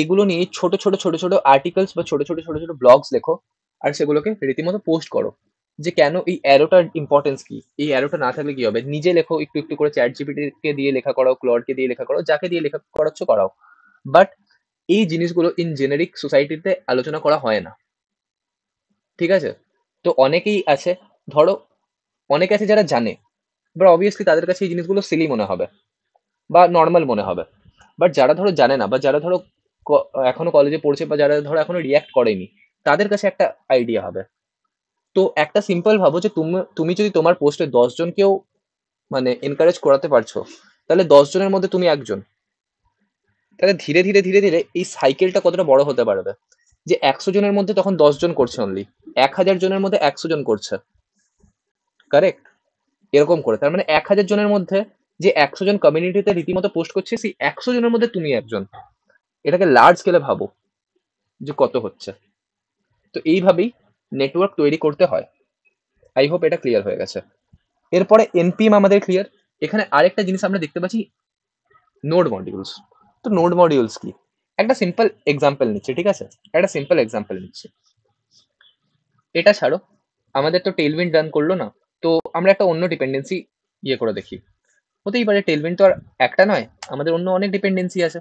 এগুলো নিয়ে ছোট ছোট ছোট ছোট আর্টিকেলস বা ছোট ছোট ছোট ছোট ব্লগস লেখো, আর সেগুলোকে রীতিমতো পোস্ট করো যে কেন এই অ্যারোটার ইম্পর্টেন্স কি, এই অ্যারোটা না থাকলে কি হবে। নিজে লেখো, একটু একটু করে চ্যাট জিপিটি কে দিয়ে লেখা করাও, ক্লডকে দিয়ে লেখা করাও, যাকে দিয়ে লেখা করাচ্ছ করাও, বাট এই জিনিসগুলো ইন জেনারিক সোসাইটিতে আলোচনা করা হয় না, ঠিক আছে? তো অনেকেই আছে, ধরো অনেকে আছে যারা জানে, বাট অবভিয়াসলি তাদের কাছে এই জিনিসগুলো সিলি মনে হবে বা নর্মাল মনে হবে। বাট যারা ধরো জানে না, বা যারা ধরো এখনো কলেজে পড়ছে, বা যারা ধরো এখনো রিয়াক্ট করেনি, তাদের কাছে একটা আইডিয়া হবে। তো একটা সিম্পল ভাবো যে তুমি তুমি যদি তোমার পোস্টে 10 জনকেও মানে এনকারেজ করাতে পারছো, তাহলে 10 জনের মধ্যে তুমি একজন। তাহলে ধীরে ধীরে ধীরে ধীরে এই সাইকেলটা কতটা বড় হতে পারবে, যে 100 জনের মধ্যে তখন 10 জন করছে অনলি, 1000 জনের মধ্যে 100 জন করছে, কারেক্ট? এরকম করে তার মানে 1000 জনের মধ্যে যে 100 জন কমিউনিটিতে রীতিমতো পোস্ট করছে, সেই 100 জনের মধ্যে তুমি একজন। এটাকে লার্জ স্কেলে ভাবো যে কত হচ্ছে। তো এইভাবেই নেটওয়ার্ক তৈরি করতে হয়। আই হোপ এটা ক্লিয়ার হয়ে গেছে। এরপরে এনপিএম আমাদের ক্লিয়ার। এখানে আরেকটা জিনিস আমরা দেখতে পাচ্ছি, নোড মডিউলস। তো নোড মডিউলস কি? একটা সিম্পল এক্সাম্পল নিচ্ছি, ঠিক আছে? একটা সিম্পল এক্সাম্পল নিচ্ছি। এটা ছাড়ো, আমাদের তো টেলউইন্ড রান করলো না, তো আমরা একটা অন্য ডিপেন্ডেন্সি ইয়ে করে দেখি। হতেই পারে টেলউইন্ড তো আর একটা নয়, আমাদের অন্য অনেক ডিপেন্ডেন্সি আছে।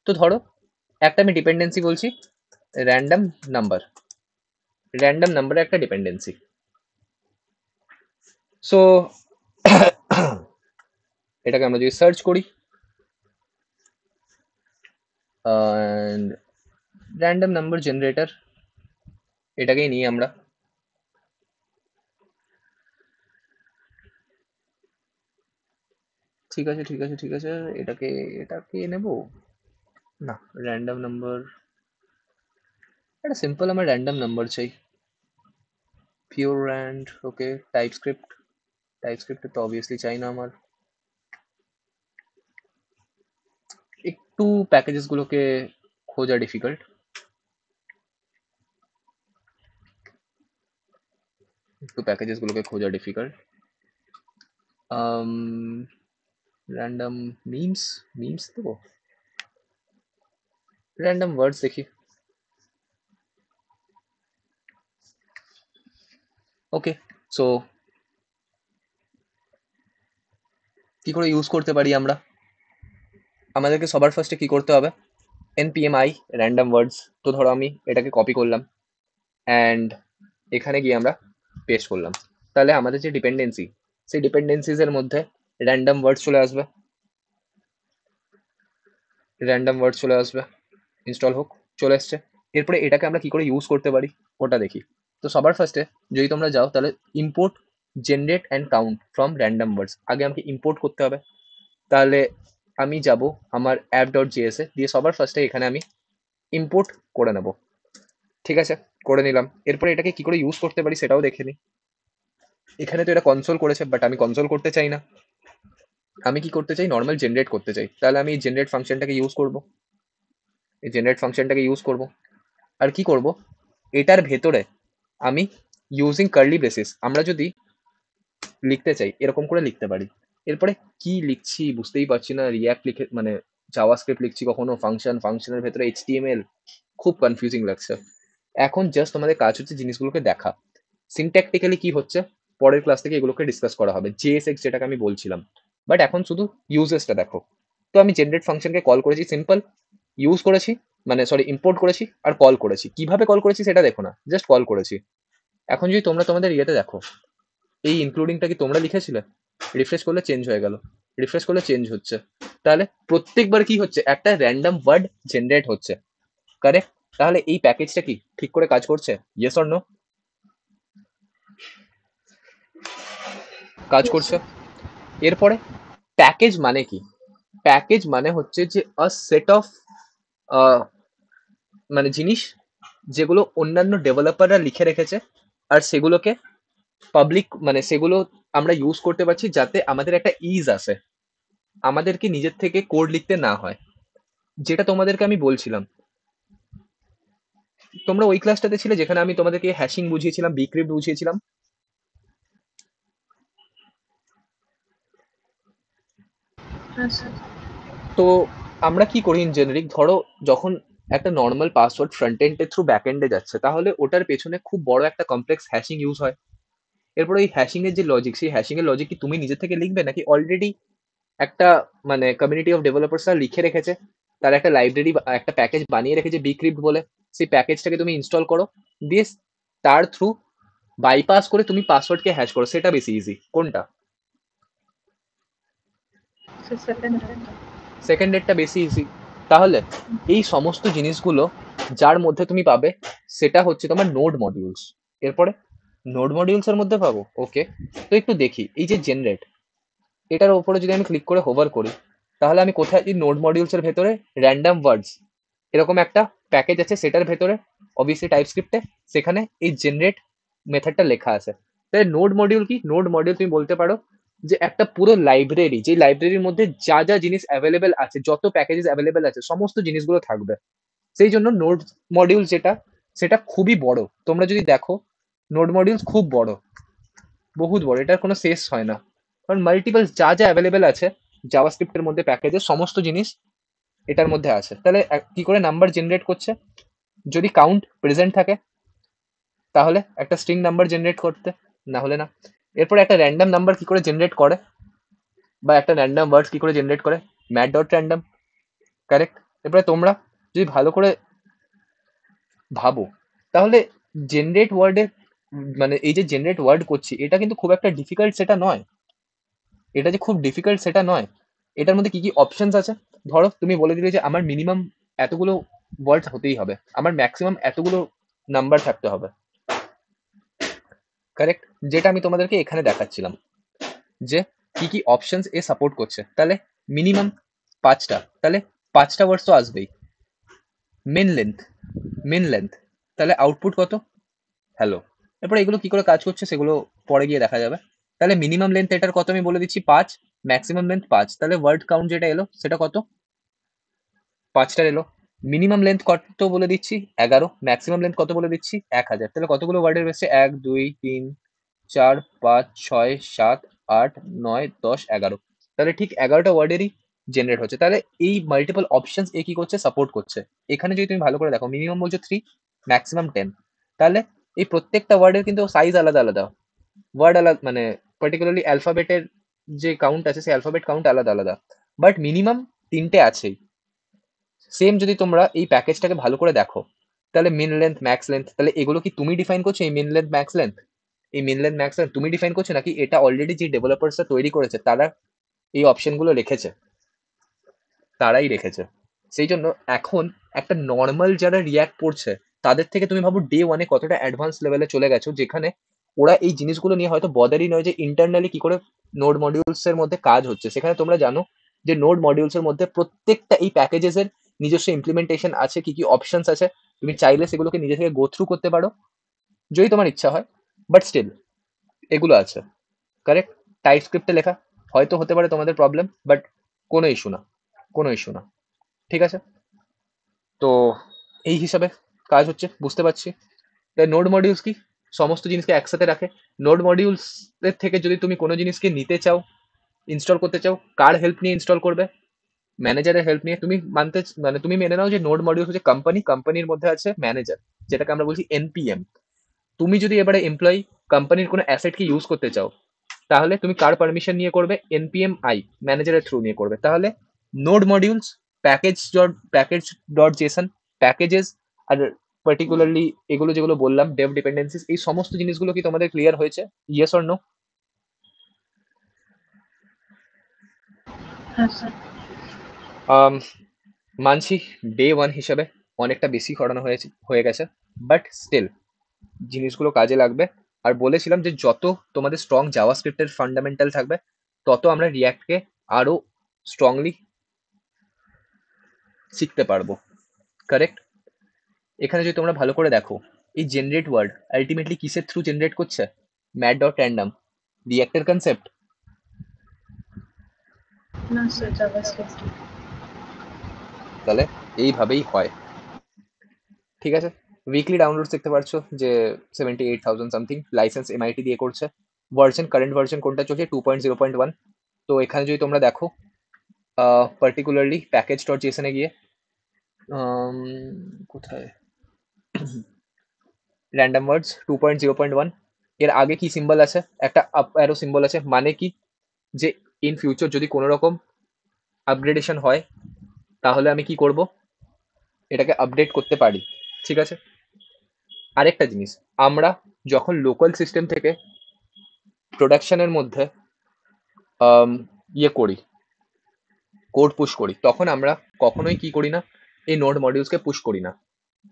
তো ধরো একটা আমি ডিপেন্ডেন্সি বলছি র্যান্ডম নাম্বার, র্যান্ডম নাম্বারের একটা ডিপেন্ডেন্সি। সো এটাকে আমরা যদি সার্চ করি, র্যান্ডম নাম্বার জেনারেটর, এটাকেই নিই আমরা। ঠিক আছে ঠিক আছে ঠিক আছে, এটাকে এটাকে নেব না। র্যান্ডম নাম্বার, একটা সিম্পল আমার র্যান্ডম নাম্বার চাই, পিওর র্যান্ড। ওকে, টাইপস্ক্রিপ্ট, টাইপস্ক্রিপ্ট তো অবভিয়াসলি চাই না আমার। একটু প্যাকেজেস গুলোকে খোঁজা ডিফিকাল্ট, একটু প্যাকেজেস গুলোকে খোঁজা ডিফিকাল্ট। র্যান্ডম মিমস, মিমস দেবো, র্যান্ডম ওয়ার্ডস দেখি। ওকে, সো কি করে ইউজ করতে পারি আমরা? আমাদেরকে সবার ফার্স্টে কি করতে হবে, npm i র্যান্ডম ওয়ার্ডস। তো ধরো আমি এটাকে কপি করলাম অ্যান্ড এখানে গিয়ে আমরা পেস্ট করলাম। তাহলে আমাদের যে ডিপেন্ডেন্সি, সেই ডিপেন্ডেন্সিজ এর মধ্যে র্যান্ডম ওয়ার্ডস চলে আসবে, র্যান্ডম ওয়ার্ডস চলে আসবে। ইনস্টল হোক, চলে এসছে। এরপরে এটাকে আমরা কি করে ইউজ করতে পারি ওটা দেখি। তো সবার ফার্স্টে যদি তোমরা যাও তাহলে import generate and count from random words, আগে আমাকে ইম্পোর্ট করতে হবে। তাহলে আমি যাব আমার app.js এ, দিয়ে সবার ফার্স্টে এখানে আমি ইম্পোর্ট করে নেব। ঠিক আছে, করে নিলাম। এরপরে এটাকে কি করে ইউজ করতে পারি সেটাও দেখে নিই। এখানে তো এটা কনসোল করেছে, বাট আমি কনসোল করতে চাই না, আমি কি করতে চাই, নর্মাল জেনারেট করতে চাই। তাহলে আমি জেনারেট ফাংশনটাকে ইউজ করব, এই জেনারেট ফাংশনটাকে ইউজ করব। আর কি করব, এটার ভেতরে আমি ইউজিং কার্লি ব্রেসেস আমরা যদি লিখতে চাই এরকম করে লিখতে পারি। এরপরে কি লিখছি বুঝতেই পারছি না, রিয়াক্ট লিখে মানে জাভাস্ক্রিপ্ট লিখছি, কখনো ফাংশন, ফাংশনের ভেতরে এইচটিএমএল, খুব কনফিউজিং লাগছে। এখন জাস্ট আমাদের কাজ হচ্ছে জিনিসগুলোকে দেখা, সিনট্যাকটিক্যালি কি হচ্ছে পরের ক্লাস থেকে এগুলোকে ডিসকাস করা হবে, জেএসএক্স যেটাকে আমি বলছিলাম। বাট এখন শুধু ইউজেসটা দেখো। তো আমি জেনারেট ফাংশনকে কল করেছি, সিম্পল ইউজ করেছি, মানে সরি ইম্পোর্ট করেছি আর কল করেছি। কিভাবে কল করেছি সেটা দেখো না, জাস্ট কল করেছি। এখন যদি তোমরা তোমাদের ইয়েতে দেখো, এই ইনক্লুডিংটা কি তোমরা লিখেছিলে? রিফ্রেশ করলে চেঞ্জ হয়ে গেল, রিফ্রেশ করলে চেঞ্জ হচ্ছে। তাহলে প্রত্যেকবার কি হচ্ছে, একটা র্যান্ডম ওয়ার্ড জেনারেট হচ্ছে, কারেক্ট? তাহলে এই প্যাকেজটা কি ঠিক করে কাজ করছে? Yes or no? কাজ Yes, করছে। sir. এরপরে প্যাকেজ মানে কি? প্যাকেজ মানে হচ্ছে যে আ সেট অফ মানে জিনিস যেগুলো অন্যান্য ডেভেলপাররা লিখে রেখেছে, আর সেগুলোকে পাবলিক মানে সেগুলো আমরা ইউজ করতে পারছি, যাতে আমাদের একটা ইজ আসে, আমাদেরকে নিজের থেকে কোড লিখতে না হয়। যেটা তোমাদেরকে আমি বলছিলাম, তোমরা ওই ক্লাসটাতে ছিলে যেখানে আমি তোমাদেরকে হ্যাশিং বুঝিয়েছিলাম, বিক্রিপ্ট বুঝিয়েছিলাম। Yes, sir. তো আমরা কি করি ইন জেনারিক, ধরো যখন একটা নর্মাল পাসওয়ার্ড ফ্রন্ট এন্ডে থ্রু ব্যাক এন্ডে যাচ্ছে, তাহলে ওটার পেছনে খুব বড় একটা কমপ্লেক্স হ্যাশিং ইউজ হয়। এরপর ওই হ্যাশিং এর যে লজিক, সেই হ্যাশিং এর লজিক কি তুমি নিজে থেকে লিখবে, নাকি অলরেডি একটা মানে কমিউনিটি অফ ডেভেলপার্সরা লিখে রেখেছে, তার একটা লাইব্রেরি বা একটা প্যাকেজ বানিয়ে রেখেছে বিক্রিপ্ট বলে, সেই প্যাকেজটাকে তুমি ইনস্টল করো, দিয়ে তার থ্রু বাইপাস করে তুমি পাসওয়ার্ডকে হ্যাশ করো, সেটা বেশি ইজি কোনটা? So second one. সেকেন্ড ডেটটা বেশি ইজি। তাহলে এই সমস্ত জিনিসগুলো যার মধ্যে তুমি পাবে, সেটা হচ্ছে তোমার নোড মডিউলস। এরপরে নোড মডিউলস এর মধ্যে পাবো, ওকে। তো একটু দেখি এই যে জেনারেট, এটার উপরে যদি আমি ক্লিক করে হোভার করি, তাহলে আমি কোথায়, এই নোড মডিউলস এর ভেতরে র্যান্ডম ওয়ার্ডস এরকম একটা প্যাকেজ আছে, সেটার ভেতরে অবভিয়াসলি টাইপস্ক্রিপ্টে সেখানে এই জেনারেট মেথডটা লেখা আছে। তাহলে নোড মডিউল কি? নোড মডিউল তুমি বলতে পারো যে একটা পুরো লাইব্রেরি, যে লাইব্রেরির মধ্যে যা যা জিনিস অ্যাভেলেবেল আছে, যত প্যাকেজেস অ্যাভেলেবেল আছে, সমস্ত জিনিসগুলো থাকবে। সেই জন্য নোড মডিউল যেটা, সেটা খুবই বড়। তোমরা যদি দেখো, নোড মডিউল খুব বড়, বহুত বড়, এটার কোনো শেষ হয় না। কারণ মাল্টিপল যা যা অ্যাভেলেবেল আছে জাভাস্ক্রিপ্টের মধ্যে প্যাকেজের সমস্ত জিনিস এটার মধ্যে আছে। তাহলে কি করে নাম্বার জেনারেট করছে? যদি কাউন্ট প্রেজেন্ট থাকে তাহলে একটা স্ট্রিং নাম্বার জেনারেট করতে, না হলে না। এরপর একটা র্যান্ডম নাম্বার কি করে জেনারেট করে, বা একটা র্যান্ডম ওয়ার্ড কি করে জেনারেট করে, ম্যাট ডট র্যান্ডম, কারেক্ট। এরপরে তোমরা যদি ভালো করে ভাবো, তাহলে জেনারেট ওয়ার্ডের মানে এই যে জেনারেট ওয়ার্ড করছি, এটা কিন্তু খুব একটা ডিফিকাল্ট সেটা নয়। এটা যে খুব ডিফিকাল্ট সেটা নয়। এটার মধ্যে কি কি অপশনস আছে, ধরো তুমি বলে দিলে যে আমার মিনিমাম এতগুলো ওয়ার্ড হতেই হবে, আমার ম্যাক্সিমাম এতগুলো নাম্বার থাকতে হবে, কারেক্ট। যেটা আমি তোমাদেরকে এখানে দেখাচ্ছিলাম যে কি কি অপশনস এ সাপোর্ট করছে। তাহলে মিনিমাম 5টা, তাহলে 5টা ওয়ার্ডস তো আসবেই। মেন লেন্থ, মেন লেন্থ, তাহলে আউটপুট কত, হ্যালো। এরপরে এগুলো কি করে কাজ করছে সেগুলো পরে গিয়ে দেখা যাবে। তাহলে মিনিমাম লেন্থ এটার কত আমি বলে দিচ্ছি 5, ম্যাক্সিমাম লেন্থ 5, তাহলে ওয়ার্ড কাউন্ট যেটা এলো সেটা কত, 5টার এলো। মিনিমাম লেন্থ কত বলে দিচ্ছি 11, ম্যাক্সিমাম লেন্থ কত বলে দিচ্ছি 1000। তাহলে কতগুলো ওয়ার্ডের বেসে 1 2 3 4 5 6 7 8 9 10 11, তাহলে ঠিক 11টা ওয়ার্ডেরই জেনারেট হচ্ছে। তাহলে এই মাল্টিপল অপশনস এ কি করছে, সাপোর্ট করছে। এখানে যদি তুমি ভালো করে দেখো, মিনিমাম বলছো 3, ম্যাক্সিমাম 10, তাহলে এই প্রত্যেকটা ওয়ার্ডের কিন্তু সাইজ আলাদা আলাদা, ওয়ার্ড আলাদা, মানে পার্টিকুলারলি অ্যালফাবেটের যে কাউন্ট আছে সেই অ্যালফাবেট কাউন্ট আলাদা আলাদা, বাট মিনিমাম 3টে আছেই। সেম যদি তোমরা এই প্যাকেজটাকে ভালো করে দেখো, তাহলে মিন লেন্থ, ম্যাক্স লেন্থ, তাহলে এগুলো কি তুমি ডিফাইন করছো? এই মিন লেন্থ, ম্যাক্স লেন্থ, এই মিন লেন্থ, ম্যাক্স লেন্থ তুমি ডিফাইন করছো, নাকি এটা অলরেডি যে ডেভেলপার্সরা তৈরি করেছে তারা এই অপশনগুলো রেখেছে, তারাই রেখেছে। সেই জন্য এখন একটা নর্মাল যারা রিয়াক্ট করছে তাদের থেকে তুমি ভাবো ডে ওয়ানে কতটা অ্যাডভান্স লেভেলে চলে গেছো, যেখানে ওরা এই জিনিসগুলো নিয়ে হয়তো বদারই নয় যে ইন্টারনালি কি করে নোড মডিউলস এর মধ্যে কাজ হচ্ছে। সেখানে তোমরা জানো যে নোড মডিউলস এর মধ্যে প্রত্যেকটা এই প্যাকেজেস এর নিজস্ব ইমপ্লিমেন্টেশন আছে, কি কি অপশনস আছে, তুমি চাইলে সেগুলোকে নিজে থেকে গো থ্রু করতে পারো যদি তোমার ইচ্ছা হয়, বাট স্টিল এগুলো আছে, কারেক্ট। টাইপ স্ক্রিপ্টে লেখা, হয়তো হতে পারে তোমাদের প্রবলেম, বাট কোনো ইস্যু না, কোনো ইস্যু না, ঠিক আছে। তো এই হিসাবে কাজ হচ্ছে, বুঝতে পারছি। তাই নোড মডিউলস কি, সমস্ত জিনিসকে একসাথে রাখে। নোড মডিউলস এর থেকে যদি তুমি কোনো জিনিসকে নিতে চাও, ইনস্টল করতে চাও, কার হেল্প নিয়ে ইনস্টল করবে? ম্যানেজারের হেল্প নিয়ে। তুমি মানতে মানে তুমি মেনে নাও যে নোড মডিউল হচ্ছে কোম্পানি, কোম্পানির মধ্যে আছে ম্যানেজার, যেটাকে আমরা বলছি এনপিএম। তুমি যদি এবারে এমপ্লয়ি কোম্পানির কোনো অ্যাসেটকে ইউজ করতে চাও, তাহলে তুমি কার পারমিশন নিয়ে করবে? এনপিএম আই, ম্যানেজারের থ্রু নিয়ে করবে। তাহলে node modules, package dot JSON, packages, আর পার্টিকুলারলি এগুলো যেগুলো বললাম ডেভ ডিপেন্ডেন্সিস, এই সমস্ত জিনিসগুলো কি তোমাদের ক্লিয়ার হয়েছে? Yes or no? হ্যাঁ স্যার। মানছি ডে ওয়ান হিসাবে অনেকটা বেশি করানো হয়ে গেছে, বাট স্টিল জিনিসগুলো কাজে লাগবে। আর বলেছিলাম যে যত তোমাদের স্ট্রং জাভাস্ক্রিপ্টের ফান্ডামেন্টাল থাকবে, তত আমরা রিয়াক্টকে আরো স্ট্রংলি শিখতে পারবো, কারেক্ট। এখানে যদি তোমরা ভালো করে দেখো, এই জেনারেট ওয়ার্ড আলটিমেটলি কিসের থ্রু জেনারেট করছে? ম্যাট ডট র্যান্ডম, রিয়াক্টের কনসেপ্ট। না স্যার, জাভাস্ক্রিপ্ট। তাহলে এইভাবেই হয়, ঠিক আছে। উইকলি ডাউনলোডস দেখতে পাচ্ছ যে 78,000 সামথিং, লাইসেন্স এমআইটি দিয়ে করছে। ভার্সন, কারেন্ট ভার্সন কোনটা চলছে? 2.0.1। তো এখানে যদি তোমরা দেখো, পার্টিকুলারলি প্যাকেজ ডট জেসনে গিয়ে কোথায় র্যান্ডম ওয়ার্ডস 2.0.1, এর আগে কি সিম্বল আছে? একটা আপ অ্যারো সিম্বল আছে, মানে কি যে ইন ফিউচার যদি কোনো রকম আপগ্রেডেশন হয়, তাহলে আমি কি করব? এটাকে আপডেট করতে পারি, ঠিক আছে। আরেকটা জিনিস, আমরা যখন লোকাল সিস্টেম থেকে প্রোডাকশনের মধ্যে ইয়ে করি, কোড পুশ করি, তখন আমরা কখনোই কি করি না, এই নোড মডিউলসকে পুশ করি না।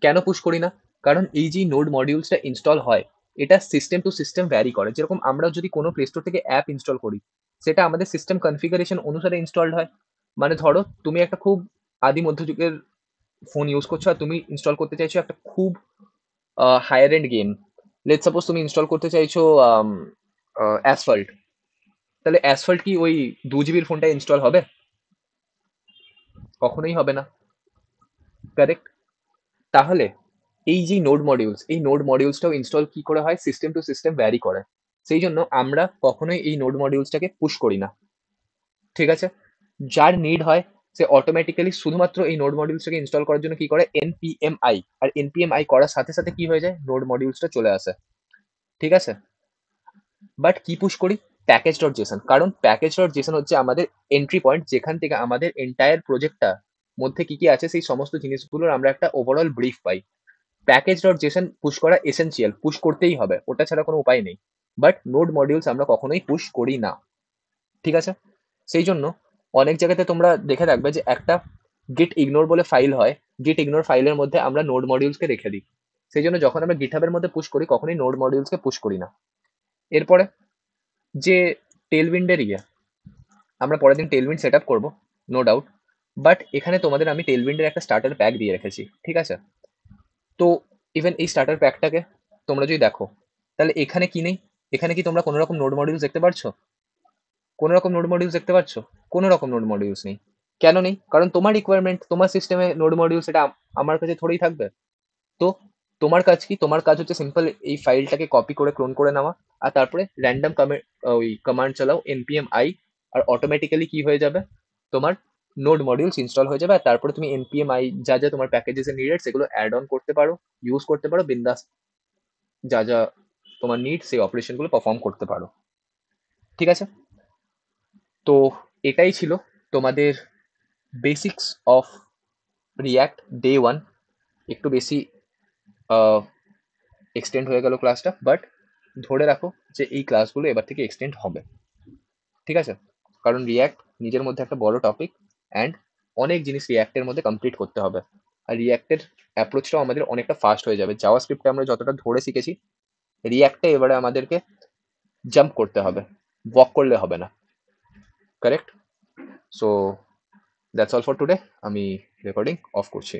কেন পুশ করি না? কারণ এই যে নোড মডিউলসটা ইনস্টল হয়, এটা সিস্টেম টু সিস্টেম ভ্যারি করে। যেরকম আমরা যদি কোনো প্লে স্টোর থেকে অ্যাপ ইনস্টল করি, সেটা আমাদের সিস্টেম কনফিগারেশন অনুসারে ইনস্টলড হয়। মানে ধরো তুমি একটা খুব আদি মধ্যযুগের ফোন ইউজ করছো, আর তুমি ইনস্টল করতে চাইছো একটা খুব higher end game. Let's suppose তুমি ইনস্টল করতে চাইছো অ্যাসফল্ট, তাহলে অ্যাসফল্ট কি ওই 2 GB ফোনটা ইনস্টল হবে? কখনোই হবে না, কারেক্ট? তাহলে এই যে নোড মডিউলসটাও ইনস্টল কি করে হয়, সিস্টেম টু সিস্টেম ভ্যারি করে। সেই জন্য আমরা কখনোই এই নোড মডিউলসটাকে পুশ করি না, ঠিক আছে? যার নিড হয় সে অটোমেটিক্যালি শুধুমাত্র এই নোড মডিউলসটাকে ইনস্টল করার জন্য কি করে, npmi, আর npmi করার সাথে সাথে কি হয়ে যায়, নোড মডিউলসটা চলে আসে, ঠিক আছে? বাট কি পুশ করি, প্যাকেজ ডট জেসন, কারণ প্যাকেজ ডট জেসন হচ্ছে আমাদের এন্ট্রি পয়েন্ট, যেখান থেকে আমাদের এন্টায়ার প্রজেক্টটা মধ্যে কি কি আছে সেই সমস্ত জিনিসগুলোর আমরা একটা ওভারঅল ব্রিফ পাই। প্যাকেজ ডট জেসন পুশ করা এসেনশিয়াল, পুশ করতেই হবে, ওটা ছাড়া কোনো উপায় নেই। বাট নোড মডিউলস আমরা কখনোই পুশ করি না, ঠিক আছে? সেই জন্য অনেক জায়গাতে তোমরা দেখে রাখবে যে একটা গিট ইগনোর বলে ফাইল হয়, গিট ইগনোর ফাইলের মধ্যে আমরা নোড মডিউলসকে রেখে দিই। সেই জন্য যখন আমরা গিটহাবের মধ্যে পুশ করি কখনোই নোড মডিউলসকে পুশ করি না। এরপরে যে টেলউইন্ডের আমরা পরের দিন টেলউইন্ড সেট আপ করবো, নো ডাউট। বাট এখানে তোমাদের আমি টেলউইন্ডের একটা স্টার্টার প্যাক দিয়ে রেখেছি, ঠিক আছে? তো ইভেন এই স্টার্টার প্যাকটাকে তোমরা যদি দেখো, তাহলে এখানে কি নেই, এখানে কি তোমরা কোনো রকম নোড মডিউলস দেখতে পারছো? কোনো রকম নোড মডিউলস দেখতে পাচ্ছো? কোনো রকম নোড মডিউলস নেই। কেন নেই? কারণ তোমার রিকোয়ারমেন্ট, তোমার সিস্টেমে নোড মডিউলস, এটা আমার কাছে থোড়েই থাকবে। তো তোমার কাজ কি, তোমার কাজ হচ্ছে সিম্পল এই ফাইলটাকে কপি করে ক্লোন করে নেওয়া, আর তারপরে র্যান্ডম ওই কমান্ড চালাও npm i, আর অটোমেটিক্যালি কি হয়ে যাবে, তোমার নোড মডিউলস ইনস্টল হয়ে যাবে। আর তারপরে তুমি npm i যা যা তোমার প্যাকেজেস নিডেড সেগুলো অ্যাড অন করতে পারো, ইউজ করতে পারো বিন্দাস, যা যা তোমার নিড সেই অপারেশনগুলো পারফর্ম করতে পারো, ঠিক আছে? তো এটাই ছিল তোমাদের বেসিক্স অফ রিয়াক্ট ডে 1। একটু বেশি এক্সটেন্ড হয়ে গেল ক্লাসটা, বাট ধরে রাখো যে এই ক্লাসগুলো এবার থেকে এক্সটেন্ড হবে, ঠিক আছে? কারণ রিয়াক্ট নিজের মধ্যে একটা বড় টপিক, অ্যান্ড অনেক জিনিস রিয়াক্টের মধ্যে কমপ্লিট করতে হবে। আর রিয়াক্টের অ্যাপ্রোচটাও আমাদের অনেকটা ফাস্ট হয়ে যাবে। জাভা স্ক্রিপ্টে আমরা যতটা ধরে শিখেছি, রিয়াক্টে এবারে আমাদেরকে জাম্প করতে হবে, ওয়াক করলে হবে না, correct? So that's all for today. আমি রেকর্ডিং অফ করছি।